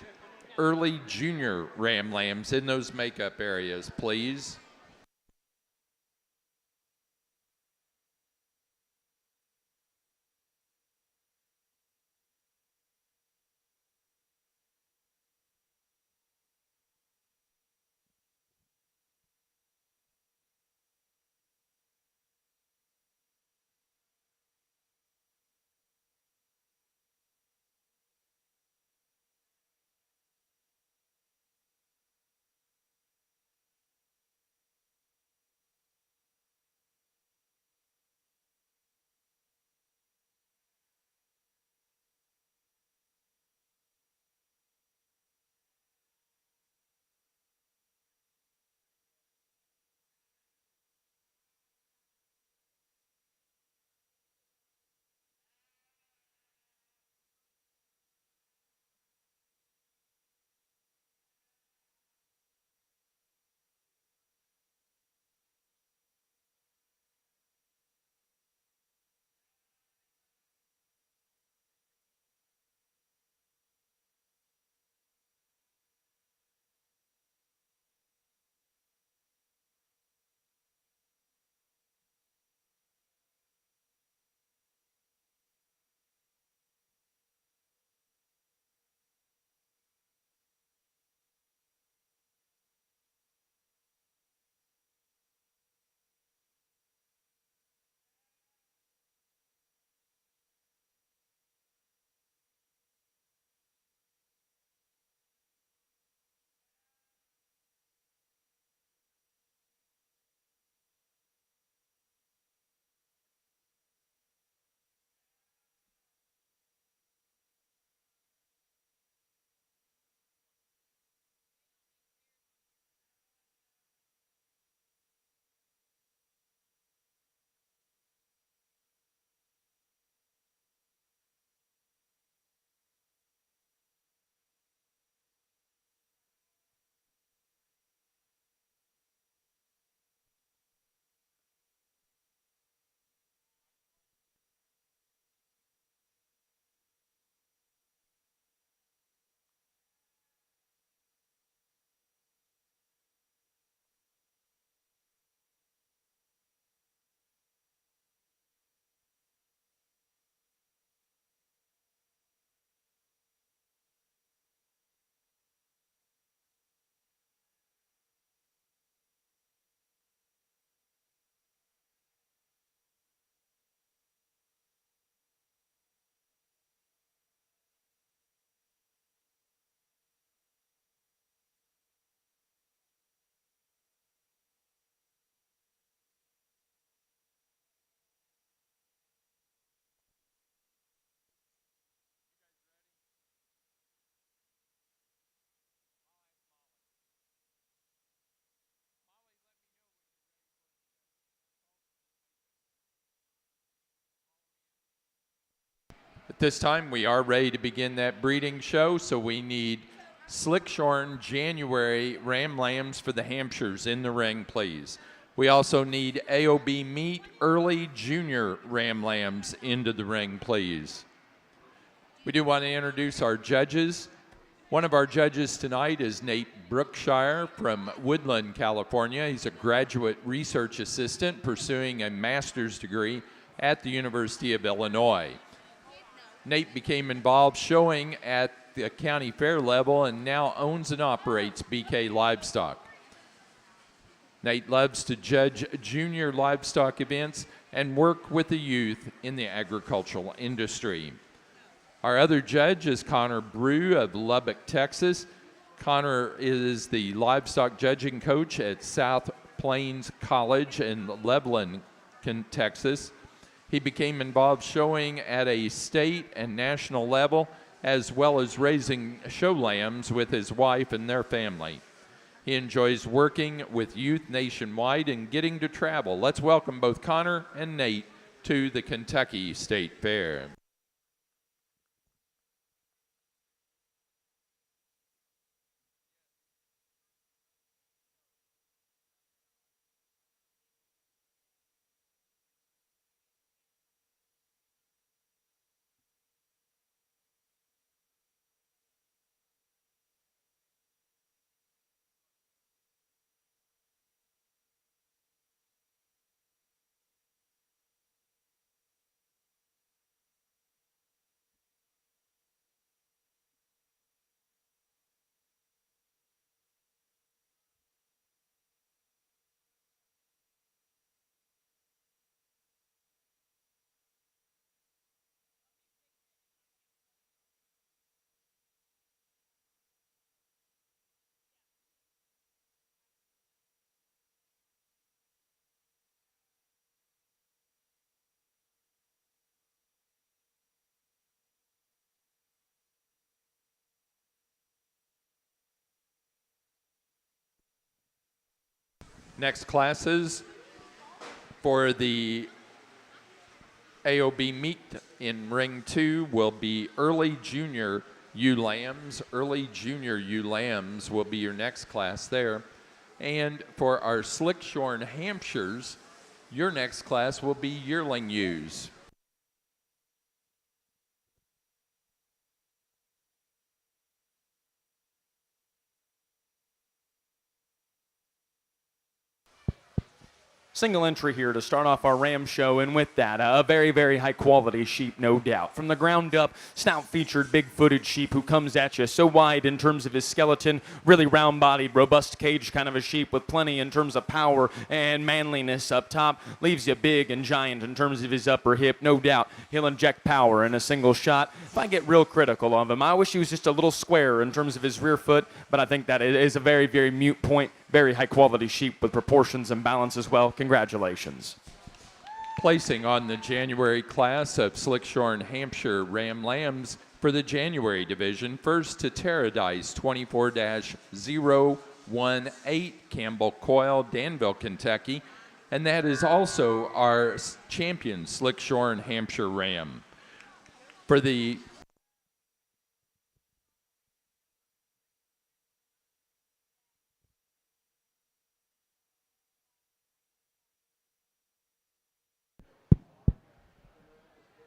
early junior Ram Lambs in those makeup areas, please. At this time, we are ready to begin that breeding show, so we need Slick Shorn January Ram Lambs for the Hampshires in the ring, please. We also need AOB meat early junior Ram Lambs into the ring, please. We do want to introduce our judges. One of our judges tonight is Nate Brookshire from Woodland, California. He's a graduate research assistant pursuing a master's degree at the University of Illinois. Nate became involved showing at the county fair level and now owns and operates BK Livestock. Nate loves to judge junior livestock events and work with the youth in the agricultural industry. Our other judge is Connor Brew of Lubbock, Texas. Connor is the livestock judging coach at South Plains College in Levelland, Texas. He became involved showing at a state and national level as well as raising show lambs with his wife and their family. He enjoys working with youth nationwide and getting to travel. Let's welcome both Connor and Nate to the Kentucky State Fair. Next classes for the AOB meet in ring 2 will be early junior ewe lambs. Early junior ewe lambs will be your next class there. And for our slick-shorn Hampshires, your next class will be yearling ewes. Single entry here to start off our ram show, and with that, a very, very high quality sheep, no doubt. From the ground up, snout-featured, big-footed sheep who comes at you so wide in terms of his skeleton, really round-bodied, robust cage kind of a sheep with plenty in terms of power and manliness up top. Leaves you big and giant in terms of his upper hip, no doubt. He'll inject power in a single shot. If I get real critical of him, I wish he was just a little square in terms of his rear foot, but I think that is a very, very mute point. Very high-quality sheep with proportions and balance as well. Congratulations. Placing on the January class of slick-shorn Hampshire Ram Lambs for the January division, first to Terradice 24-018, Campbell Coil, Danville, Kentucky. And that is also our champion slick-shorn Hampshire Ram. For the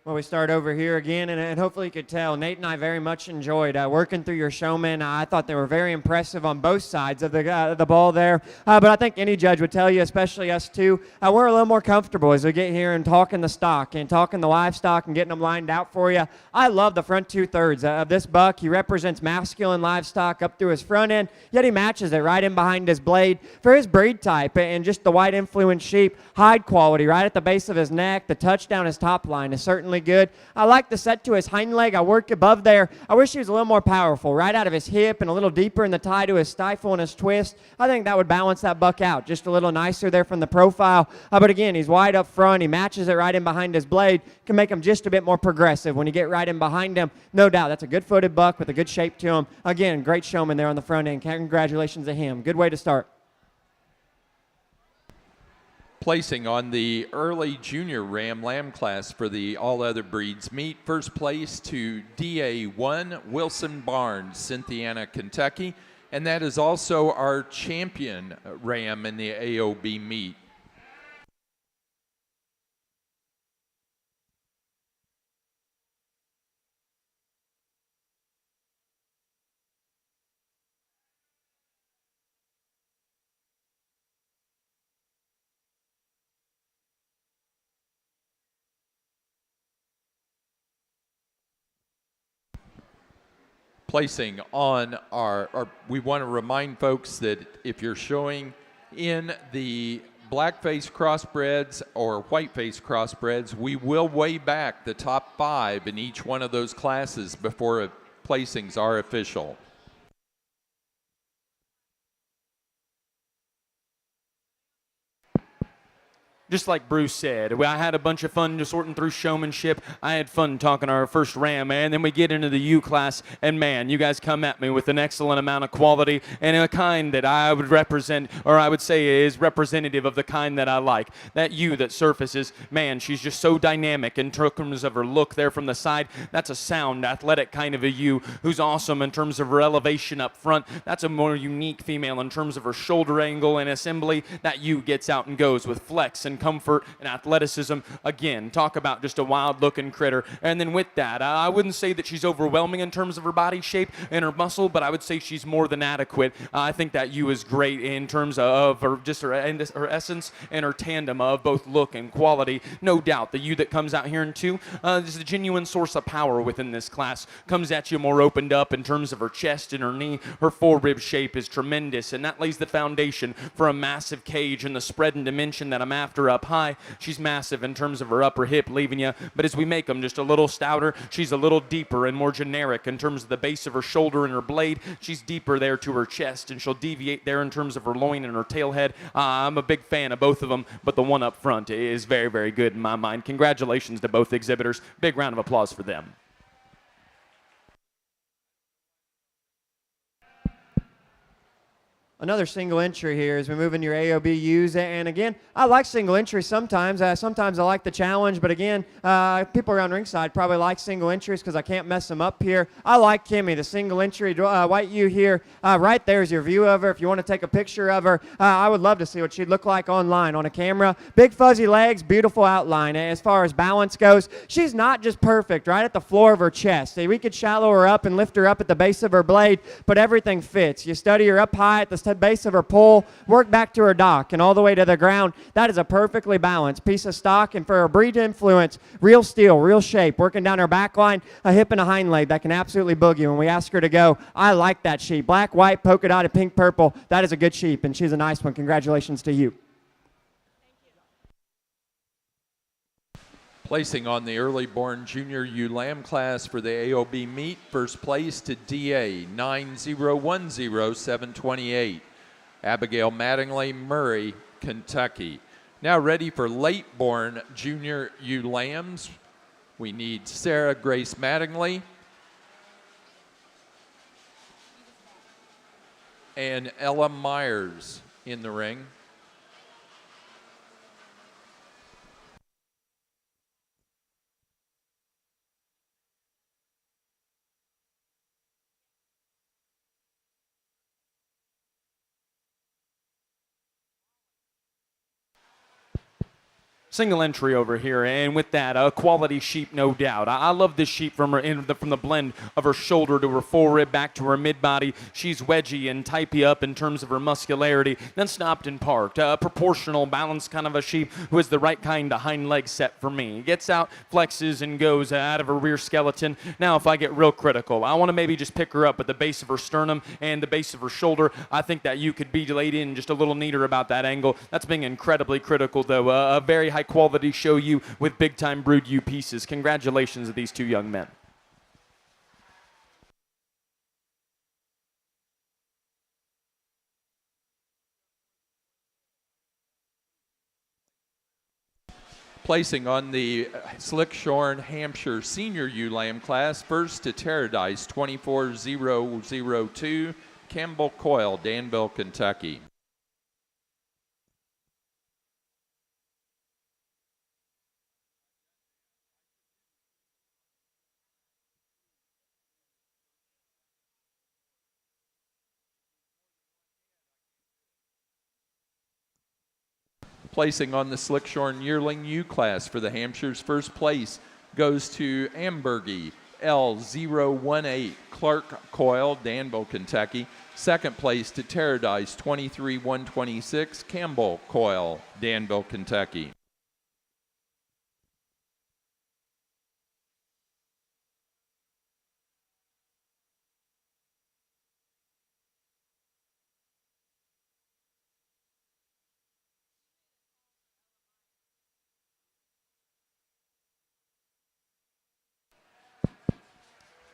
Well, we start over here again, and hopefully you could tell, Nate and I very much enjoyed working through your showmen. I thought they were very impressive on both sides of the ball there. But I think any judge would tell you, especially us two, we're a little more comfortable as we get here and talking the stock and talking the livestock and getting them lined out for you. I love the front two-thirds of this buck. He represents masculine livestock up through his front end, yet he matches it right in behind his blade. For his breed type and just the white influence sheep, hide quality right at the base of his neck. The touchdown, his top line is certainly good. I like the set to his hind leg. I work above there. I wish he was a little more powerful, right out of his hip and a little deeper in the tie to his stifle and his twist. I think that would balance that buck out just a little nicer there from the profile. But again, he's wide up front. He matches it right in behind his blade. Can make him just a bit more progressive when you get right in behind him. No doubt, that's a good-footed buck with a good shape to him. Again, great showman there on the front end. Congratulations to him. Good way to start. Placing on the early junior Ram Lamb class for the all other breeds meet, first place to DA1 Wilson Barnes, Cynthiana, Kentucky, and that is also our champion Ram in the AOB meet. Placing on we want to remind folks that if you're showing in the black-face crossbreds or white-face crossbreds, we will weigh back the top 5 in each one of those classes before placings are official. Just like Bruce said, I had a bunch of fun just sorting through showmanship. I had fun talking to our first Ram, and then we get into the U class, and man, you guys come at me with an excellent amount of quality and a kind that I would represent, or I would say is representative of the kind that I like. That U that surfaces, man, she's just so dynamic in terms of her look there from the side. That's a sound, athletic kind of a U who's awesome in terms of her elevation up front. That's a more unique female in terms of her shoulder angle and assembly. That U gets out and goes with flex and comfort and athleticism. Again, talk about just a wild looking critter. And then with that, I wouldn't say that she's overwhelming in terms of her body shape and her muscle, but I would say she's more than adequate. I think that U is great in terms of her essence and her tandem of both look and quality. No doubt, the U that comes out here in 2 is a genuine source of power within this class. Comes at you more opened up in terms of her chest and her knee. Her forerib shape is tremendous, and that lays the foundation for a massive cage and the spread and dimension that I'm after up high. She's massive in terms of her upper hip, leaving you, but as we make them just a little stouter, she's a little deeper and more generic in terms of the base of her shoulder and her blade. She's deeper there to her chest, and she'll deviate there in terms of her loin and her tail head. I'm a big fan of both of them, but the one up front is very, very good in my mind. Congratulations to both exhibitors. Big round of applause for them. Another single entry here as we move into your AOBUs. And again, I like single entries sometimes. Sometimes I like the challenge, but again, people around ringside probably like single entries because I can't mess them up here. I like Kimmy, the single entry white U here. Right there is your view of her. If you want to take a picture of her, I would love to see what she'd look like online on a camera. Big fuzzy legs, beautiful outline. As far as balance goes, she's not just perfect right at the floor of her chest. See, we could shallow her up and lift her up at the base of her blade, but everything fits. You study her up high at the base of her pole, work back to her dock, and all the way to the ground. That is a perfectly balanced piece of stock, and for her breed influence, real steel, real shape, working down her back line, a hip and a hind leg that can absolutely boogie when we ask her to go. I like that sheep. Black, white, polka dotted, pink, purple. That is a good sheep, and she's a nice one. Congratulations to you. Placing on the early born junior ewe lamb class for the AOB meet, first place to DA 9010728. Abigail Mattingly, Murray, Kentucky. Now ready for late born junior ewe lambs. We need Sarah Grace Mattingly and Ella Myers in the ring. Single entry over here, and with that, a quality sheep, no doubt. I love this sheep from the blend of her shoulder to her forerib back to her mid-body. She's wedgy and typey up in terms of her muscularity, then stopped and parked. A proportional, balanced kind of a sheep who is the right kind of hind leg set for me. Gets out, flexes, and goes out of her rear skeleton. Now, if I get real critical, I want to maybe just pick her up at the base of her sternum and the base of her shoulder. I think that you could be laid in just a little neater about that angle. That's being incredibly critical, though. A very high quality show you with big time brood U pieces. Congratulations to these two young men. Placing on the Slickshorn Hampshire Senior Ewe Lamb class, first to Terradice 24002, Campbell Coyle, Danville, Kentucky. Placing on the Slickshorn Yearling U class for the Hampshire's first place goes to Ambergy L018, Clark Coyle, Danville, Kentucky. Second place to Terradice 23126, Campbell Coyle, Danville, Kentucky.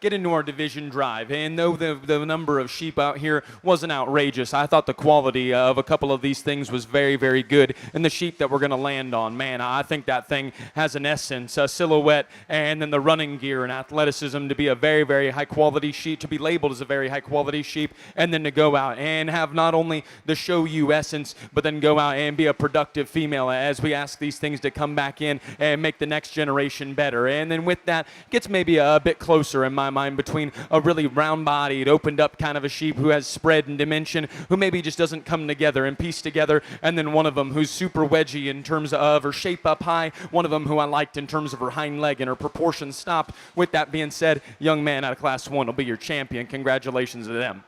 get into our division drive. And though the number of sheep out here wasn't outrageous, I thought the quality of a couple of these things was very, very good. And the sheep that we're going to land on, man, I think that thing has an essence, a silhouette, and then the running gear and athleticism to be a very, very high-quality sheep, to be labeled as a very high-quality sheep, and then to go out and have not only the show you essence, but then go out and be a productive female as we ask these things to come back in and make the next generation better. And then with that, gets maybe a bit closer in my mind between a really round-bodied, opened-up kind of a sheep who has spread and dimension, who maybe just doesn't come together and piece together, and then one of them who's super wedgy in terms of her shape up high, one of them who I liked in terms of her hind leg and her proportions stopped. With that being said, young man out of Class 1 will be your champion. Congratulations to them.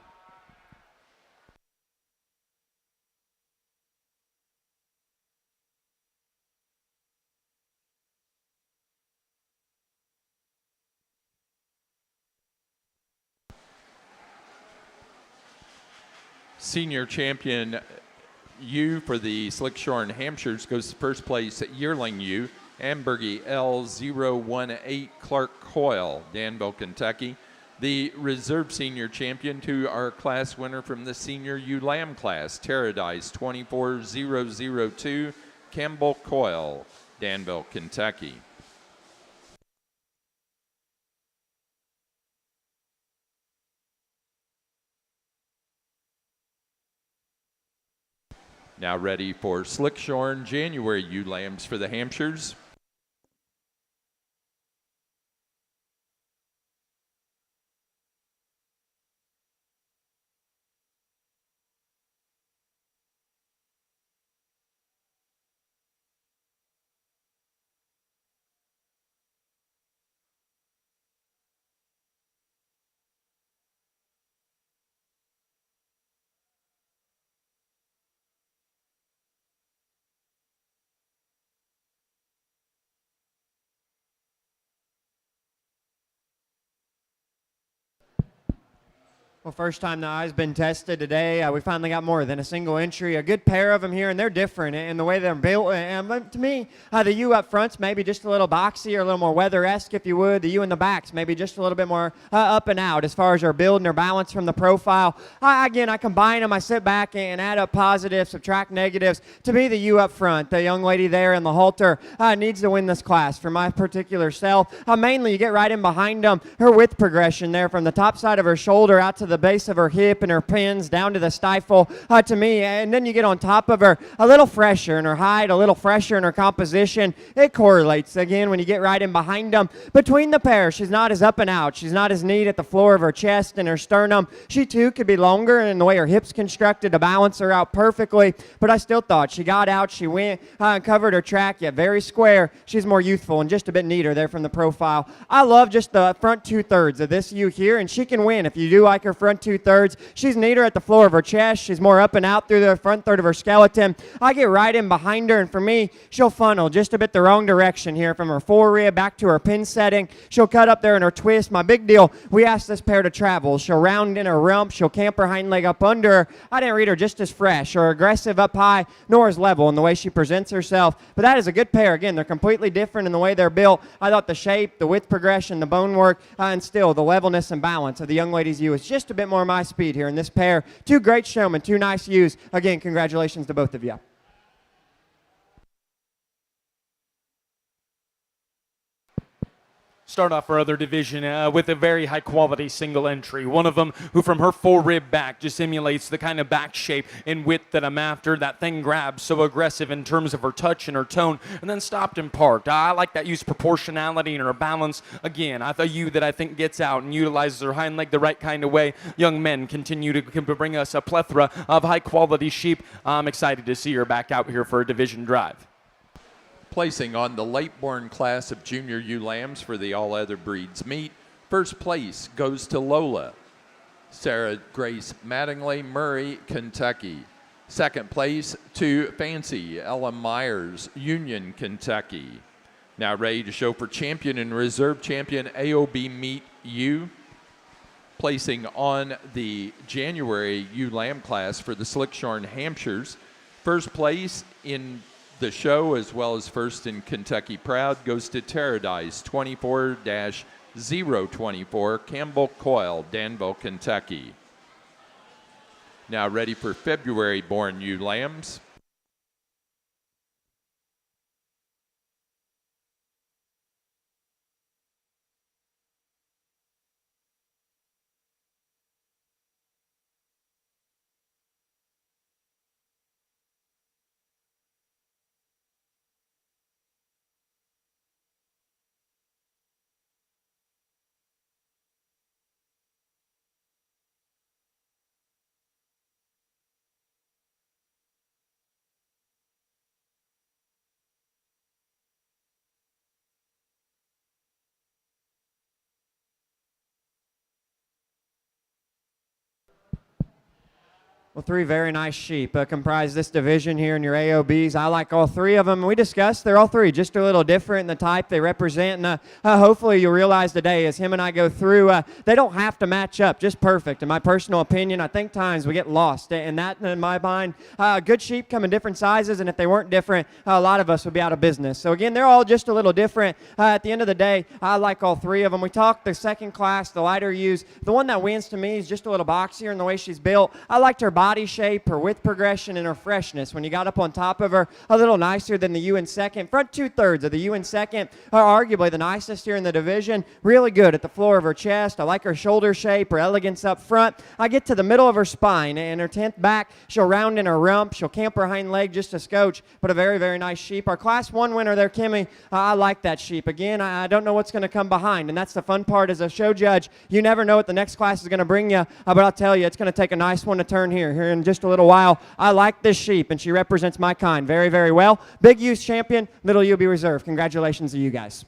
Senior champion ewe for the Slickshorn Hampshires goes to first place at yearling ewe, Ambergy L018 Clark Coyle, Danville, Kentucky. The reserve senior champion to our class winner from the senior ewe lamb class, Terradice 24002, Campbell Coyle, Danville, Kentucky. Now ready for Slickshorn January ewe lambs for the Hampshires. Well, first time the eye's been tested today. We finally got more than a single entry. A good pair of them here, and they're different in the way they're built. And to me, the ewe up front's maybe just a little boxy or a little more weather-esque, if you would. The ewe in the back's maybe just a little bit more up and out as far as their build and their balance from the profile. Again, I combine them. I sit back and add up positives, subtract negatives. To me, the ewe up front, the young lady there in the halter, needs to win this class for my particular self. Mainly, you get right in behind them. Her width progression there from the top side of her shoulder out to the base of her hip and her pins down to the stifle, to me, and then you get on top of her a little fresher in her height, a little fresher in her composition. It correlates again when you get right in behind them. Between the pair, she's not as up and out. She's not as neat at the floor of her chest and her sternum. She too could be longer in the way her hips constructed to balance her out perfectly, but I still thought she got out, she went and covered her track, yet very square. She's more youthful and just a bit neater there from the profile. I love just the front 2/3 of this ewe here, and she can win if you do like her front 2/3. She's neater at the floor of her chest. She's more up and out through the front third of her skeleton. I get right in behind her, and for me, she'll funnel just a bit the wrong direction here from her forerib back to her pin setting. She'll cut up there in her twist. My big deal, we asked this pair to travel. She'll round in her rump. She'll camp her hind leg up under her. I didn't read her just as fresh or aggressive up high, nor as level in the way she presents herself. But that is a good pair. Again, they're completely different in the way they're built. I thought the shape, the width progression, the bone work, and still the levelness and balance of the young lady's ewe is just a bit more my speed here in this pair. Two great showmen, two nice ewes. Again, congratulations to both of you. Start off our other division with a very high-quality single entry. One of them who from her forerib back just emulates the kind of back shape and width that I'm after. That thing grabs so aggressive in terms of her touch and her tone, and then stopped and parked. I like that use proportionality and her balance. Again, a ewe that I think gets out and utilizes her hind leg the right kind of way. Young men continue to bring us a plethora of high-quality sheep. I'm excited to see her back out here for a division drive. Placing on the late-born class of junior ewe lambs for the all other breeds meet, first place goes to Lola, Sarah Grace Mattingly, Murray, Kentucky. Second place to Fancy Ella Myers, Union, Kentucky. Now ready to show for champion and reserve champion AOB meet ewe. Placing on the January ewe lamb class for the Slickshorn Hampshires, first place in the show, as well as first in Kentucky Proud, goes to Terradice 24-2 024, Campbell Coyle, Danville, Kentucky. Now ready for February born ewe lambs. Well, three very nice sheep comprise this division here in your AOBs. I like all three of them. We discussed they're all three just a little different in the type they represent. And hopefully you'll realize today as him and I go through, they don't have to match up just perfect. In my personal opinion, I think times we get lost in that in my mind. Good sheep come in different sizes, and if they weren't different, a lot of us would be out of business. So again, they're all just a little different. At the end of the day, I like all three of them. We talked the second class, the lighter ewes. The one that wins to me is just a little boxier in the way she's built. I liked her body shape, her width progression, and her freshness. When you got up on top of her, a little nicer than the ewe in second. Front 2/3 of the ewe in second are arguably the nicest here in the division. Really good at the floor of her chest. I like her shoulder shape, her elegance up front. I get to the middle of her spine and her 10th back. She'll round in her rump. She'll camp her hind leg just a scotch, but a very, very nice sheep. Our Class 1 winner there, Kimmy, I like that sheep. Again, I don't know what's going to come behind, and that's the fun part as a show judge. You never know what the next class is going to bring you, but I'll tell you, it's going to take a nice one to turn here in just a little while. I like this sheep, and she represents my kind very, very well. Big U's champion, little U be reserved. Congratulations to you guys.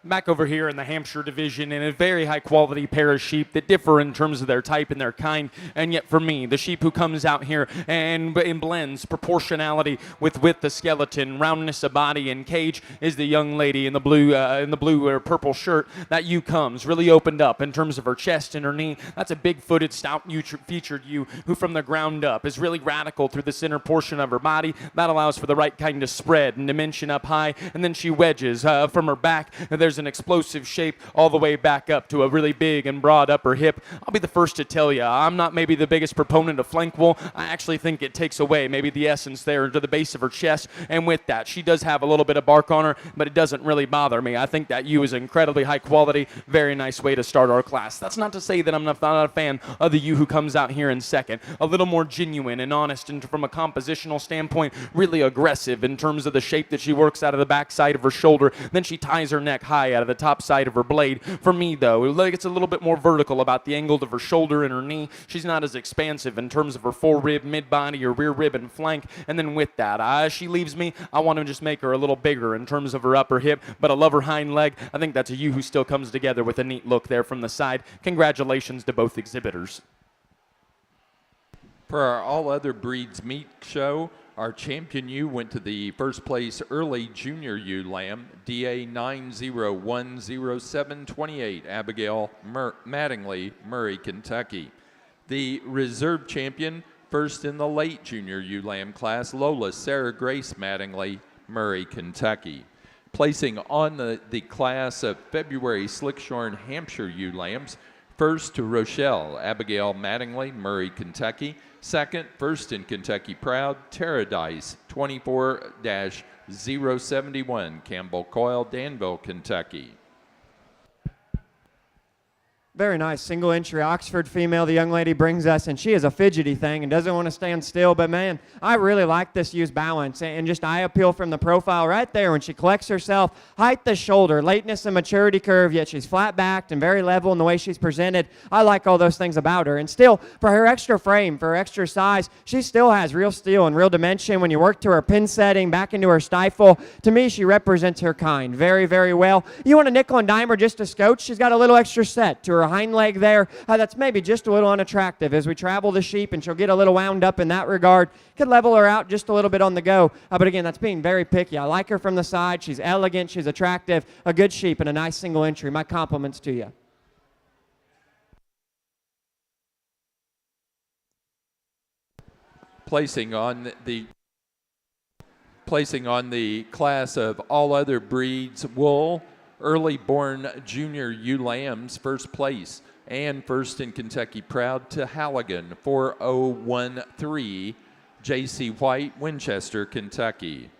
Back over here in the Hampshire division, in a very high quality pair of sheep that differ in terms of their type and their kind, and yet for me, the sheep who comes out here and blends proportionality with the skeleton, roundness of body and cage is the young lady in the blue or purple shirt. That ewe comes really opened up in terms of her chest and her knee. That's a big-footed, stout-featured ewe who from the ground up is really radical through the center portion of her body. That allows for the right kind of spread and dimension up high, and then she wedges from her back. There's an explosive shape all the way back up to a really big and broad upper hip. I'll be the first to tell you, I'm not maybe the biggest proponent of flank wool. I actually think it takes away maybe the essence there to the base of her chest, and with that, she does have a little bit of bark on her, but it doesn't really bother me. I think that ewe is incredibly high quality, very nice way to start our class. That's not to say that I'm not a fan of the ewe who comes out here in second. A little more genuine and honest, and from a compositional standpoint, really aggressive in terms of the shape that she works out of the back side of her shoulder. Then she ties her neck high out of the top side of her blade. For me, though, it's a little bit more vertical about the angle of her shoulder and her knee. She's not as expansive in terms of her fore-rib, mid-body, or rear rib and flank. And then with that, she leaves me. I want to just make her a little bigger in terms of her upper hip, but I love her hind leg. I think that's a ewe who still comes together with a neat look there from the side. Congratulations to both exhibitors. For our All Other Breeds Meat show, our champion ewe went to the first place early junior ewe lamb, DA 9010728, Abigail Mattingly, Murray, Kentucky. The reserve champion, first in the late junior ewe lamb class, Lola Sarah Grace Mattingly, Murray, Kentucky. Placing on the class of February Slickshorn Hampshire ewe lambs, first to Rochelle Abigail Mattingly, Murray, Kentucky. Second, first in Kentucky Proud, Terradice 24-071, Campbell Coyle, Danville, Kentucky. Very nice single entry Oxford female the young lady brings us, and she is a fidgety thing and doesn't want to stand still, but man, I really like this ewe's balance and just eye appeal from the profile right there when she collects herself, height the shoulder, lateness and maturity curve, yet she's flat backed and very level in the way she's presented. I like all those things about her, and still for her extra frame, for her extra size, she still has real steel and real dimension. When you work to her pin setting, back into her stifle, to me she represents her kind very, very well. You want a nickel and dime or just a scotch, she's got a little extra set to her hind leg there. That's maybe just a little unattractive as we travel the sheep, and she'll get a little wound up in that regard. Could level her out just a little bit on the go, but again, that's being very picky. I like her from the side. She's elegant, she's attractive, a good sheep, and a nice single entry. My compliments to you. Placing on the class of all other breeds wool, early born junior ewe lambs, first place and first in Kentucky proud to Halligan, 4013, J.C. White, Winchester, Kentucky.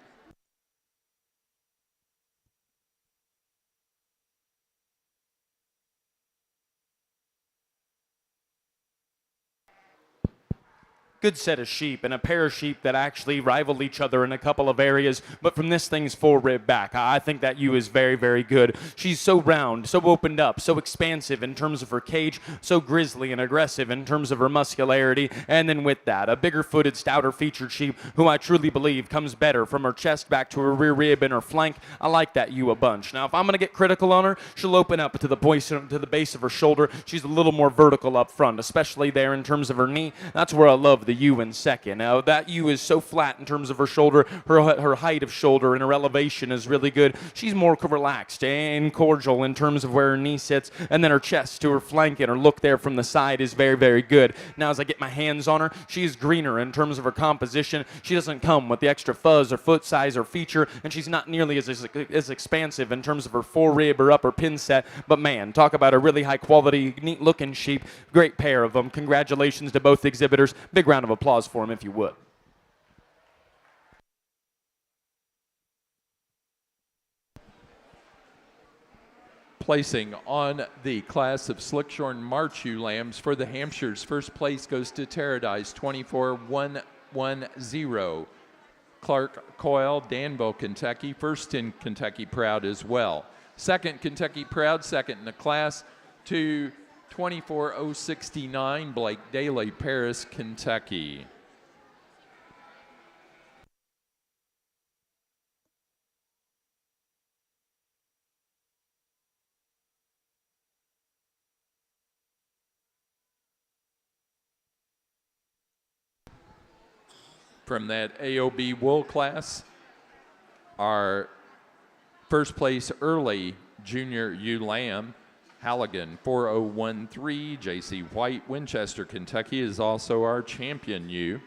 Good set of sheep, and a pair of sheep that actually rival each other in a couple of areas, but from this thing's full rib back, I think that ewe is very, very good. She's so round, so opened up, so expansive in terms of her cage, so grizzly and aggressive in terms of her muscularity, and then with that, a bigger-footed, stouter-featured sheep who I truly believe comes better from her chest back to her rear rib and her flank. I like that ewe a bunch. Now, if I'm going to get critical on her, she'll open up to the base of her shoulder. She's a little more vertical up front, especially there in terms of her knee. That's where I love the ewe in second. Now, that ewe is so flat in terms of her shoulder. Her height of shoulder and her elevation is really good. She's more relaxed and cordial in terms of where her knee sits, and then her chest to her flank and her look there from the side is very, very good. Now, as I get my hands on her, she's greener in terms of her composition. She doesn't come with the extra fuzz or foot size or feature, and she's not nearly as expansive in terms of her forerib or upper pin set. But man, talk about a really high quality, neat looking sheep. Great pair of them. Congratulations to both exhibitors. Big round of applause for him if you would. Placing on the class of Slickshorn March ewe lambs for the Hampshires, first place goes to Paradise, 24110. Clark Coyle, Danville, Kentucky, first in Kentucky Proud as well. Second Kentucky Proud, second in the class, to 24069, Blake Daly, Paris, Kentucky. From that AOB wool class, our first place early junior ewe lamb, Halligan, 4013, J.C. White, Winchester, Kentucky, is also our champion ewe.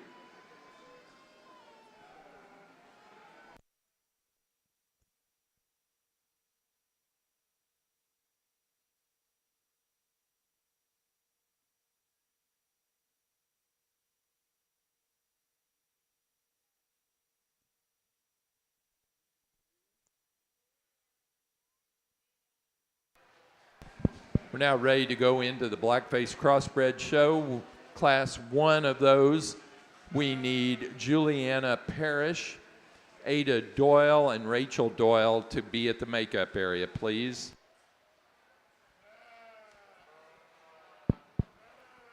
We're now ready to go into the Blackface Crossbred Show. Class 1 of those, we need Juliana Parrish, Ada Doyle, and Rachel Doyle to be at the makeup area, please.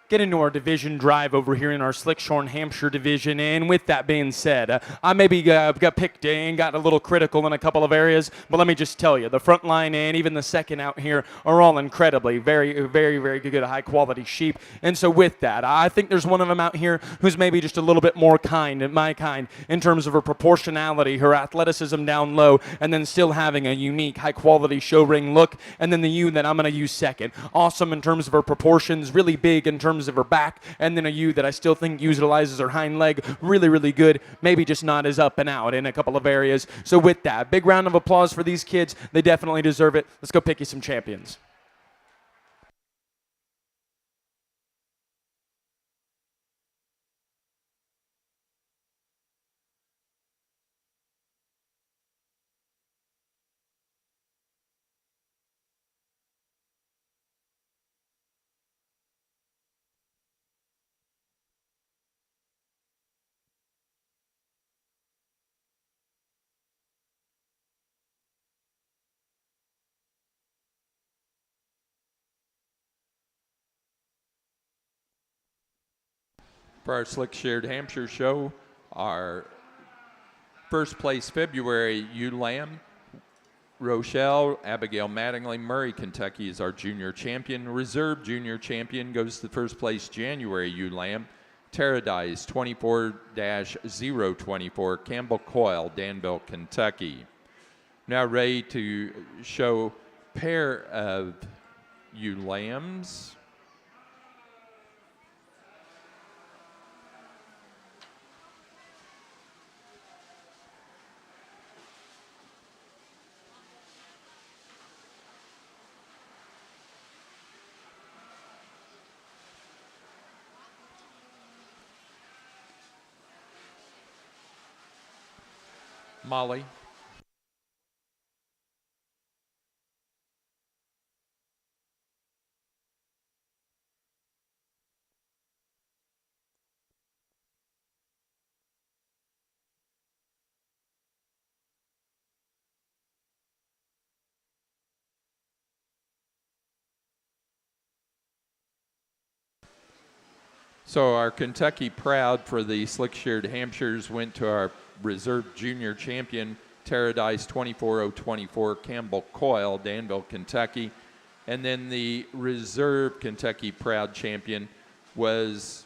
Get into our division drive over here in our Slickshorn Hampshire division, and with that being said, I maybe got picked and got a little critical in a couple of areas, but let me just tell you, the front line and even the second out here are all incredibly very, very, very good, high quality sheep. And so with that, I think there's one of them out here who's maybe just a little bit more my kind in terms of her proportionality, her athleticism down low, and then still having a unique high quality show ring look. And then the ewe that I'm going to use second, awesome in terms of her proportions, really big in terms of her back, and then a ewe that I still think utilizes her hind leg really, really good, maybe just not as up and out in a couple of areas. So with that, big round of applause for these kids. They definitely deserve it. Let's go pick you some champions. For our Slick Shared Hampshire show, our first place February ewe lamb, Rochelle Abigail Mattingly, Murray, Kentucky, is our junior champion. Reserve junior champion goes to first place January ewe lamb, Paradise 24-024, Campbell Coyle, Danville, Kentucky. Now ready to show pair of ewe lambs. Molly. So our Kentucky Proud for the slick-sheared Hampshires went to our reserve junior champion, Terradice 24024 Campbell Coyle, Danville, Kentucky. And then the reserve Kentucky Proud champion was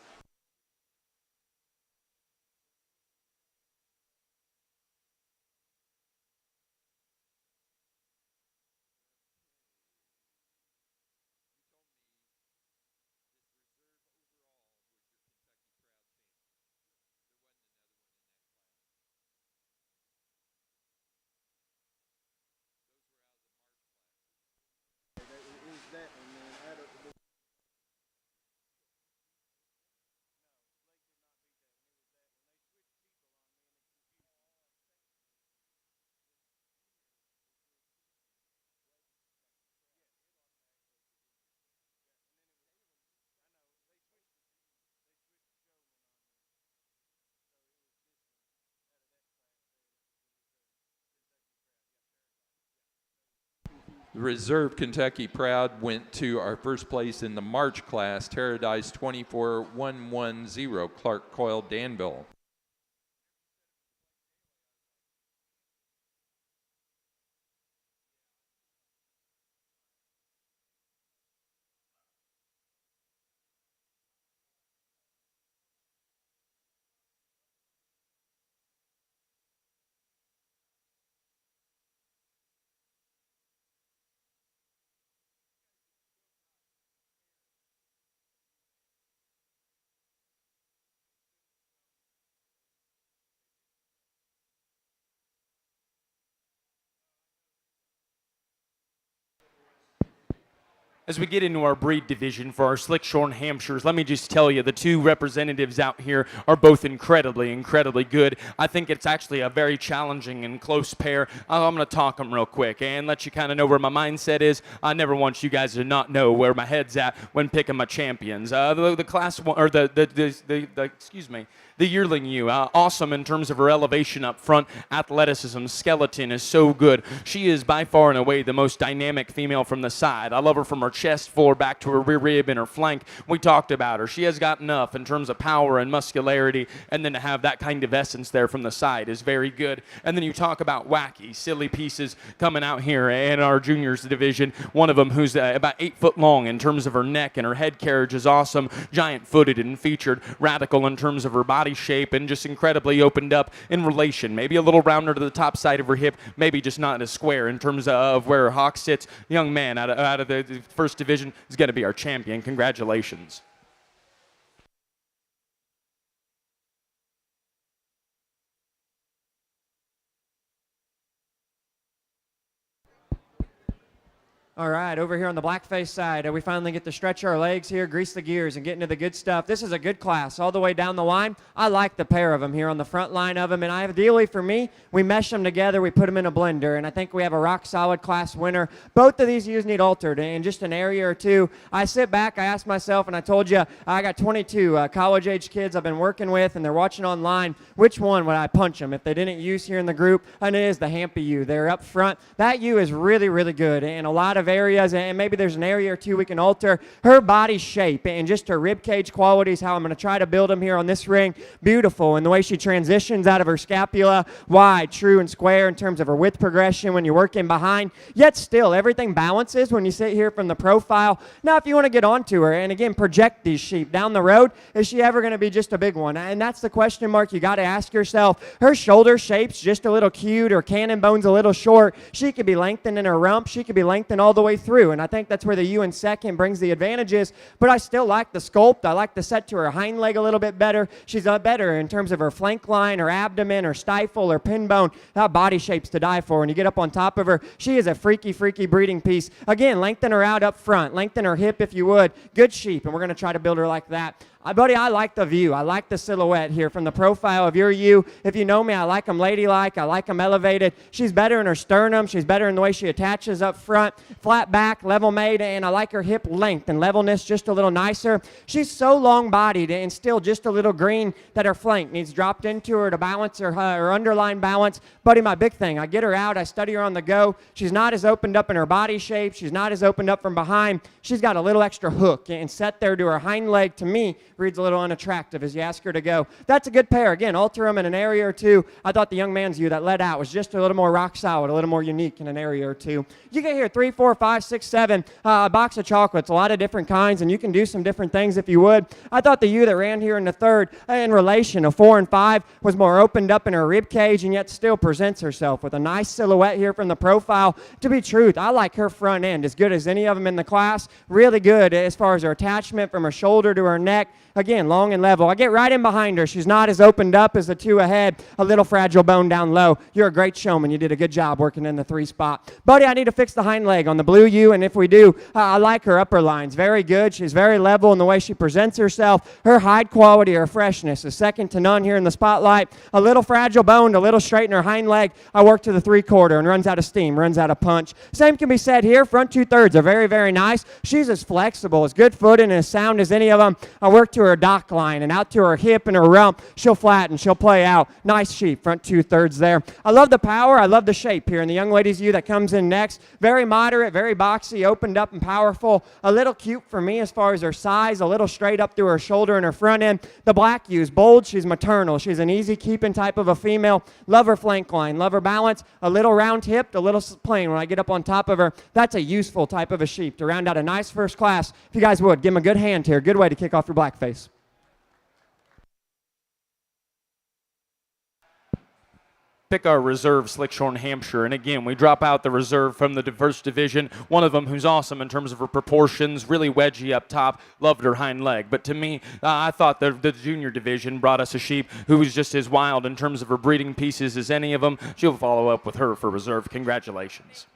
the reserve Kentucky Proud went to our first place in the March class, Terradice 24110 Clark Coyle, Danville. As we get into our breed division for our slick-shorn Hampshires, let me just tell you, the two representatives out here are both incredibly, incredibly good. I think it's actually a very challenging and close pair. I'm going to talk them real quick and let you kind of know where my mindset is. I never want you guys to not know where my head's at when picking my champions. The class one, or the yearling ewe, awesome in terms of her elevation up front, athleticism, skeleton is so good. She is by far and away the most dynamic female from the side. I love her from her chest floor back to her rear rib and her flank. We talked about her. She has got enough in terms of power and muscularity, and then to have that kind of essence there from the side is very good. And then you talk about wacky, silly pieces coming out here in our juniors division. One of them who's about 8 foot long in terms of her neck, and her head carriage is awesome, giant-footed and featured, radical in terms of her body shape, and just incredibly opened up in relation. Maybe a little rounder to the top side of her hip, maybe just not as square in terms of where her hock sits. Young man out of the first division is going to be our champion. Congratulations. All right, over here on the blackface side, we finally get to stretch our legs here, grease the gears, and get into the good stuff. This is a good class all the way down the line. I like the pair of them here on the front line of them, and ideally for me, we mesh them together, we put them in a blender, and I think we have a rock-solid class winner. Both of these ewes need altered in just an area or two. I sit back, I ask myself, and I told you, I got 22 college-age kids I've been working with, and they're watching online. Which one would I punch them if they didn't use here in the group? And it is the Hampy ewe. They're up front. That ewe is really, really good, and a lot of areas, and maybe there's an area or two we can alter. Her body shape and just her rib cage qualities, how I'm going to try to build them here on this ring, beautiful. And the way she transitions out of her scapula, wide, true, and square in terms of her width progression when you're working behind, yet still everything balances when you sit here from the profile. Now if you want to get onto her and again project these sheep down the road, is she ever going to be just a big one? And that's the question mark you got to ask yourself. Her shoulder shape's just a little cute, her cannon bone's a little short. She could be lengthened in her rump, she could be lengthened all the way through, and I think that's where the ewe in second brings the advantages, but I still like the sculpt. I like the set to her hind leg a little bit better. She's better in terms of her flank line, her abdomen, her stifle, her pin bone. That body shape's to die for. When you get up on top of her, she is a freaky, freaky breeding piece. Again, lengthen her out up front, lengthen her hip if you would. Good sheep, and we're going to try to build her like that. Buddy, I like the view. I like the silhouette here from the profile of your ewe. If you know me, I like them ladylike. I like them elevated. She's better in her sternum. She's better in the way she attaches up front. Flat back, level made, and I like her hip length and levelness just a little nicer. She's so long-bodied and still just a little green that her flank needs dropped into her to balance her underline balance. Buddy, my big thing, I get her out. I study her on the go. She's not as opened up in her body shape. She's not as opened up from behind. She's got a little extra hook and set there to her hind leg, to me, reads a little unattractive as you ask her to go. That's a good pair. Again, alter them in an area or two. I thought the young man's ewe that led out was just a little more rock solid, a little more unique in an area or two. You get here 3, 4, 5, 6, 7, a box of chocolates, a lot of different kinds, and you can do some different things if you would. I thought the ewe that ran here in the third, in relation of 4 and 5, was more opened up in her rib cage and yet still presents herself with a nice silhouette here from the profile. To be truth, I like her front end as good as any of them in the class. Really good as far as her attachment from her shoulder to her neck. Again, long and level. I get right in behind her. She's not as opened up as the two ahead. A little fragile bone down low. You're a great showman. You did a good job working in the 3 spot. Buddy, I need to fix the hind leg on the blue ewe, and if we do, I like her upper lines. Very good. She's very level in the way she presents herself. Her hide quality, her freshness is second to none here in the spotlight. A little fragile boned, a little straight in her hind leg. I work to the 3/4 and runs out of steam, runs out of punch. Same can be said here. Front 2/3 are very, very nice. She's as flexible, as good footed, and as sound as any of them. I work to her dock line and out to her hip and her rump. She'll flatten, she'll play out. Nice sheep, front 2/3 there. I love the power, I love the shape here. And the young lady's ewe that comes in next, very moderate, very boxy, opened up and powerful. A little cute for me as far as her size, a little straight up through her shoulder and her front end. The black ewe's bold, she's maternal. She's an easy keeping type of a female. Love her flank line, love her balance. A little round hipped, a little plain when I get up on top of her. That's a useful type of a sheep to round out a nice first class. If you guys would, give him a good hand here. Good way to kick off your blackface. Pick our reserve Slickshorn Hampshire, and again, we drop out the reserve from the first division. One of them who's awesome in terms of her proportions, really wedgy up top, loved her hind leg. But to me, I thought the junior division brought us a sheep who was just as wild in terms of her breeding pieces as any of them. She'll follow up with her for reserve. Congratulations.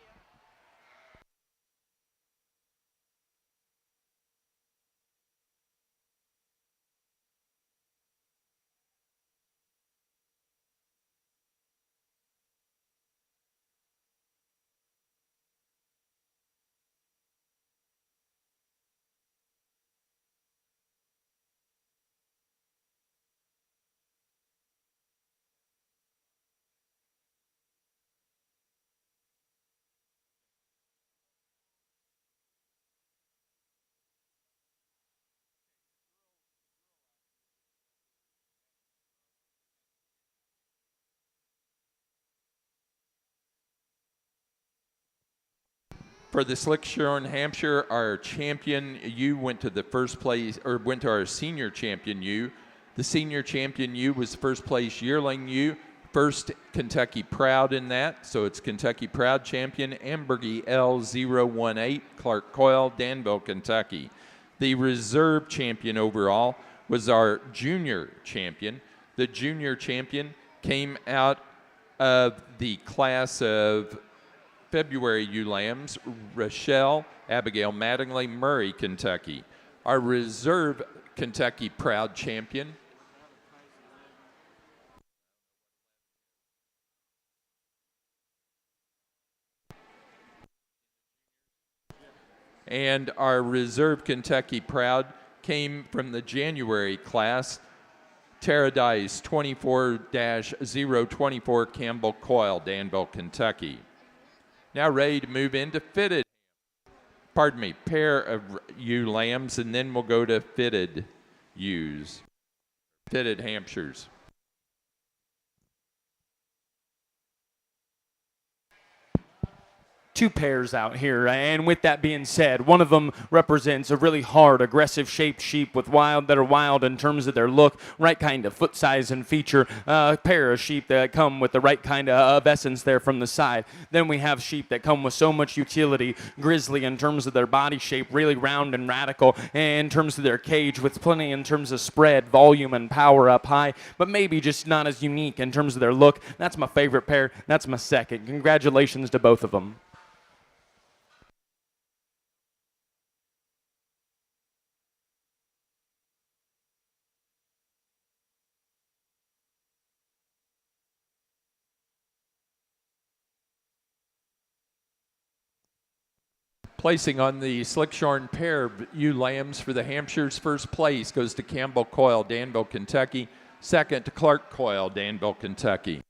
For the Slickshorn Hampshire, our champion ewe went to the first place, or went to our senior champion ewe. The senior champion ewe was first place yearling ewe, first Kentucky Proud in that. So it's Kentucky Proud champion, Ambergy L018, Clark Coyle, Danville, Kentucky. The reserve champion overall was our junior champion. The junior champion came out of the class of February ewe lambs, Rochelle Abigail Mattingly, Murray, Kentucky. Our reserve Kentucky Proud champion and our reserve Kentucky Proud came from the January class, Terradice 24-024 Campbell Coyle, Danville, Kentucky. Now ready to move into pair of ewe lambs, and then we'll go to fitted ewes, fitted Hampshires. Two pairs out here, and with that being said, one of them represents a really hard, aggressive shaped sheep that are wild in terms of their look, right kind of foot size and feature, pair of sheep that come with the right kind of essence there from the side. Then we have sheep that come with so much utility, grizzly in terms of their body shape, really round and radical, and in terms of their cage with plenty in terms of spread, volume, and power up high, but maybe just not as unique in terms of their look. That's my favorite pair. That's my second. Congratulations to both of them. Placing on the slickshorn pair of ewe lambs for the Hampshire's first place goes to Campbell Coyle, Danville, Kentucky. Second to Clark Coyle, Danville, Kentucky.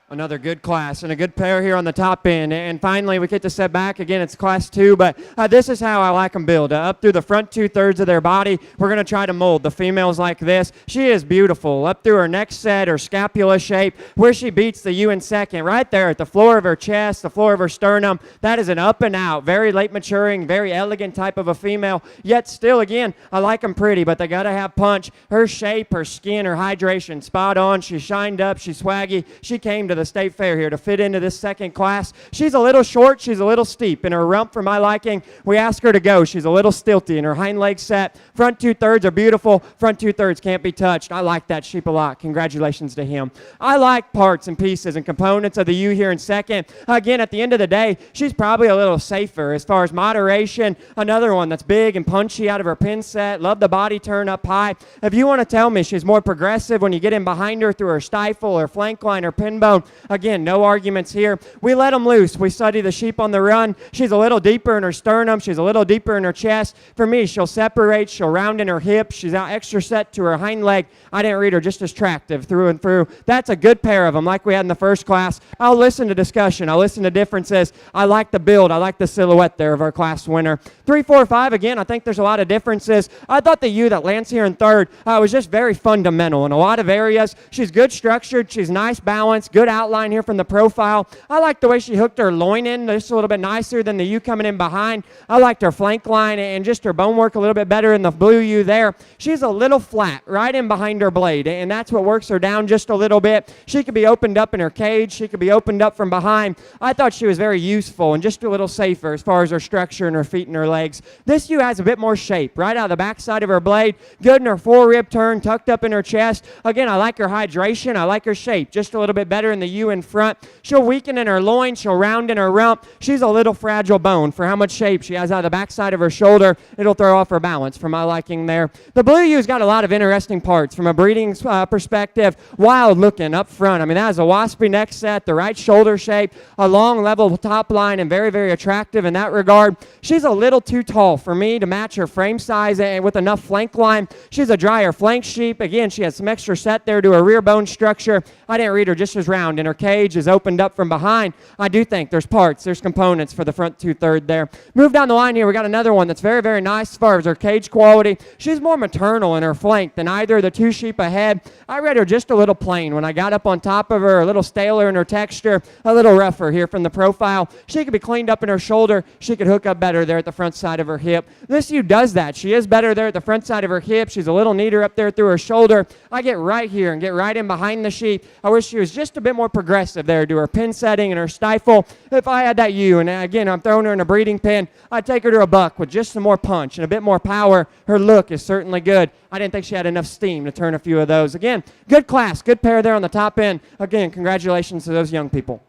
Another good class and a good pair here on the top end. And finally, we get to set back. Again, it's class 2, but this is how I like them built. Up through the front 2/3 of their body, we're going to try to mold the females like this. She is beautiful. Up through her neck set, her scapula shape, where she beats the ewe in second, right there at the floor of her chest, the floor of her sternum. That is an up and out, very late maturing, very elegant type of a female. Yet still, again, I like them pretty, but they got to have punch. Her shape, her skin, her hydration, spot on. She shined up. She's swaggy. She came to the state fair here to fit into this second class. She's a little short. She's a little steep. In her rump, for my liking, we ask her to go. She's a little stilty. In her hind leg set, front 2/3 are beautiful. Front 2/3 can't be touched. I like that sheep a lot. Congratulations to him. I like parts and pieces and components of the ewe here in second. Again, at the end of the day, she's probably a little safer as far as moderation. Another one that's big and punchy out of her pin set. Love the body turn up high. If you want to tell me she's more progressive when you get in behind her through her stifle, her flank line, her pin bone, again, no arguments here. We let them loose. We study the sheep on the run. She's a little deeper in her sternum. She's a little deeper in her chest. For me, she'll separate. She'll round in her hips. She's out extra set to her hind leg. I didn't read her just as attractive through and through. That's a good pair of them like we had in the first class. I'll listen to discussion. I'll listen to differences. I like the build. I like the silhouette there of our class winner. 3, 4, 5, again, I think there's a lot of differences. I thought the ewe that lands here in third was just very fundamental in a lot of areas. She's good structured. She's nice balanced. Good outline here from the profile. I like the way she hooked her loin in just a little bit nicer than the ewe coming in behind. I liked her flank line and just her bone work a little bit better in the blue ewe there. She's a little flat right in behind her blade, and that's what works her down just a little bit. She could be opened up in her cage. She could be opened up from behind. I thought she was very useful and just a little safer as far as her structure and her feet and her legs. This ewe has a bit more shape right out of the backside of her blade. Good in her fore-rib turn, tucked up in her chest. Again, I like her hydration. I like her shape just a little bit better in the ewe in front. She'll weaken in her loin. She'll round in her rump. She's a little fragile bone for how much shape she has out of the backside of her shoulder. It'll throw off her balance for my liking there. The blue ewe's got a lot of interesting parts from a breeding perspective. Wild looking up front. I mean, that has a waspy neck set, the right shoulder shape, a long level top line, and very, very attractive in that regard. She's a little too tall for me to match her frame size and with enough flank line. She's a drier flank sheep. Again, she has some extra set there to her rear bone structure. I didn't read her just as round, and her cage is opened up from behind. I do think there's parts, there's components for the front 2/3 there. Move down the line here, we got another one that's very, very nice as far as her cage quality. She's more maternal in her flank than either of the two sheep ahead. I read her just a little plain when I got up on top of her, a little staler in her texture, a little rougher here from the profile. She could be cleaned up in her shoulder. She could hook up better there at the front side of her hip. This ewe does that. She is better there at the front side of her hip. She's a little neater up there through her shoulder. I get right here and get right in behind the sheep. I wish she was just a bit more progressive there to her pin setting and her stifle. If I had that ewe, and again, I'm throwing her in a breeding pen, I'd take her to a buck with just some more punch and a bit more power. Her look is certainly good. I didn't think she had enough steam to turn a few of those. Again, good class, good pair there on the top end. Again, congratulations to those young people.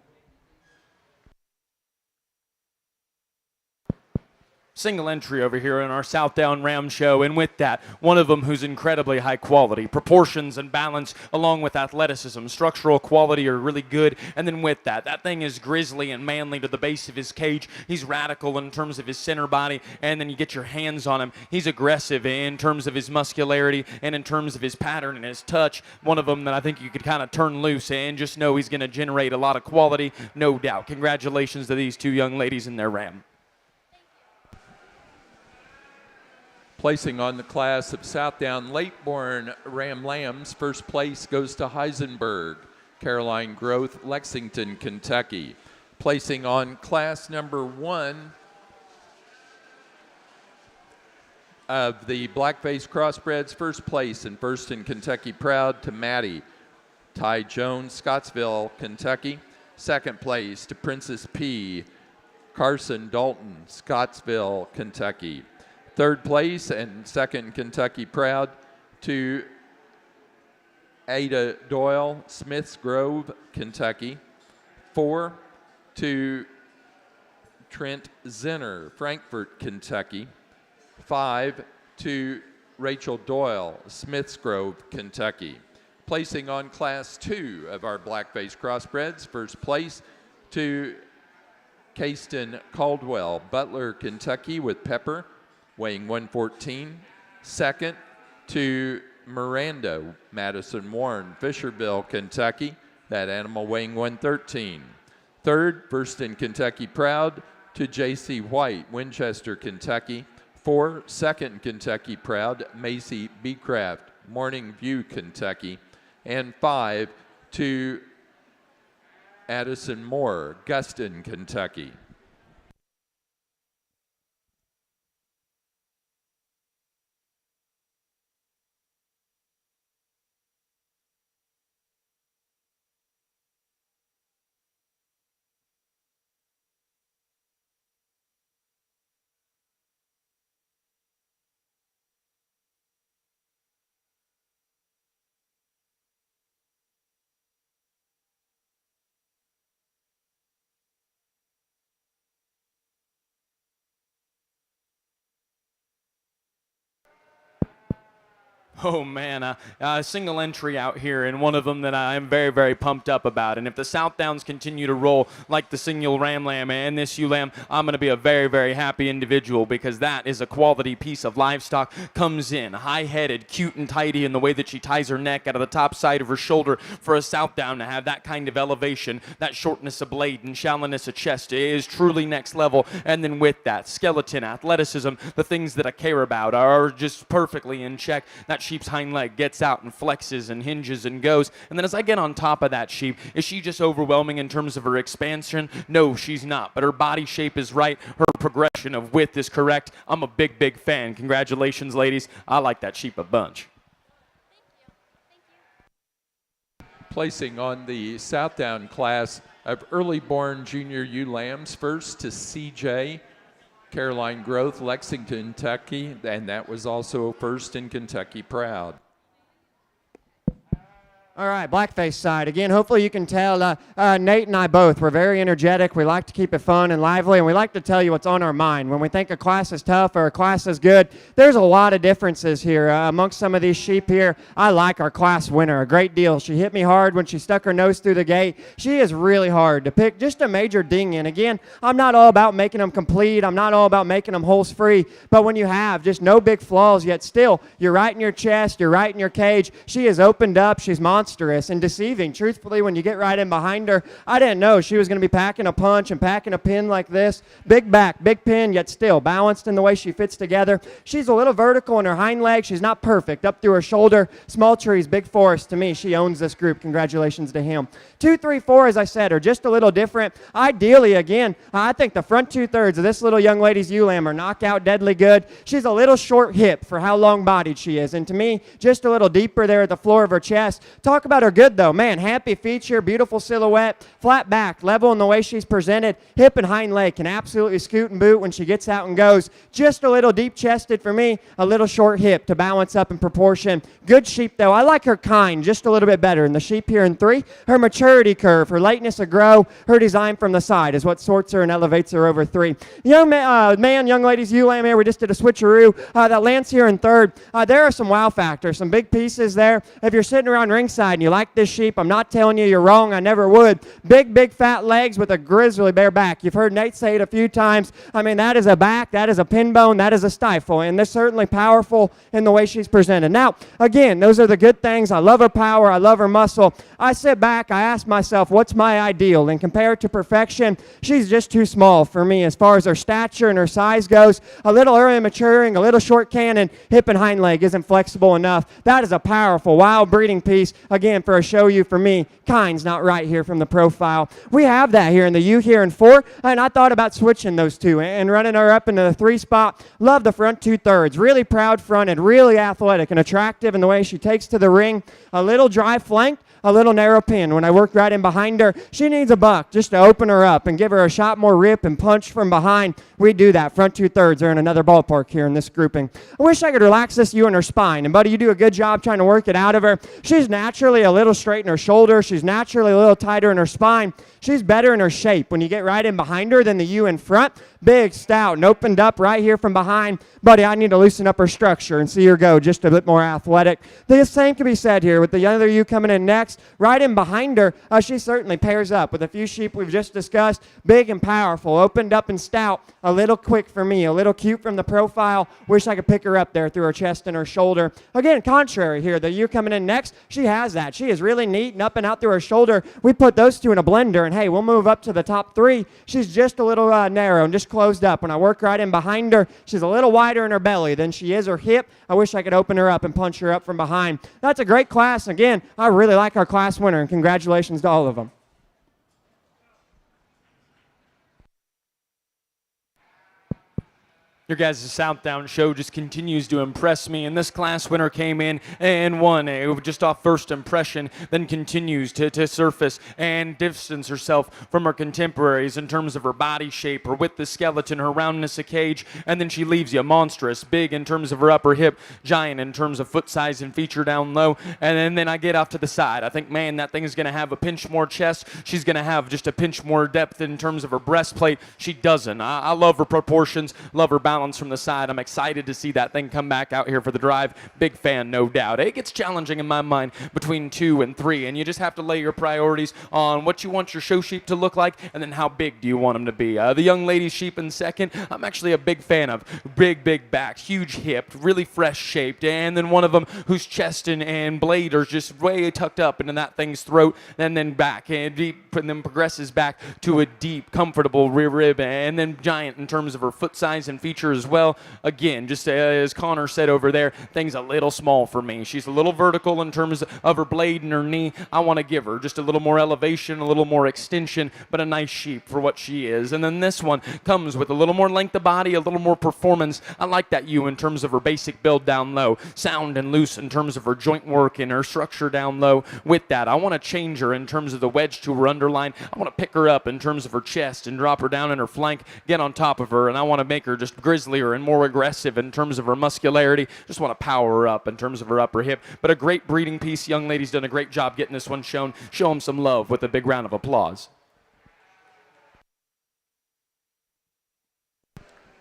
Single entry over here in our Southdown Ram show, and with that, one of them who's incredibly high quality. Proportions and balance along with athleticism. Structural quality are really good, and then with that thing is grizzly and manly to the base of his cage. He's radical in terms of his center body, and then you get your hands on him. He's aggressive in terms of his muscularity and in terms of his pattern and his touch. One of them that I think you could kind of turn loose and just know he's going to generate a lot of quality, no doubt. Congratulations to these two young ladies in their Ram. Placing on the class of Southdown late-born Ram Lambs, first place goes to Heisenberg, Caroline Groth, Lexington, Kentucky. Placing on class number 1 of the Blackface Crossbreds, first place and first in Kentucky proud to Maddie, Ty Jones, Scottsville, Kentucky. Second place to Princess P, Carson Dalton, Scottsville, Kentucky. Third place and second Kentucky proud to Ada Doyle, Smiths Grove, Kentucky. 4 to Trent Zinner, Frankfort, Kentucky. 5 to Rachel Doyle, Smiths Grove, Kentucky. Placing on Class 2 of our blackface crossbreds, first place to Kayston Caldwell, Butler, Kentucky with Pepper, weighing 114. Second to Miranda Madison Warren, Fisherville, Kentucky, that animal weighing 113. Third, first in Kentucky Proud, to J.C. White, Winchester, Kentucky. 4, second Kentucky Proud, Macy Beecraft, Morning View, Kentucky. And 5, to Addison Moore, Guston, Kentucky. Oh man, a single entry out here, and one of them that I am very, very pumped up about. And if the South Downs continue to roll like the single Ram Lamb and this ewe lamb, I'm going to be a very, very happy individual, because that is a quality piece of livestock. Comes in high-headed, cute and tidy in the way that she ties her neck out of the top side of her shoulder. For a South Down to have that kind of elevation, that shortness of blade and shallowness of chest is truly next level. And then with that, skeleton, athleticism, the things that I care about are just perfectly in check. That sheep's hind leg gets out and flexes and hinges and goes. And then as I get on top of that sheep, is she just overwhelming in terms of her expansion? No, she's not. But her body shape is right. Her progression of width is correct. I'm a big, big fan. Congratulations, ladies. I like that sheep a bunch. Placing on the South Down class of early born junior ewe lambs, first to CJ Caroline Growth, Lexington, Kentucky, and that was also first in Kentucky Proud. All right, blackface side. Again, hopefully you can tell Nate and I both, we're very energetic. We like to keep it fun and lively, and we like to tell you what's on our mind. When we think a class is tough or a class is good, there's a lot of differences here. Amongst some of these sheep here, I like our class winner a great deal. She hit me hard when she stuck her nose through the gate. She is really hard to pick, just a major ding in. Again, I'm not all about making them complete. I'm not all about making them holes free, but when you have just no big flaws, yet still, you're right in your chest, you're right in your cage. She is opened up. She's monstrous and deceiving. Truthfully, when you get right in behind her, I didn't know she was going to be packing a punch and packing a pin like this. Big back, big pin, yet still balanced in the way she fits together. She's a little vertical in her hind leg. She's not perfect up through her shoulder. Small trees, big forest. To me, she owns this group. Congratulations to him. 2, 3, 4, as I said, are just a little different. Ideally, again, I think the front 2/3 of this little young lady's ewe lamb are knockout deadly good. She's a little short hip for how long-bodied she is, and to me, just a little deeper there at the floor of her chest. Talk about her good, though. Man, happy feature, beautiful silhouette, flat back, level in the way she's presented. Hip and hind leg can absolutely scoot and boot when she gets out and goes. Just a little deep-chested for me, a little short hip to balance up in proportion. Good sheep, though. I like her kind just a little bit better. And the sheep here in 3, her maturity curve, her lateness of grow, her design from the side is what sorts her and elevates her over 3. Young young ladies, ewe lamb here, we just did a switcheroo. That lands here in 3rd. There are some wow factors, some big pieces there. If you're sitting around ringside and you like this sheep, I'm not telling you you're wrong. I never would. Big, big fat legs with a grizzly bear back. You've heard Nate say it a few times. I mean, that is a back, that is a pin bone, that is a stifle, and they're certainly powerful in the way she's presented. Now, again, those are the good things. I love her power. I love her muscle. I sit back, I ask myself, what's my ideal? And compared to perfection, she's just too small for me as far as her stature and her size goes. A little early maturing, a little short cannon, hip and hind leg isn't flexible enough. That is a powerful, wild breeding piece. Again, for a show you, for me, kind's not right here from the profile. We have that here in the U here in 4, and I thought about switching those two and running her up into the 3 spot. Love the front 2/3. Really proud fronted, really athletic and attractive in the way she takes to the ring. A little dry flanked, a little narrow pin. When I work right in behind her, she needs a buck just to open her up and give her a shot more rip and punch from behind. We do that. Front 2/3 are in another ballpark here in this grouping. I wish I could relax this ewe in her spine. And, buddy, you do a good job trying to work it out of her. She's naturally a little straight in her shoulder. She's naturally a little tighter in her spine. She's better in her shape when you get right in behind her than the ewe in front. big, stout, and opened up right here from behind. Buddy, I need to loosen up her structure and see her go just a bit more athletic. The same can be said here with the other ewe coming in next. Right in behind her, she certainly pairs up with a few sheep we've just discussed. Big and powerful, opened up and stout, a little quick for me, a little cute from the profile. Wish I could pick her up there through her chest and her shoulder. Again, contrary here, the ewe coming in next, she has that. She is really neat and up and out through her shoulder. We put those two in a blender, and hey, we'll move up to the top three. She's just a little narrow and just closed up. When I work right in behind her, she's a little wider in her belly than she is her hip. I wish I could open her up and punch her up from behind. That's a great class. Again, I really like our class winner, and congratulations to all of them. Your guys' Southdown show just continues to impress me, and this class winner came in and won just off first impression, then continues to surface and distance herself from her contemporaries in terms of her body shape, her width of skeleton, her roundness of cage, and then she leaves you monstrous, big in terms of her upper hip, giant in terms of foot size and feature down low, and then I get off to the side. I think, man, that thing is going to have a pinch more chest. She's going to have just a pinch more depth in terms of her breastplate. She doesn't. I love her proportions, love her balance from the side. I'm excited to see that thing come back out here for the drive. Big fan, no doubt. It gets challenging in my mind between 2 and 3, and you just have to lay your priorities on what you want your show sheep to look like, and then how big do you want them to be. The young lady sheep in second, I'm actually a big fan of. Big back, huge hip, really fresh shaped, and then one of them whose chest and blade are just way tucked up into that thing's throat, and then back and deep, and then progresses back to a deep, comfortable rear rib, and then giant in terms of her foot size and feature as well. Again, just as Connor said over there, thing's a little small for me. She's a little vertical in terms of her blade and her knee. I want to give her just a little more elevation, a little more extension, but a nice sheep for what she is. And then this one comes with a little more length of body, a little more performance. I like that ewe in terms of her basic build down low, sound and loose in terms of her joint work and her structure down low. With that, I want to change her in terms of the wedge to her underline. I want to pick her up in terms of her chest and drop her down in her flank, get on top of her, and I want to make her just grizzlier and more aggressive in terms of her muscularity. Just want to power her up in terms of her upper hip. But a great breeding piece. Young lady's done a great job getting this one shown. Show them some love with a big round of applause.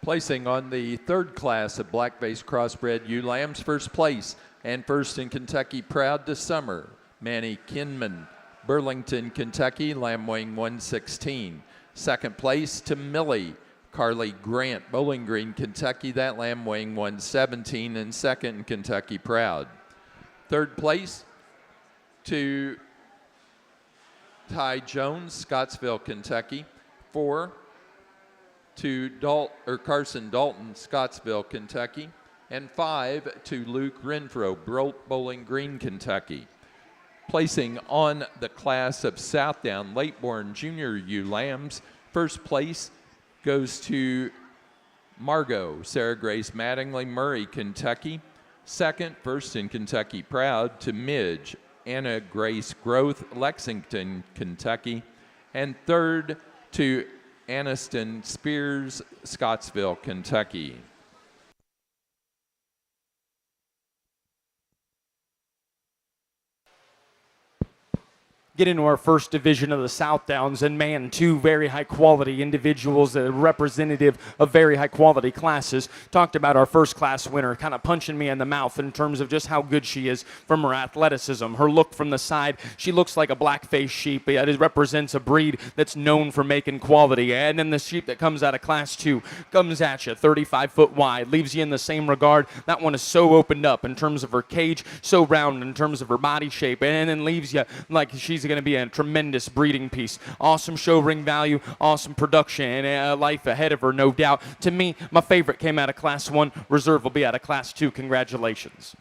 Placing on the third class of black-faced crossbred ewe lambs, first place and first in Kentucky, proud to summer, Manny Kinman, Burlington, Kentucky, lamb weighing 116. Second place to Millie Carly Grant, Bowling Green, Kentucky, that lamb weighing 117, and second in Kentucky, proud. Third place to Ty Jones, Scottsville, Kentucky. 4 to Carson Dalton, Scottsville, Kentucky. And 5 to Luke Renfro, Bowling Green, Kentucky. Placing on the class of Southdown late-born junior ewe lambs, first place goes to Margot Sarah Grace Mattingly, Murray, Kentucky. Second, first in Kentucky, proud to Midge Anna Grace Groth, Lexington, Kentucky. And third to Aniston Spears, Scottsville, Kentucky. Get into our first division of the Southdowns, and man, 2 very high quality individuals that are representative of very high quality classes. Talked about our first class winner kind of punching me in the mouth in terms of just how good she is from her athleticism, her look from the side. She looks like a black-faced sheep. It represents a breed that's known for making quality. And then the sheep that comes out of class 2 comes at you 35 foot wide, leaves you in the same regard. That one is so opened up in terms of her cage, so round in terms of her body shape, and then leaves you like she's going to be a tremendous breeding piece. Awesome show ring value, awesome production, and life ahead of her, no doubt. To me, my favorite came out of Class 1. Reserve will be out of Class 2. Congratulations.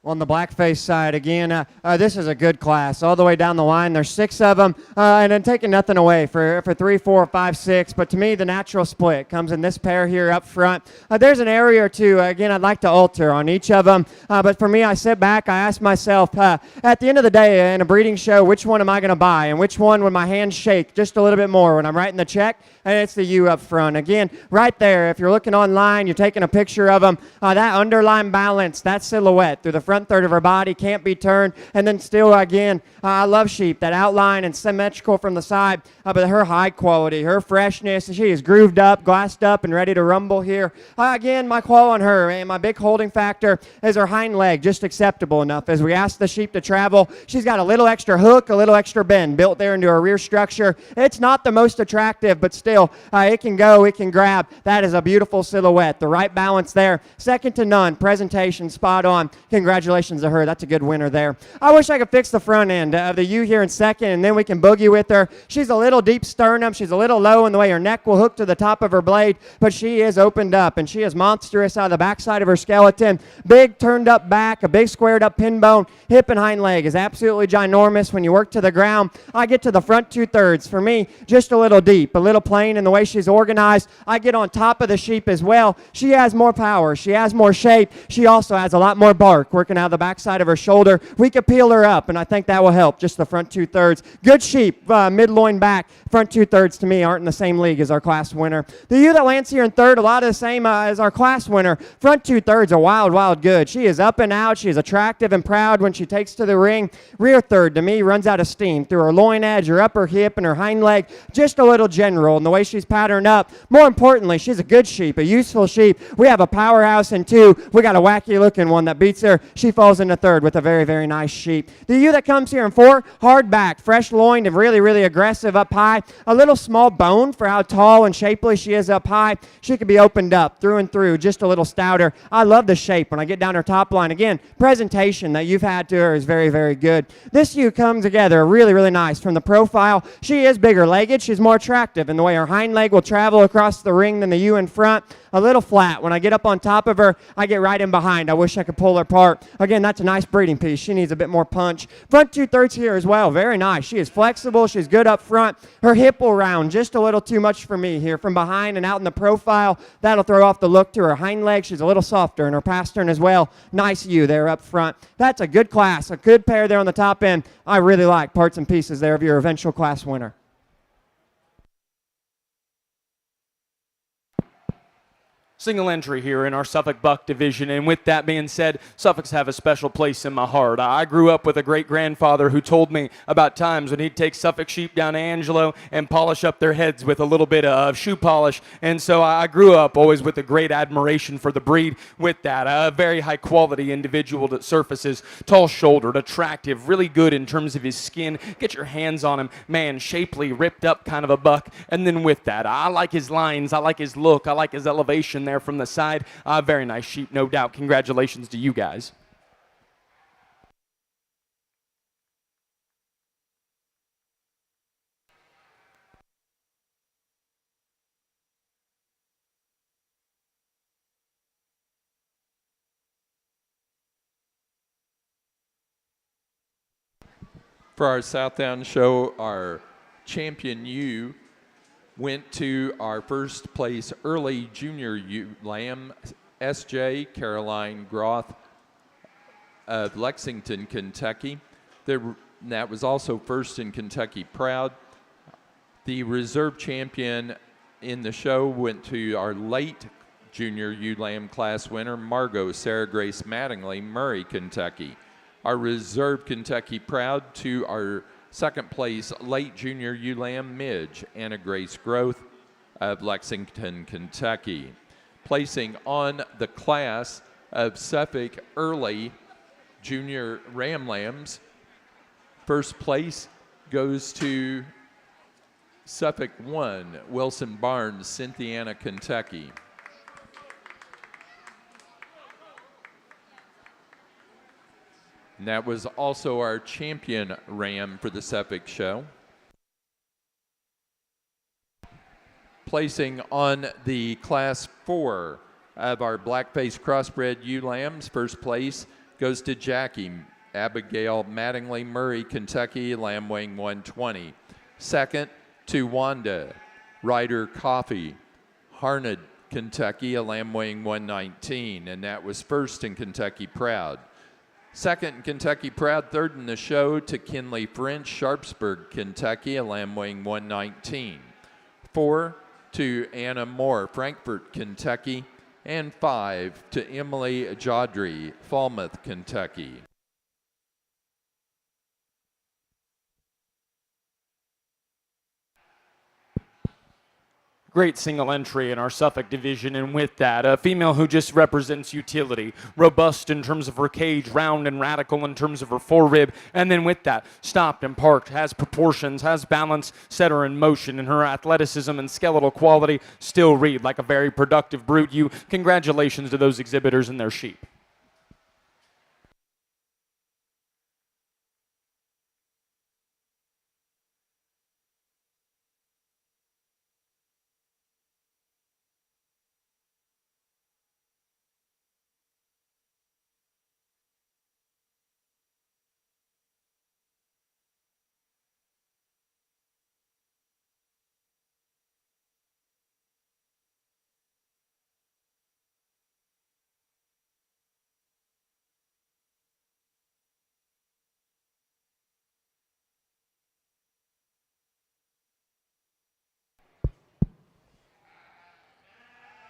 On the blackface side, again, this is a good class. All the way down the line, there's 6 of them, and then taking nothing away for 3, 4, 5, 6. But to me, the natural split comes in this pair here up front. There's an area or 2, again, I'd like to alter on each of them. But for me, I sit back, I ask myself, at the end of the day, in a breeding show, which one am I going to buy? And which one would my hands shake just a little bit more when I'm writing the check? And it's the U up front. Again, right there, if you're looking online, you're taking a picture of them, that underline balance, that silhouette through the front front third of her body, can't be turned. And then still, again, I love sheep, that outline and symmetrical from the side, but her high quality, her freshness, she is grooved up, glassed up, and ready to rumble here. Again, my call on her and my big holding factor is her hind leg, just acceptable enough. As we ask the sheep to travel, she's got a little extra hook, a little extra bend built there into her rear structure. It's not the most attractive, but still, it can go, it can grab. That is a beautiful silhouette. The right balance there, second to none. Presentation spot on. Congratulations to her. That's a good winner there. I wish I could fix the front end of the U here in second, and then we can boogie with her. She's a little deep sternum. She's a little low in the way her neck will hook to the top of her blade, but she is opened up, and she is monstrous out of the backside of her skeleton. Big turned up back, a big squared up pin bone. Hip and hind leg is absolutely ginormous when you work to the ground. I get to the front 2/3. For me, just a little deep, a little plain in the way she's organized. I get on top of the sheep as well. She has more power. She has more shape. She also has a lot more bark working out of the backside of her shoulder. We could peel her up, and I think that will help, just the front 2/3. Good sheep, mid-loin back. Front 2/3 to me aren't in the same league as our class winner. The ewe that lands here in third, a lot of the same as our class winner. Front 2/3 are wild, wild good. She is up and out. She is attractive and proud when she takes to the ring. Rear third, to me, runs out of steam through her loin edge, her upper hip, and her hind leg. Just a little general in the way she's patterned up. More importantly, she's a good sheep, a useful sheep. We have a powerhouse in two. We got a wacky looking one that beats her. She falls into third with a very, very nice sheep. The ewe that comes here in four, hard back, fresh loined, and really, really aggressive up high. A little small bone for how tall and shapely she is up high. She could be opened up through and through, just a little stouter. I love the shape when I get down her top line. Again, presentation that you've had to her is very, very good. This ewe comes together really, really nice. From the profile, she is bigger legged. She's more attractive in the way her hind leg will travel across the ring than the ewe in front. A little flat. When I get up on top of her, I get right in behind. I wish I could pull her apart. Again, that's a nice breeding piece. She needs a bit more punch. Front 2/3 here as well. Very nice. She is flexible. She's good up front. Her hip will round just a little too much for me here. From behind and out in the profile, that'll throw off the look to her hind leg. She's a little softer in her pastern as well. Nice ewe there up front. That's a good class. A good pair there on the top end. I really like parts and pieces there of your eventual class winner. Single entry here in our Suffolk Buck division, and with that being said, Suffolks have a special place in my heart. I grew up with a great-grandfather who told me about times when he'd take Suffolk sheep down to Angelo and polish up their heads with a little bit of shoe polish, and so I grew up always with a great admiration for the breed. With that, a very high-quality individual that surfaces, tall-shouldered, attractive, really good in terms of his skin. Get your hands on him, man, shapely, ripped up kind of a buck, and then with that, I like his lines, I like his look, I like his elevation there from the side. Very nice sheep, no doubt. Congratulations to you guys. For our Southdown show, our champion ewe went to our first place early junior ewe lamb, S.J. Caroline Groth of Lexington, Kentucky. That was also first in Kentucky Proud. The reserve champion in the show went to our late junior ewe lamb class winner, Margot Sarah Grace Mattingly, Murray, Kentucky. Our reserve Kentucky Proud to our second place late junior ewe lamb Midge, Anna Grace Groth of Lexington, Kentucky. Placing on the class of Suffolk early junior ram lambs, first place goes to Suffolk 1, Wilson Barnes, Cynthiana, Kentucky. And that was also our champion ram for the Suffolk show. Placing on the class 4 of our blackface crossbred ewe lambs, first place goes to Jackie Abigail Mattingly, Murray, Kentucky, lamb weighing 120. Second to Wanda Ryder Coffey, Harned, Kentucky, a lamb weighing 119, and that was first in Kentucky Proud. Second in Kentucky Proud, third in the show to Kinley French, Sharpsburg, Kentucky, a lamb weighing 119. 4 to Anna Moore, Frankfort, Kentucky, and 5 to Emily Jodry, Falmouth, Kentucky. Great single entry in our Suffolk division, and with that, a female who just represents utility, robust in terms of her cage, round and radical in terms of her forerib, and then with that, stopped and parked, has proportions, has balance, set her in motion, and her athleticism and skeletal quality still read like a very productive brood ewe. Congratulations to those exhibitors and their sheep.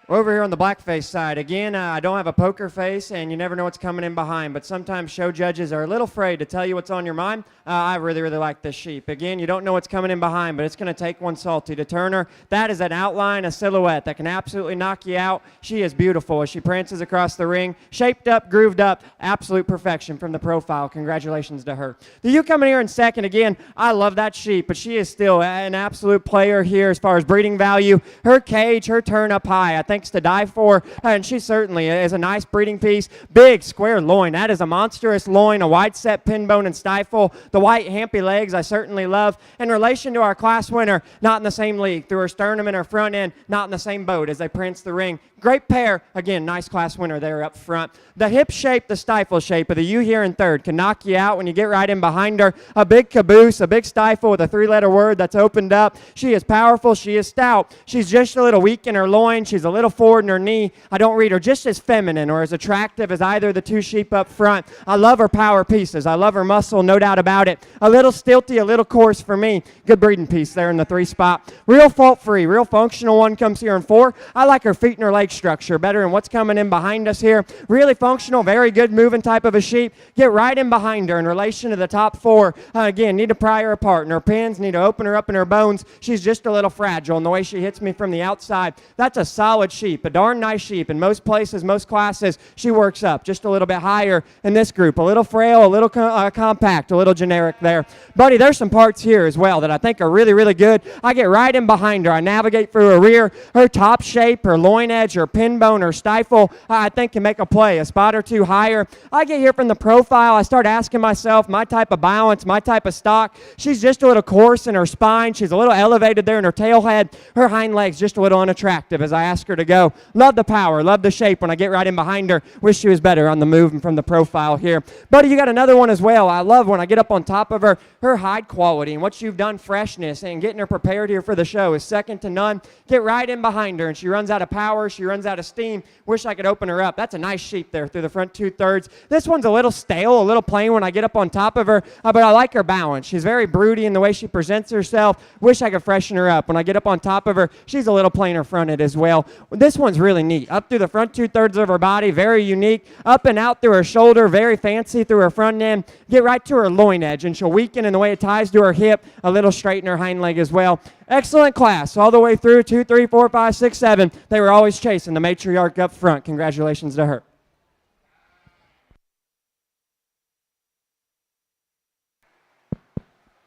Over here on the blackface side, again, I don't have a poker face, and you never know what's coming in behind, but sometimes show judges are a little afraid to tell you what's on your mind. I really, really like this sheep. Again, you don't know what's coming in behind, but it's going to take one salty to turn her. That is an outline, a silhouette that can absolutely knock you out. She is beautiful as she prances across the ring, shaped up, grooved up, absolute perfection from the profile. Congratulations to her. The ewe coming here in second, again, I love that sheep, but she is still an absolute player here as far as breeding value. Her cage, her turn up high, I think to die for, and she certainly is a nice breeding piece. Big square loin, that is a monstrous loin, a wide set pin bone and stifle. The white hampy legs I certainly love. In relation to our class winner, not in the same league. Through her sternum and her front end, not in the same boat as they prance the ring. Great pair, again, nice class winner there up front. The hip shape, the stifle shape of the ewe here in third can knock you out when you get right in behind her. A big caboose, a big stifle with a 3-letter word that's opened up. She is powerful, she is stout. She's just a little weak in her loin, she's a little forward in her knee. I don't read her just as feminine or as attractive as either of the two sheep up front. I love her power pieces. I love her muscle, no doubt about it. A little stilty, a little coarse for me. Good breeding piece there in the 3 spot. Real fault-free, real functional one comes here in 4. I like her feet and her leg structure better than what's coming in behind us here. Really functional, very good moving type of a sheep. Get right in behind her in relation to the top 4. Again, need to pry her apart in her pins, need to open her up in her bones. She's just a little fragile in the way she hits me from the outside. That's a solid sheep, a darn nice sheep. In most places, most classes, she works up just a little bit higher in this group. A little frail, a little compact, a little generic there. Buddy, there's some parts here as well that I think are really, really good. I get right in behind her. I navigate through her rear. Her top shape, her loin edge, her pin bone, her stifle, I think can make a play, a spot or two higher. I get here from the profile. I start asking myself my type of balance, my type of stock. She's just a little coarse in her spine. She's a little elevated there in her tail head. Her hind legs just a little unattractive as I ask her to go. Love the power, love the shape when I get right in behind her. Wish she was better on the move and from the profile here. Buddy, you got another one as well. I love when I get up on top of her, her hide quality and what you've done, freshness, and getting her prepared here for the show is second to none. Get right in behind her, and she runs out of power. She runs out of steam. Wish I could open her up. That's a nice sheep there through the front 2/3. This one's a little stale, a little plain when I get up on top of her, but I like her balance. She's very broody in the way she presents herself. Wish I could freshen her up. When I get up on top of her, she's a little plainer fronted as well. This one's really neat. Up through the front 2/3 of her body, very unique. Up and out through her shoulder, very fancy through her front end. Get right to her loin edge, and she'll weaken in the way it ties to her hip, a little straight in her hind leg as well. Excellent class all the way through 2, 3, 4, 5, 6, 7. They were always chasing the matriarch up front. Congratulations to her.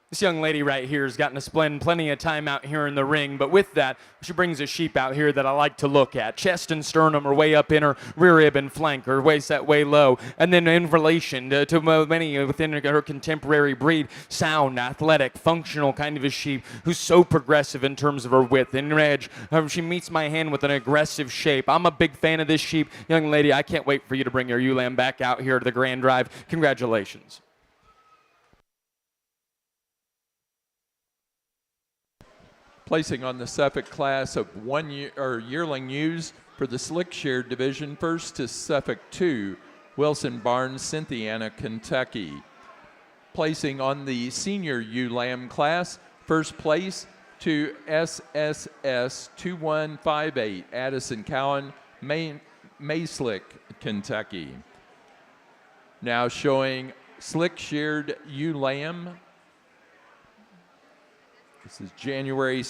This young lady right here has gotten to spend plenty of time out here in the ring, but with that, she brings a sheep out here that I like to look at. Chest and sternum are way up in her rear rib and flank, her waist set way low. And then in relation to many within her contemporary breed, sound, athletic, functional kind of a sheep who's so progressive in terms of her width and edge. She meets my hand with an aggressive shape. I'm a big fan of this sheep. Young lady, I can't wait for you to bring your ewe lamb back out here to the Grand Drive. Congratulations. Placing on the Suffolk class of yearling ewes for the Slick Share division, first to Suffolk 2, Wilson Barnes, Cynthiana, Kentucky. Placing on the senior ewe lamb class, first place to SSS 2158, Addison Cowan, Mayslick, Kentucky. Now showing slick-sheared ewe lamb. This is January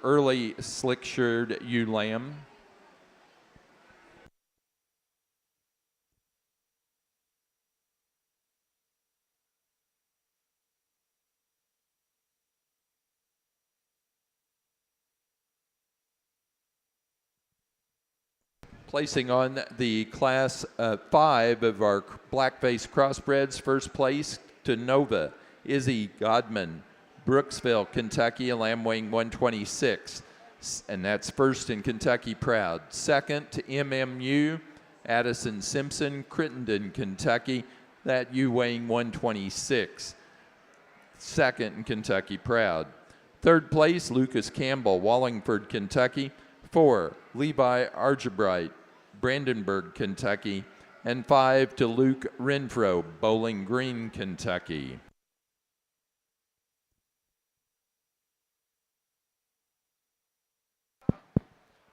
early slick-sheared ewe lamb. Placing on the class 5 of our blackface crossbreds, first place to Nova, Izzy Godman, Brooksville, Kentucky, a lamb weighing 126, and that's first in Kentucky proud. Second to MMU, Addison Simpson, Crittenden, Kentucky, that ewe weighing 126, second in Kentucky proud. Third place, Lucas Campbell, Wallingford, Kentucky. 4, Levi Argebright, Brandenburg, Kentucky, and 5 to Luke Renfro, Bowling Green, Kentucky.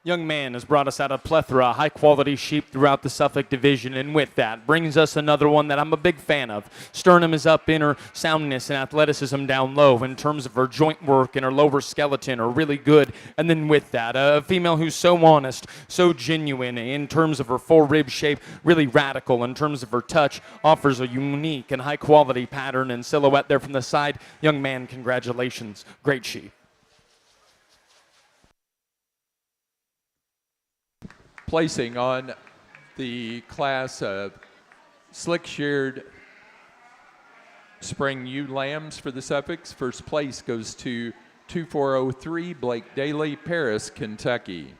Young man has brought us out a plethora of high-quality sheep throughout the Suffolk Division, and with that brings us another one that I'm a big fan of. Sternum is up in her soundness and athleticism down low. In terms of her joint work and her lower skeleton are really good. And then with that, a female who's so honest, so genuine in terms of her fore-rib shape, really radical in terms of her touch, offers a unique and high-quality pattern and silhouette there from the side. Young man, congratulations. Great sheep. Placing on the class of slick-sheared spring ewe lambs for the Suffolks, first place goes to 2403 Blake Daly, Paris, Kentucky.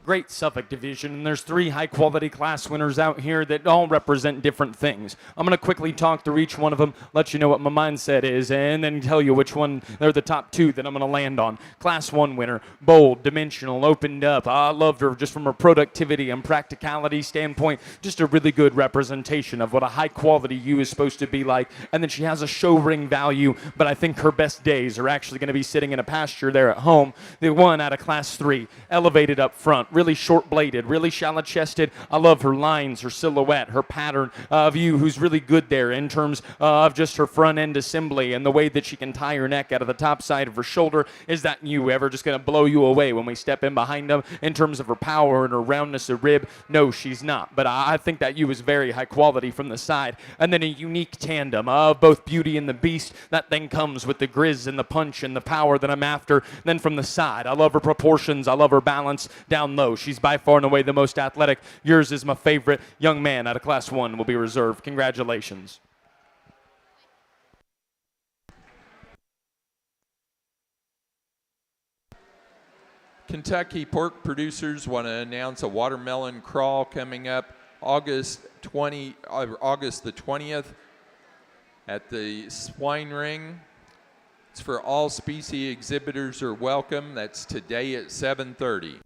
Great Suffolk Division, and there's 3 high-quality class winners out here that all represent different things. I'm going to quickly talk through each one of them, let you know what my mindset is, and then tell you which one they're the top 2 that I'm going to land on. Class 1 winner, bold, dimensional, opened up. I loved her just from a productivity and practicality standpoint, just a really good representation of what a high-quality ewe is supposed to be like, and then she has a show ring value, but I think her best days are actually going to be sitting in a pasture there at home. The one out of Class 3, elevated up front, really short-bladed, really shallow-chested. I love her lines, her silhouette, her pattern of ewe who's really good there in terms of just her front-end assembly and the way that she can tie her neck out of the top side of her shoulder. Is that ewe ever just going to blow you away when we step in behind them in terms of her power and her roundness of rib? No, she's not. But I think that ewe is very high quality from the side. And then a unique tandem of both Beauty and the Beast. That thing comes with the grizz and the punch and the power that I'm after. Then from the side, I love her proportions. I love her balance down low. She's by far and away the most athletic. Yours is my favorite. Young man out of Class 1 will be reserved. Congratulations. Kentucky pork producers want to announce a watermelon crawl coming up August the 20th at the Swine Ring. It's for all species exhibitors are welcome. That's today at 7:30.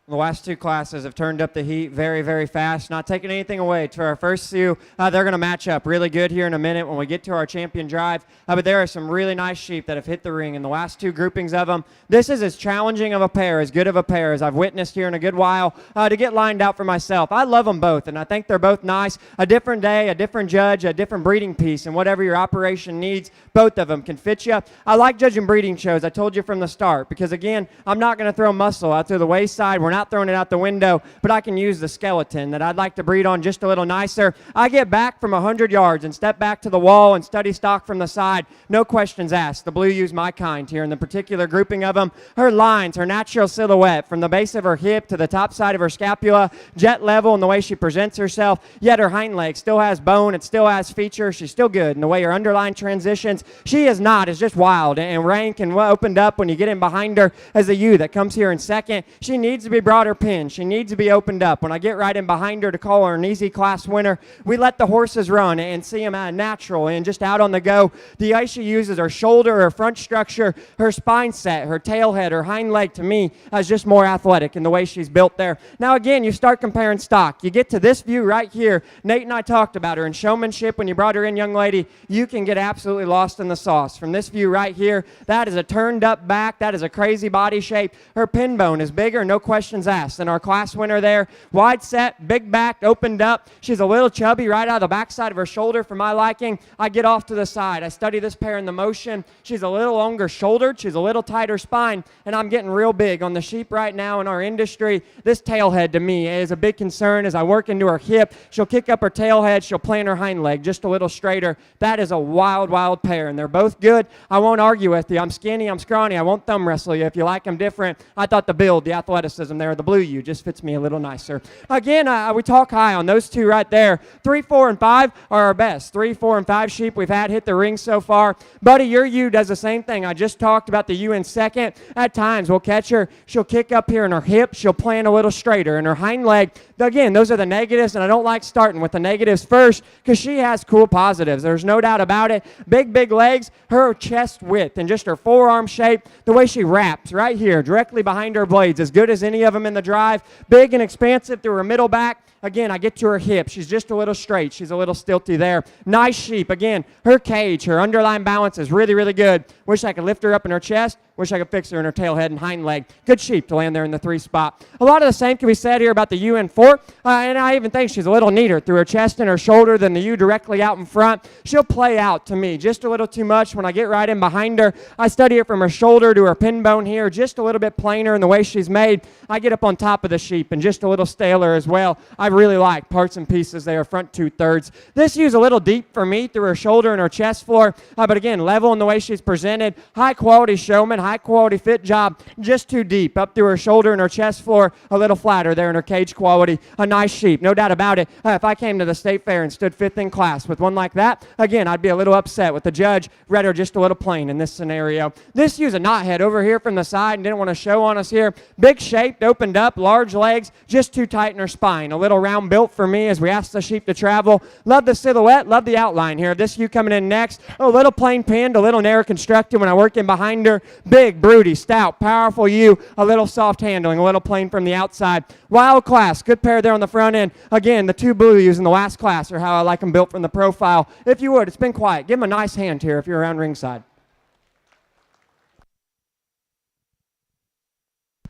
The last two classes have turned up the heat very, very fast. Not taking anything away to our first two. They're going to match up really good here in a minute when we get to our champion drive. But there are some really nice sheep that have hit the ring in the last two groupings of them. This is as challenging of a pair, as good of a pair as I've witnessed here in a good while to get lined out for myself. I love them both, and I think they're both nice. A different day, a different judge, a different breeding piece, and whatever your operation needs, both of them can fit you. I like judging breeding shows, I told you from the start, because again, I'm not going to throw muscle out through the wayside. We're not throwing it out the window, but I can use the skeleton that I'd like to breed on just a little nicer. I get back from 100 yards and step back to the wall and study stock from the side. No questions asked. The blue ewes my kind here in the particular grouping of them. Her lines, her natural silhouette from the base of her hip to the top side of her scapula, jet level in the way she presents herself, yet her hind leg still has bone, it still has feature, she's still good in the way her underline transitions. She is not, it's just wild and rank and opened up when you get in behind her as a ewe that comes here in second. She needs to be brought her pin. She needs to be opened up. When I get right in behind her to call her an easy class winner, we let the horses run and see them natural and just out on the go. The ice she uses, her shoulder, her front structure, her spine set, her tail head, her hind leg, to me, is just more athletic in the way she's built there. Now again, you start comparing stock. You get to this view right here. Nate and I talked about her in Showmanship. When you brought her in, young lady, you can get absolutely lost in the sauce. From this view right here, that is a turned up back. That is a crazy body shape. Her pin bone is bigger, no questions asked, than our class winner there. Wide set, big back, opened up. She's a little chubby right out of the backside of her shoulder for my liking. I get off to the side. I study this pair in the motion. She's a little longer shouldered. She's a little tighter spine, and I'm getting real big on the sheep right now in our industry. This tail head to me is a big concern. As I work into her hip, she'll kick up her tail head. She'll plant her hind leg just a little straighter. That is a wild, wild pair, and they're both good. I won't argue with you. I'm skinny, I'm scrawny. I won't thumb wrestle you if you like them different. I thought the build, the athleticism there, the blue ewe just fits me a little nicer. Again, we talk high on those two right there. 3, 4, and 5 are our best. 3, 4, and 5 sheep we've had hit the ring so far. Buddy, your ewe does the same thing. I just talked about the ewe in second. At times, we'll catch her. She'll kick up here in her hip. She'll plant a little straighter. And her hind leg, again, those are the negatives, and I don't like starting with the negatives first because she has cool positives. There's no doubt about it. Big, big legs, her chest width, and just her forearm shape, the way she wraps right here directly behind her blades, as good as any of them in the drive. Big and expansive through her middle back. Again, I get to her hip. She's just a little straight. She's a little stilty there. Nice sheep. Again, her cage, her underline balance is really, really good. Wish I could lift her up in her chest. Wish I could fix her in her tail head and hind leg. Good sheep to land there in the 3 spot. A lot of the same can be said here about the ewe in 4. And I even think she's a little neater through her chest and her shoulder than the ewe directly out in front. She'll play out to me just a little too much when I get right in behind her. I study it from her shoulder to her pin bone here, just a little bit plainer in the way she's made. I get up on top of the sheep and just a little staler as well. I really like parts and pieces there, front 2/3. This ewe's a little deep for me through her shoulder and her chest floor. But again, level in the way she's presented. High quality showman, high quality fit job, just too deep up through her shoulder and her chest floor, a little flatter there in her cage quality. A nice sheep, no doubt about it. If I came to the state fair and stood 5th in class with one like that, again, I'd be a little upset with the judge. Read her just a little plain in this scenario. This ewe's a knothead over here from the side and didn't want to show on us here. Big shaped, opened up, large legs, just too tight in her spine. A little round built for me as we ask the sheep to travel. Love the silhouette, love the outline here. This ewe coming in next, a little plain pinned, a little narrow constructed when I work in behind her. Big, broody, stout, powerful ewe, a little soft handling, a little plain from the outside. Wild class, good pair there on the front end. Again, the 2 blue ewes in the last class are how I like them built from the profile. If you would, it's been quiet. Give them a nice hand here if you're around ringside.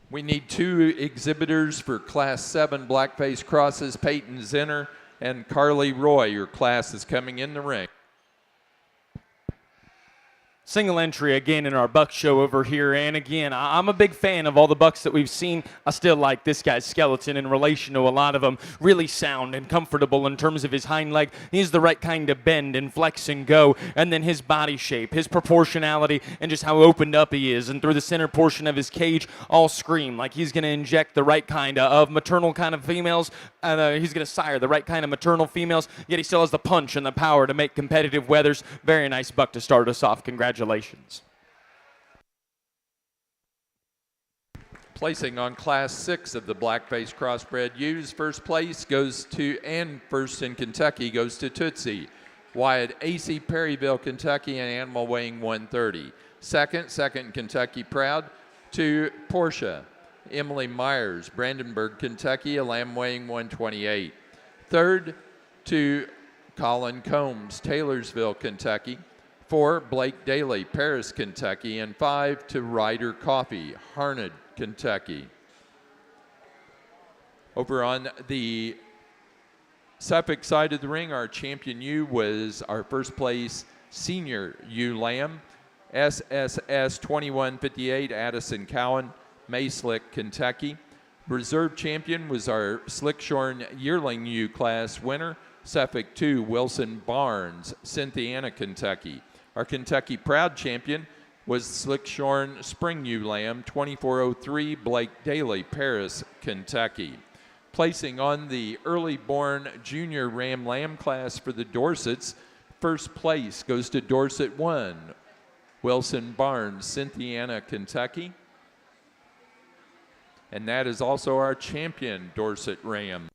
We need 2 exhibitors for Class 7 blackface crosses. Peyton Zinner and Carly Roy. Your class is coming in the ring. Single entry again in our buck show over here, and again, I'm a big fan of all the bucks that we've seen. I still like this guy's skeleton in relation to a lot of them. Really sound and comfortable in terms of his hind leg. He's the right kind of bend and flex and go, and then his body shape, his proportionality, and just how opened up he is, and through the center portion of his cage, all scream like he's going to inject the right kind of maternal kind of females. He's going to sire the right kind of maternal females, yet he still has the punch and the power to make competitive weathers. Very nice buck to start us off. Congratulations. Placing on Class 6 of the blackface crossbred ewes, first place goes to, and first in Kentucky goes to Tootsie. Wyatt AC, Perryville, Kentucky, an animal weighing 130. Second Kentucky Proud to Portia. Emily Myers, Brandenburg, Kentucky, a lamb weighing 128. Third to Colin Combs, Taylorsville, Kentucky. 4, Blake Daly, Paris, Kentucky. And 5 to Ryder Coffee, Harned, Kentucky. Over on the Suffolk side of the ring, our champion ewe was our first place senior ewe lamb, SSS 2158, Addison Cowan, Mayslick, Kentucky. Reserve champion was our Slickshorn yearling ewe class winner, Suffolk 2, Wilson Barnes, Cynthiana, Kentucky. Our Kentucky Proud champion was Slickshorn Spring Ewe Lamb 2403, Blake Daly, Paris, Kentucky. Placing on the early born junior Ram Lamb class for the Dorsets, first place goes to Dorset 1, Wilson Barnes, Cynthiana, Kentucky. And that is also our champion Dorset Ram.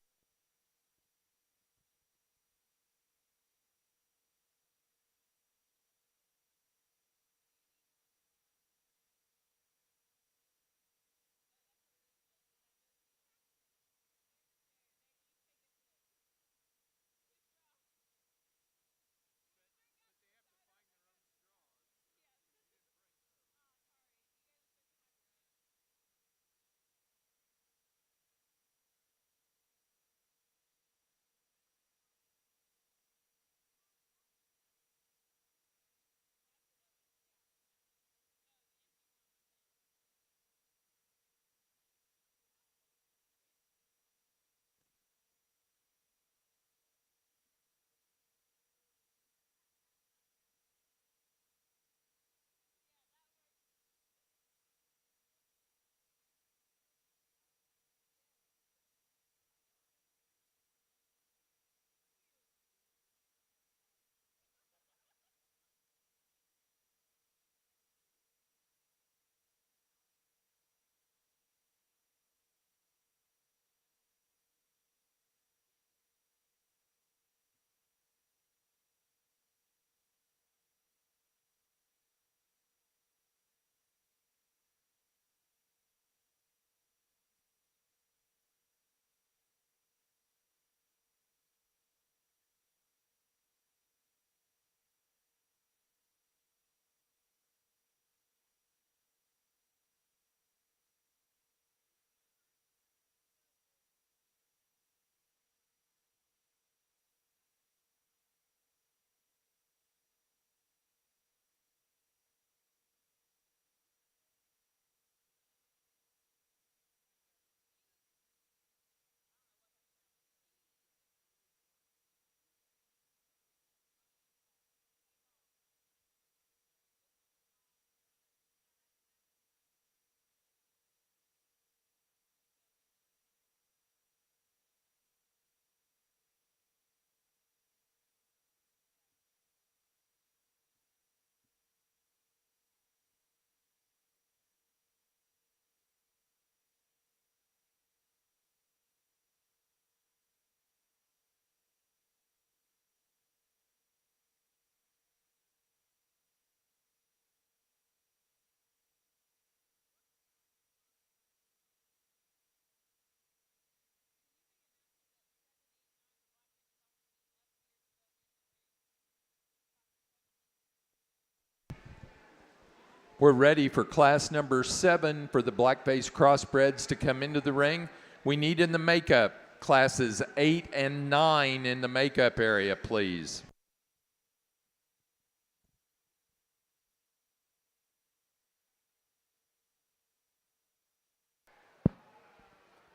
We're ready for class number 7 for the blackface crossbreds to come into the ring. We need in the makeup classes 8 and 9 in the makeup area, please.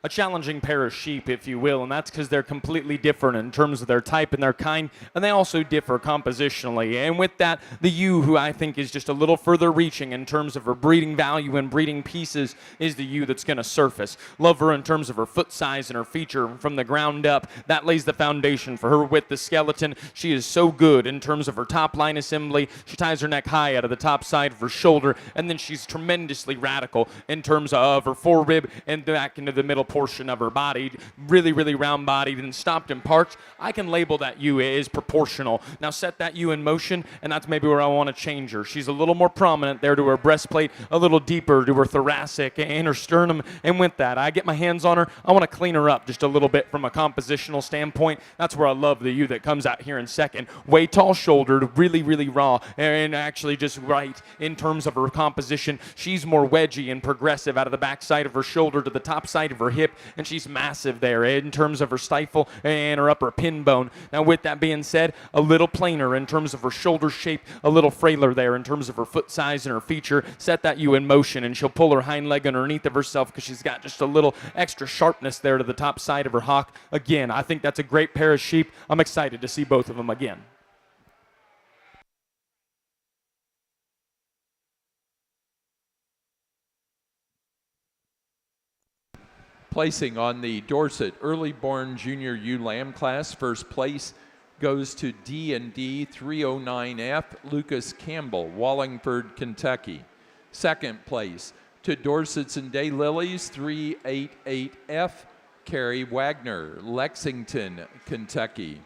A challenging pair of sheep, if you will, and that's because they're completely different in terms of their type and their kind, and they also differ compositionally. And with that, the ewe, who I think is just a little further reaching in terms of her breeding value and breeding pieces, is the ewe that's going to surface. Love her in terms of her foot size and her feature from the ground up. That lays the foundation for her with the skeleton. She is so good in terms of her top line assembly. She ties her neck high out of the top side of her shoulder, and then she's tremendously radical in terms of her forerib and back into the middle portion of her body, really round-bodied and stopped and parked, I can label that U is proportional. Now set that U in motion, and that's maybe where I want to change her. She's a little more prominent there to her breastplate, a little deeper to her thoracic and her sternum, and with that, I get my hands on her. I want to clean her up just a little bit from a compositional standpoint. That's where I love the U that comes out here in second. Way tall-shouldered, really raw, and actually just right in terms of her composition. She's more wedgy and progressive out of the back side of her shoulder to the top side of her hip, and she's massive there in terms of her stifle and her upper pin bone. Now, with that being said, a little plainer in terms of her shoulder shape, a little frailer there in terms of her foot size and her feature. Set that U in motion, and she'll pull her hind leg underneath of herself because she's got just a little extra sharpness there to the top side of her hock. Again, I think that's a great pair of sheep. I'm excited to see both of them again. Placing on the Dorset Early Born Junior Ewe Lamb class, first place goes to D&D 309F Lucas Campbell, Wallingford, Kentucky. Second place to Dorset's and Daylilies 388F Carrie Wagner, Lexington, Kentucky.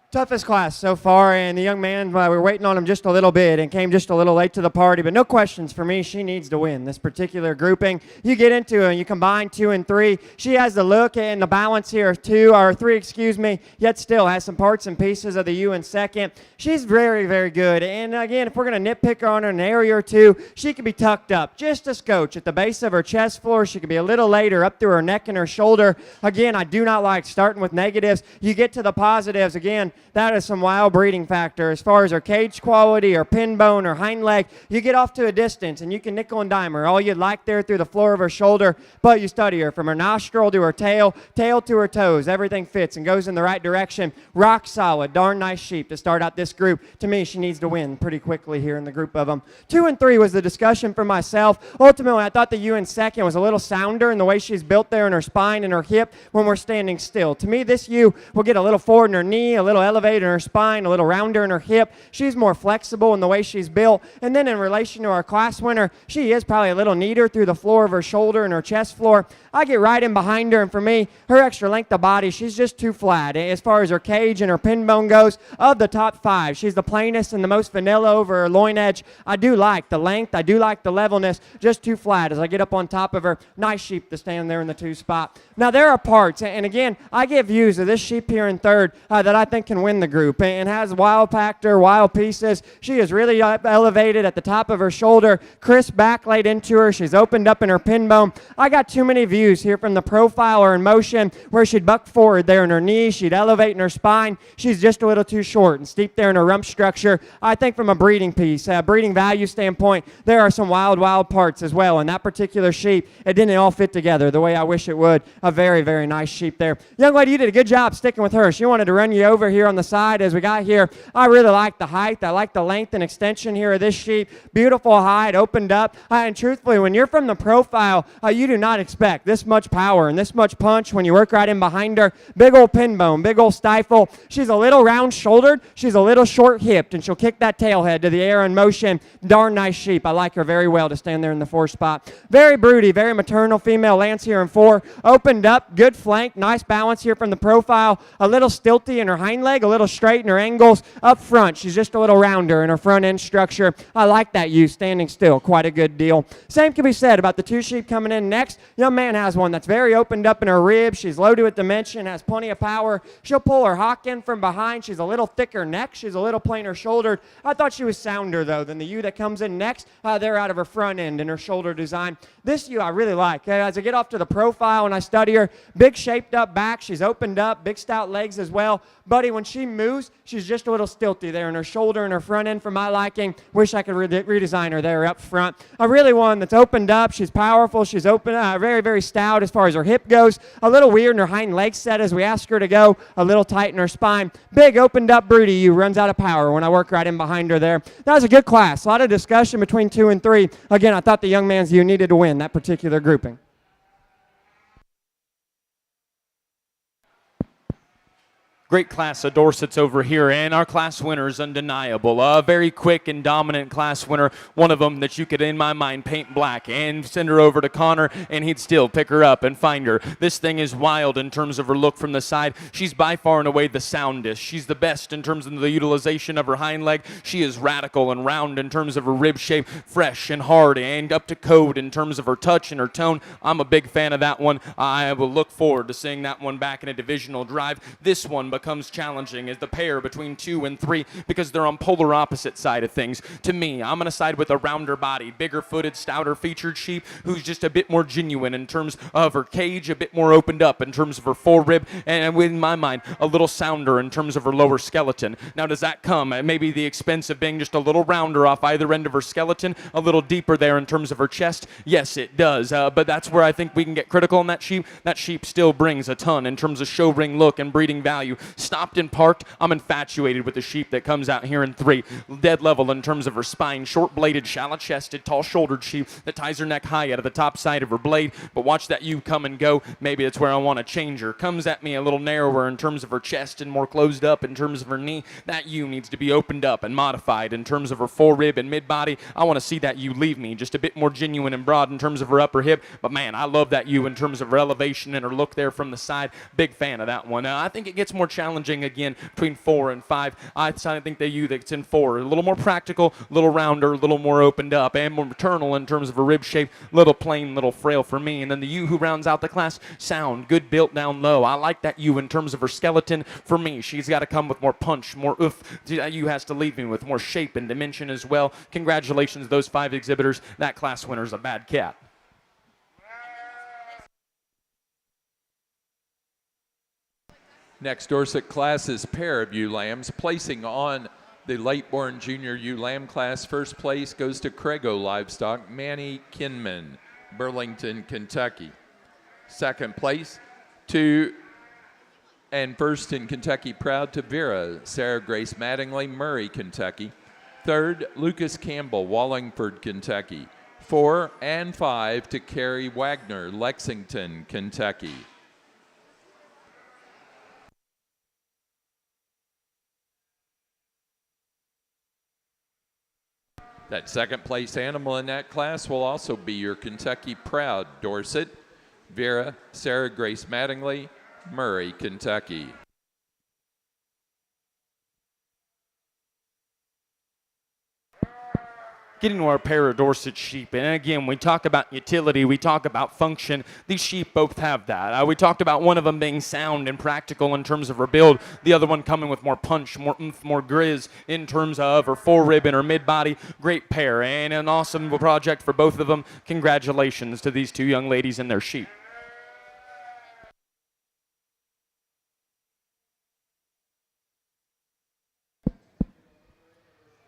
Toughest class so far, and the young man, we were waiting on him just a little bit and came just a little late to the party, but no questions for me. She needs to win this particular grouping. You get into it and you combine 2 and 3. She has the look and the balance here of 2, or 3, yet still has some parts and pieces of the U in second. She's very, very good. And again, if we're going to nitpick her on an area or two, she could be tucked up just a scotch at the base of her chest floor. She could be a little later up through her neck and her shoulder. Again, I do not like starting with negatives. You get to the positives. Again, that is some wild breeding factor. As far as her cage quality, her pin bone, her hind leg, you get off to a distance and you can nickel and dime her all you'd like there through the floor of her shoulder, but you study her from her nostril to her tail, tail to her toes. Everything fits and goes in the right direction. Rock solid, darn nice sheep to start out this group. To me, she needs to win pretty quickly here in the group of them. 2 and 3 was the discussion for myself. Ultimately, I thought the U in second was a little sounder in the way she's built there in her spine and her hip when we're standing still. To me, this U will get a little forward in her knee, a little elevated in her spine, a little rounder in her hip. She's more flexible in the way she's built. And then in relation to our class winner, she is probably a little neater through the floor of her shoulder and her chest floor. I get right in behind her, and for me, her extra length of body, she's just too flat. As far as her cage and her pin bone goes, of the top 5, she's the plainest and the most vanilla over her loin edge. I do like the length. I do like the levelness. Just too flat as I get up on top of her. Nice sheep to stand there in the 2 spot. Now, there are parts, and again, I get views of this sheep here in third that I think can win the group and has wild factor, wild pieces. She is really elevated at the top of her shoulder, crisp back laid into her. She's opened up in her pin bone. I got too many views here from the profile or in motion where she'd buck forward there in her knee. She'd elevate in her spine. She's just a little too short and steep there in her rump structure. I think from a breeding piece, breeding value standpoint, there are some wild, wild parts as well. And that particular sheep, it didn't all fit together the way I wish it would. A very, very nice sheep there. Young lady, you did a good job sticking with her. She wanted to run you over here on the side as we got here. I really like the height. I like the length and extension here of this sheep. Beautiful hide, opened up. And truthfully, when you're from the profile, you do not expect this much power and this much punch when you work right in behind her. Big old pin bone, big old stifle. She's a little round-shouldered. She's a little short-hipped, and she'll kick that tail head to the air in motion. Darn nice sheep. I like her very well to stand there in the 4 spot. Very broody, very maternal female lance here in 4. Opened up, good flank, nice balance here from the profile. A little stilty in her hind leg, a little straight in her angles. Up front, she's just a little rounder in her front end structure. I like that use, standing still, quite a good deal. Same can be said about the 2 sheep coming in next. Young man has one that's very opened up in her ribs. She's loaded with dimension, has plenty of power. She'll pull her hock in from behind. She's a little thicker neck. She's a little plainer shouldered. I thought she was sounder, though, than the ewe that comes in next. They're out of her front end and her shoulder design. This ewe I really like. As I get off to the profile and I study her, big shaped up back. She's opened up, big stout legs as well. Buddy, when she moves, she's just a little stilty there in her shoulder and her front end for my liking. Wish I could redesign her there up front. I really one that's opened up. She's powerful. She's open, very, very stout as far as her hip goes. A little weird in her hind leg set as we ask her to go. A little tight in her spine. Big opened up broody ewe runs out of power when I work right in behind her there. That was a good class. A lot of discussion between 2 and 3. Again, I thought the young man's ewe needed to win that particular grouping. Great class of Dorsets over here, and our class winner is undeniable. A very quick and dominant class winner, one of them that you could, in my mind, paint black and send her over to Connor, and he'd still pick her up and find her. This thing is wild in terms of her look from the side. She's by far and away the soundest. She's the best in terms of the utilization of her hind leg. She is radical and round in terms of her rib shape, fresh and hard and up to code in terms of her touch and her tone. I'm a big fan of that one. I will look forward to seeing that one back in a divisional drive. This one becomes challenging as the pair between 2 and 3 because they're on polar opposite side of things. To me, I'm going to side with a rounder body, bigger footed, stouter featured sheep who's just a bit more genuine in terms of her cage, a bit more opened up in terms of her forerib, and in my mind, a little sounder in terms of her lower skeleton. Now, does that come at maybe the expense of being just a little rounder off either end of her skeleton, a little deeper there in terms of her chest? Yes, it does, but that's where I think we can get critical on that sheep. That sheep still brings a ton in terms of show ring look and breeding value. Stopped and parked, I'm infatuated with the sheep that comes out here in 3. Dead level in terms of her spine, short-bladed, shallow-chested, tall-shouldered sheep that ties her neck high out of the top side of her blade. But watch that ewe come and go. Maybe that's where I want to change her. Comes at me a little narrower in terms of her chest and more closed up in terms of her knee. That ewe needs to be opened up and modified in terms of her forerib and mid-body. I want to see that ewe leave me just a bit more genuine and broad in terms of her upper hip. But man, I love that ewe in terms of her elevation and her look there from the side. Big fan of that one. I think it gets more challenging again between 4 and 5. I think the ewe that's in 4, a little more practical, a little rounder, a little more opened up, and more maternal in terms of a rib shape, little plain, little frail for me. And then the ewe who rounds out the class, sound, good built down low. I like that ewe in terms of her skeleton. For me, she's got to come with more punch, more oof. That ewe has to leave me with more shape and dimension as well. Congratulations, those 5 exhibitors. That class winner's a bad cat. Next Dorset class is pair of ewe lambs. Placing on the late-born junior ewe lamb class, first place goes to Craigo Livestock, Manny Kinman, Burlington, Kentucky. Second place to, and first in Kentucky proud, to Vera Sarah Grace Mattingly, Murray, Kentucky. Third, Lucas Campbell, Wallingford, Kentucky. 4 and 5 to Carrie Wagner, Lexington, Kentucky. That second place animal in that class will also be your Kentucky proud, Dorset, Vera Sarah Grace Mattingly, Murray, Kentucky. Getting to our pair of Dorset sheep, and again, we talk about utility, we talk about function. These sheep both have that. We talked about one of them being sound and practical in terms of her build, the other one coming with more punch, more oomph, more grizz in terms of her forerib and her mid-body. Great pair, and an awesome project for both of them. Congratulations to these 2 young ladies and their sheep.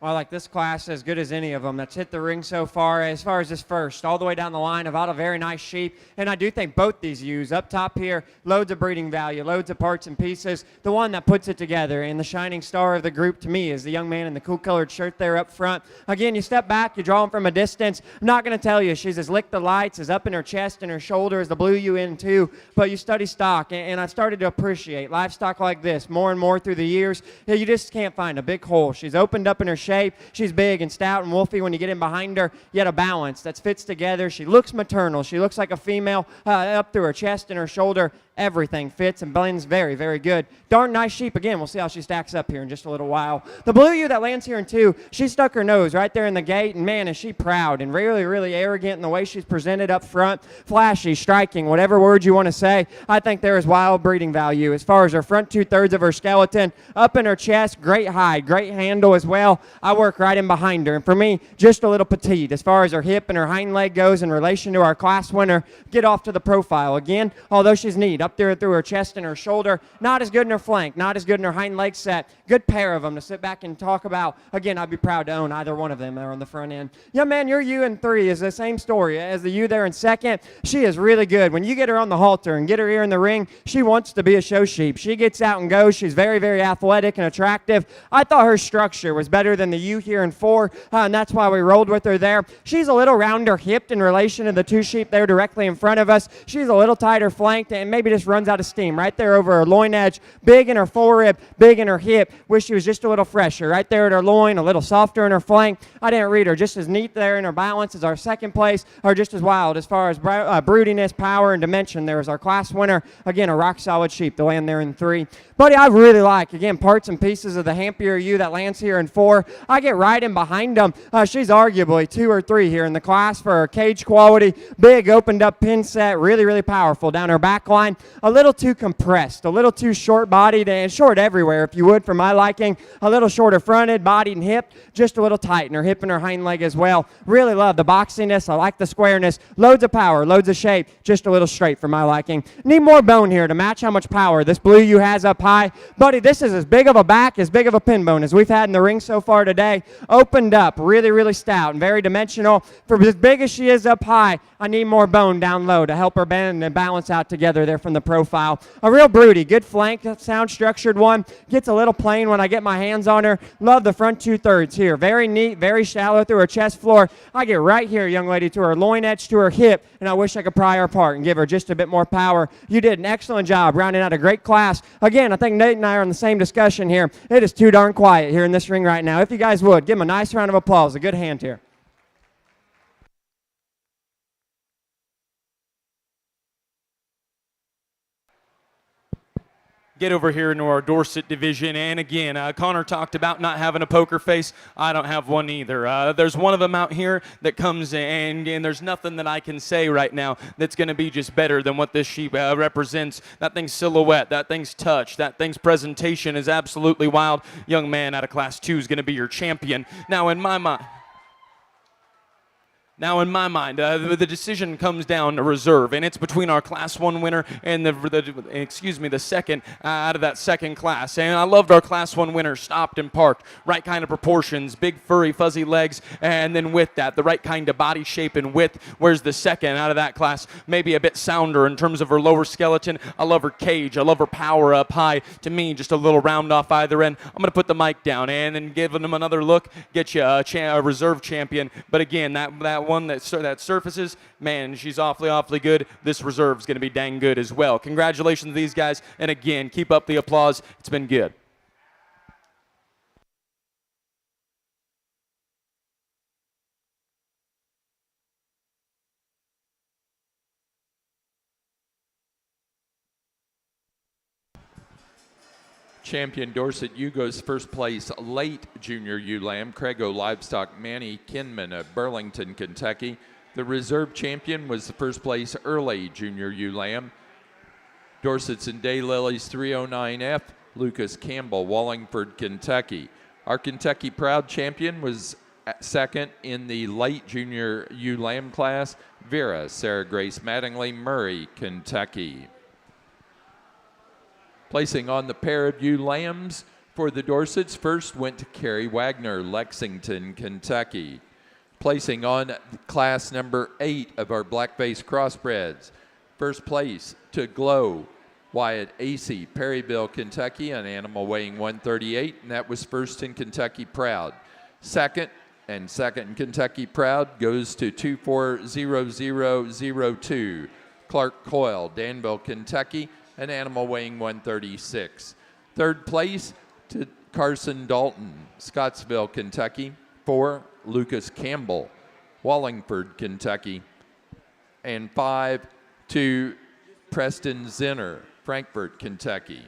Well, like this class as good as any of them that's hit the ring so far as this first, all the way down the line of all a very nice sheep. And I do think both these ewes up top here, loads of breeding value, loads of parts and pieces. The one that puts it together and the shining star of the group to me is the young man in the cool colored shirt there up front. Again, you step back, you draw him from a distance. I'm not going to tell you she's as licked the lights, as up in her chest and her shoulder as the blue ewe in too, but you study stock, and I've started to appreciate livestock like this more and more through the years. You just can't find a big hole. She's opened up in her shape. She's big and stout and wolfy when you get in behind her, yet a balance that fits together. She looks maternal. She looks like a female up through her chest and her shoulder. Everything fits and blends very, very good. Darn nice sheep. Again, we'll see how she stacks up here in just a little while. The blue ewe that lands here in 2, she stuck her nose right there in the gate, and man, is she proud and really, really arrogant in the way she's presented up front. Flashy, striking, whatever word you want to say. I think there is wild breeding value as far as her front 2/3 of her skeleton, up in her chest, great hide, great handle as well. I work right in behind her, and for me, just a little petite as far as her hip and her hind leg goes in relation to our class winner. Get off to the profile. Again, although she's neat, up there through her chest and her shoulder, not as good in her flank, not as good in her hind leg set. Good pair of them to sit back and talk about. Again, I'd be proud to own either one of them there on the front end. Yeah, man, your ewe in 3 is the same story as the ewe there in 2nd. She is really good. When you get her on the halter and get her here in the ring, she wants to be a show sheep. She gets out and goes. She's very, very athletic and attractive. I thought her structure was better than the ewe here in 4, and that's why we rolled with her there. She's a little rounder hipped in relation to the 2 sheep there directly in front of us. She's a little tighter flanked and maybe just runs out of steam right there over her loin edge. Big in her forerib, big in her hip. Wish she was just a little fresher right there at her loin, a little softer in her flank. I didn't read her. Just as neat there in her balance as our 2nd place, or just as wild as far as broodiness, power, and dimension there as our class winner. Again, a rock solid sheep to land there in 3. Buddy, I really like, again, parts and pieces of the Hampier ewe that lands here in 4. I get right in behind them. She's arguably 2 or 3 here in the class for her cage quality. Big, opened up pin set, really, really powerful down her back line. A little too compressed, a little too short-bodied, and short everywhere, if you would, for my liking. A little shorter fronted, bodied, and hipped. Just a little tight in her hip and her hind leg as well. Really love the boxiness. I like the squareness. Loads of power, loads of shape. Just a little straight for my liking. Need more bone here to match how much power this blue ewe has up high. Buddy, this is as big of a back, as big of a pin bone as we've had in the ring so far today. Opened up, really, really stout and very dimensional. For as big as she is up high, I need more bone down low to help her bend and balance out together there from the profile. A real broody, good flank, sound structured one. Gets a little plain when I get my hands on her. Love the front 2/3 here. Very neat, very shallow through her chest floor. I get right here, young lady, to her loin edge, to her hip, and I wish I could pry her apart and give her just a bit more power. You did an excellent job rounding out a great class. Again, I think Nate and I are on the same discussion here. It is too darn quiet here in this ring right now. If you guys would, give him a nice round of applause. A good hand here. get over here into our Dorset division. And again, Connor talked about not having a poker face. I don't have one either. There's one of them out here that comes in, and there's nothing that I can say right now that's going to be just better than what this sheep represents. That thing's silhouette, that thing's touch, that thing's presentation is absolutely wild. Young man out of Class 2 is going to be your champion. Now, in my mind, the decision comes down to reserve, and it's between our Class 1 winner and the second out of that second class. And I loved our Class 1 winner, stopped and parked, right kind of proportions, big furry fuzzy legs, and then with that, the right kind of body shape and width. Whereas the second out of that class, maybe a bit sounder in terms of her lower skeleton. I love her cage, I love her power up high. To me, just a little round off either end. I'm going to put the mic down and then giving them another look, get you a reserve champion. But again, that one that surfaces, man, she's awfully good. This reserve's going to be dang good as well. Congratulations to these guys, and again, keep up the applause. It's been good. Champion Dorset Yugo's first place late junior ewe lamb, Craigo Livestock Manny Kinman of Burlington, Kentucky. The reserve champion was the first place early junior ewe lamb, Dorset's and Daylilies 309F, Lucas Campbell, Wallingford, Kentucky. Our Kentucky Proud champion was second in the late junior ewe lamb class, Vera Sarah Grace Mattingly, Murray, Kentucky. Placing on the pair of ewe lambs for the Dorsets, first went to Carrie Wagner, Lexington, Kentucky. Placing on class number 8 of our blackface crossbreds, first place to Glow Wyatt Acey, Perryville, Kentucky, an animal weighing 138, and that was first in Kentucky Proud. Second in Kentucky Proud goes to 240002, Clark Coyle, Danville, Kentucky, an animal weighing 136. Third place to Carson Dalton, Scottsville, Kentucky. 4, Lucas Campbell, Wallingford, Kentucky. And 5 to Preston Zinner, Frankfort, Kentucky.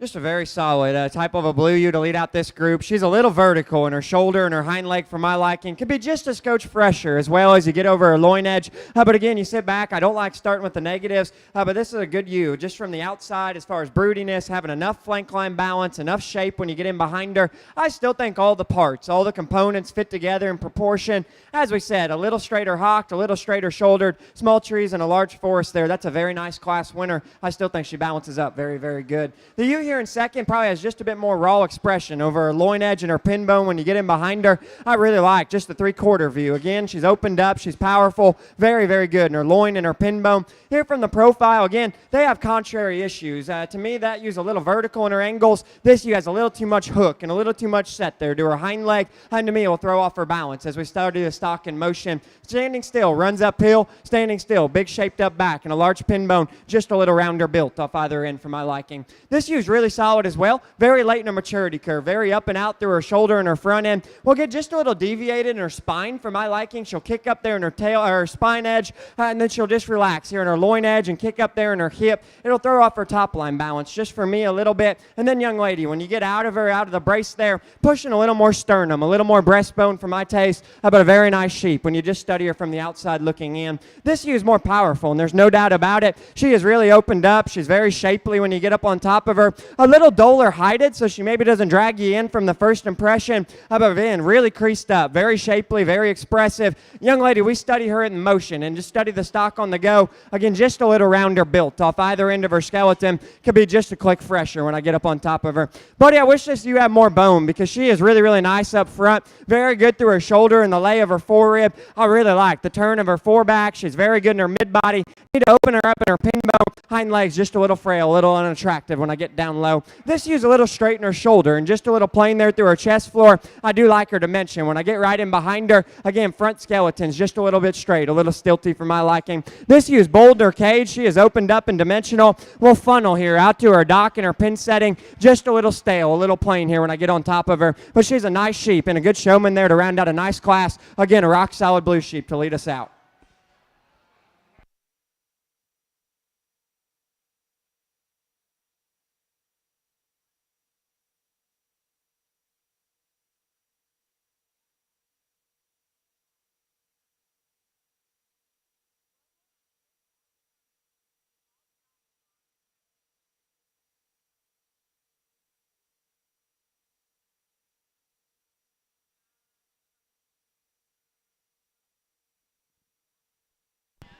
Just a very solid type of a blue ewe to lead out this group. She's a little vertical in her shoulder and her hind leg for my liking. Could be just a scotch fresher as well as you get over her loin edge. But again, you sit back. I don't like starting with the negatives, but this is a good ewe. Just from the outside as far as broodiness, having enough flank line balance, enough shape when you get in behind her. I still think all the parts, all the components fit together in proportion. As we said, a little straighter hocked, a little straighter shouldered, small trees and a large forest there. That's a very nice class winner. I still think she balances up very, very good. The ewe here in second probably has just a bit more raw expression over her loin edge and her pin bone when you get in behind her. I really like just the 3/4 view. Again, she's opened up, she's powerful, very, very good in her loin and her pin bone. Here from the profile, again, they have contrary issues. To me, that ewe's a little vertical in her angles. This ewe has a little too much hook and a little too much set there to her hind leg, and to me, it will throw off her balance as we start to do the stock in motion. Standing still, runs uphill, standing still, big shaped up back and a large pin bone, just a little rounder built off either end for my liking. This ewe's really solid as well, very late in her maturity curve, very up and out through her shoulder and her front end. We'll get just a little deviated in her spine for my liking. She'll kick up there in her tail, or her spine edge, and then she'll just relax here in her loin edge and kick up there in her hip. It'll throw off her top line balance just for me a little bit. And then young lady, when you get out of her, out of the brace there, pushing a little more sternum, a little more breastbone for my taste, but a very nice sheep when you just study her from the outside looking in. This ewe is more powerful, and there's no doubt about it. She is really opened up. She's very shapely when you get up on top of her. A little duller heighted, so she maybe doesn't drag you in from the first impression. But again, really creased up, very shapely, very expressive. Young lady, we study her in motion and just study the stock on the go. Again, just a little rounder built off either end of her skeleton. Could be just a click fresher when I get up on top of her. Buddy, I wish you had more bone because she is really, really nice up front. Very good through her shoulder and the lay of her forerib. I really like the turn of her foreback. She's very good in her mid-body. Need to open her up in her pin bone. Hind legs just a little frail, a little unattractive when I get down low. This use a little straight in her shoulder and just a little plain there through her chest floor. I do like her dimension. When I get right in behind her, again, front skeleton's just a little bit straight, a little stilty for my liking. This use boulder cage. She is opened up and dimensional. Little funnel here out to her dock and her pin setting. Just a little stale, a little plain here when I get on top of her. But she's a nice sheep and a good showman there to round out a nice class. Again, a rock solid blue sheep to lead us out.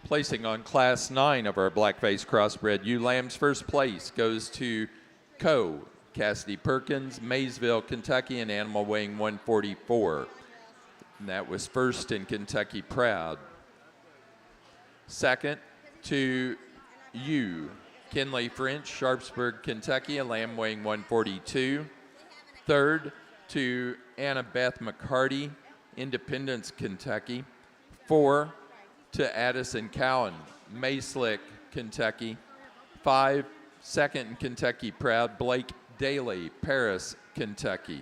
Placing on Class 9 of our Blackface Crossbred ewe lambs, first place goes to Cassidy Perkins, Maysville, Kentucky, an animal weighing 144. And that was first in Kentucky Proud. Second to Kinley French, Sharpsburg, Kentucky, a lamb weighing 142. Third to Annabeth McCarty, Independence, Kentucky. 4 to Addison Cowan, Mayslick, Kentucky. 5, second in Kentucky Proud, Blake Daly, Paris, Kentucky.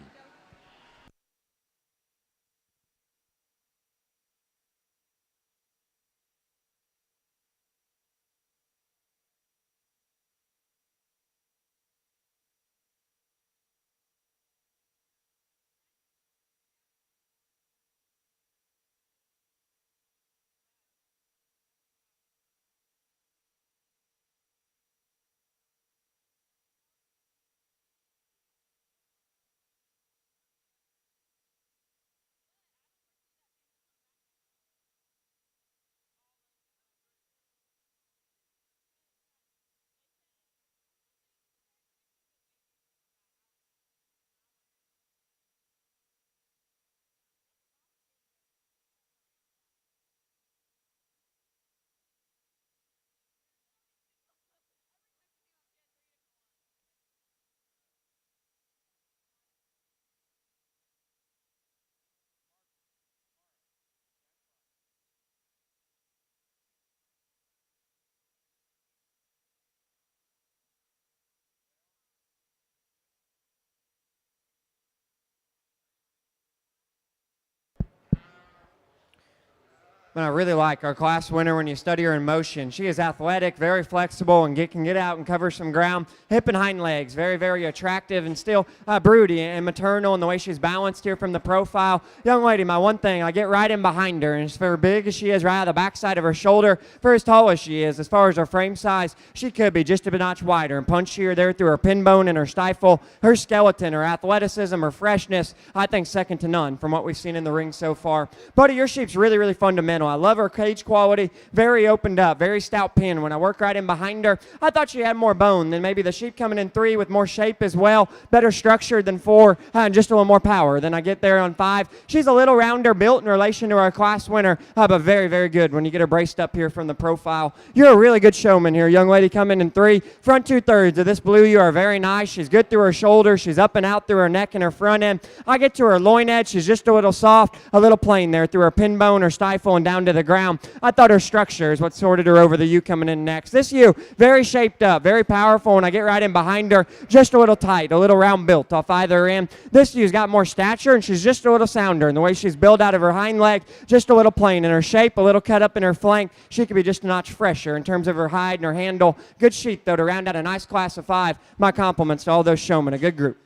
But I really like our class winner when you study her in motion. She is athletic, very flexible, and can get out and cover some ground. Hip and hind legs, very, very attractive and still broody and maternal in the way she's balanced here from the profile. Young lady, my one thing, I get right in behind her, and for big as she is, right out the backside of her shoulder, for as tall as she is, as far as her frame size, she could be just a notch wider and punchier there through her pin bone and her stifle. Her skeleton, her athleticism, her freshness, I think second to none from what we've seen in the ring so far. Buddy, your sheep's really, really fundamental. I love her cage quality, very opened up, very stout pin. When I work right in behind her, I thought she had more bone than maybe the sheep coming in 3 with more shape as well, better structured than 4, and just a little more power than I get there on 5. She's a little rounder built in relation to our class winner, but very, very good when you get her braced up here from the profile. You're a really good showman here, young lady, coming in 3. Front 2/3 of this blue, you are very nice. She's good through her shoulder. She's up and out through her neck and her front end. I get to her loin edge. She's just a little soft, a little plain there through her pin bone, her stifle, and down to the ground. I thought her structure is what sorted her over the ewe coming in next. This ewe, very shaped up, very powerful. When I get right in behind her, just a little tight, a little round built off either end. This ewe's got more stature, and she's just a little sounder in the way she's built out of her hind leg, just a little plain in her shape, a little cut up in her flank. She could be just a notch fresher in terms of her hide and her handle. Good sheep, though, to round out a nice class of 5. My compliments to all those showmen, a good group.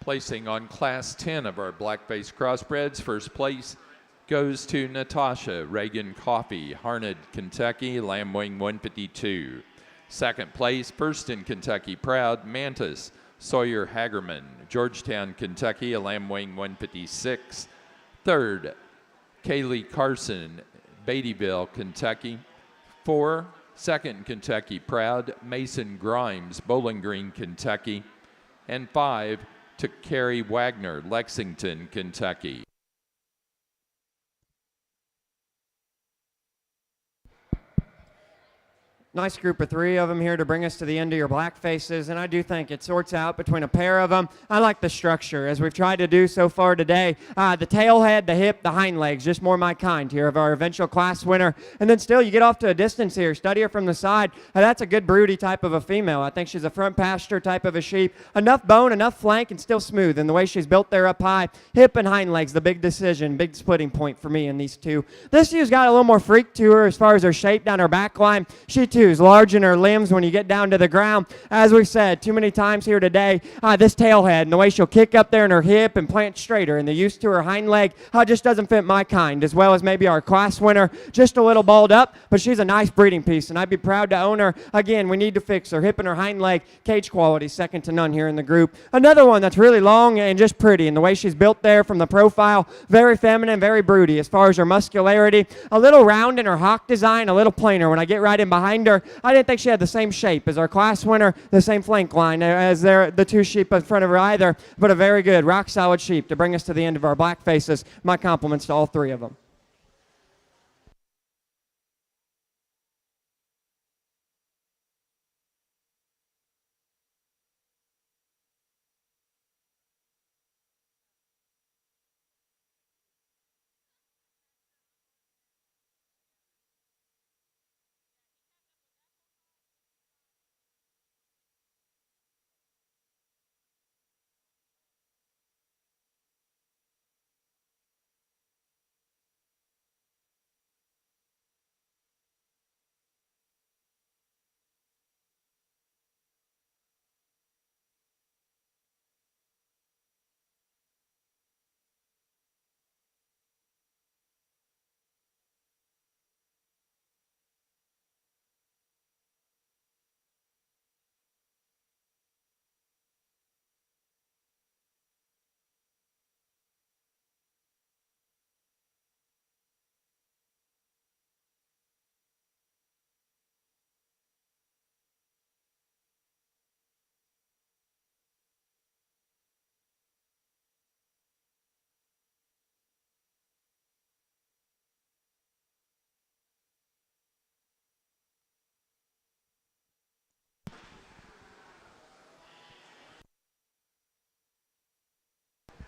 Placing on Class 10 of our black-faced crossbreds, first place goes to Natasha Reagan Coffey, Harned, Kentucky, Lamb Wing 152. Second place, first in Kentucky Proud, Mantis Sawyer Hagerman, Georgetown, Kentucky, Lamb Wing 156. Third, Kaylee Carson, Beattyville, Kentucky. 4, second Kentucky Proud, Mason Grimes, Bowling Green, Kentucky. And 5, to Carrie Wagner, Lexington, Kentucky. Nice group of 3 of them here to bring us to the end of your black faces, and I do think it sorts out between a pair of them. I like the structure, as we've tried to do so far today. The tail head, the hip, the hind legs, just more my kind here of our eventual class winner. And then still, you get off to a distance here. Study her from the side. That's a good broody type of a female. I think she's a front pasture type of a sheep. Enough bone, enough flank, and still smooth. And the way she's built there up high, hip and hind legs, the big decision, big splitting point for me in these two. This ewe's got a little more freak to her as far as her shape down her back line. She too is large in her limbs when you get down to the ground. As we've said too many times here today, this tail head and the way she'll kick up there in her hip and plant straighter and the use to her hind leg just doesn't fit my kind, as well as maybe our class winner, just a little balled up, but she's a nice breeding piece, and I'd be proud to own her. Again, we need to fix her hip and her hind leg. Cage quality, second to none here in the group. Another one that's really long and just pretty, and the way she's built there from the profile, very feminine, very broody as far as her muscularity. A little round in her hock design, a little plainer. When I get right in behind her, I didn't think she had the same shape as our class winner, the same flank line as the 2 sheep in front of her either, but a very good, rock-solid sheep to bring us to the end of our black faces. My compliments to all 3 of them.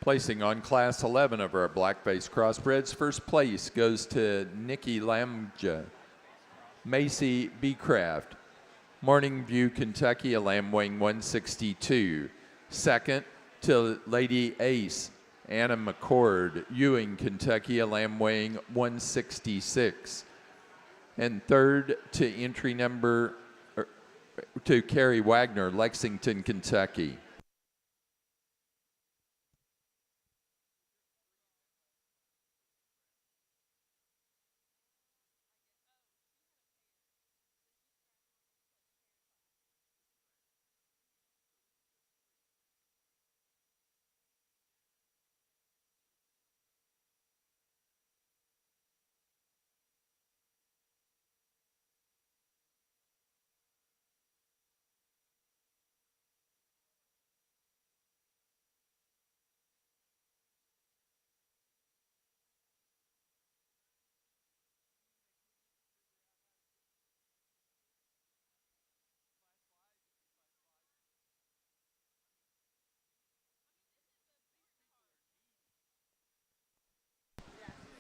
Placing on Class 11 of our black-faced crossbreds, first place goes to Nikki Lamja, Macy Beecraft, Morning View, Kentucky, a Lamb Wing 162. Second to Lady Ace, Anna McCord, Ewing, Kentucky, a Lamb Wing 166. And third to entry number, to Carrie Wagner, Lexington, Kentucky.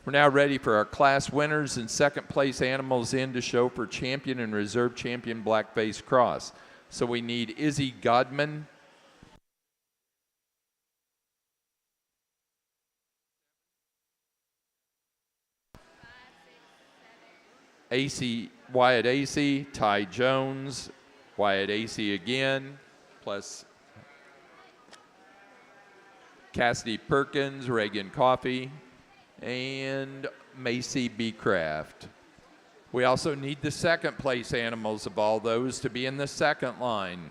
We're now ready for our class winners and second place animals in to show for champion and reserve champion black-faced cross. So we need Izzy Godman, Wyatt Acey, Ty Jones, Wyatt Acey again, plus Cassidy Perkins, Reagan Coffey, and Macy B. Craft. We also need the second place animals of all those to be in the second line.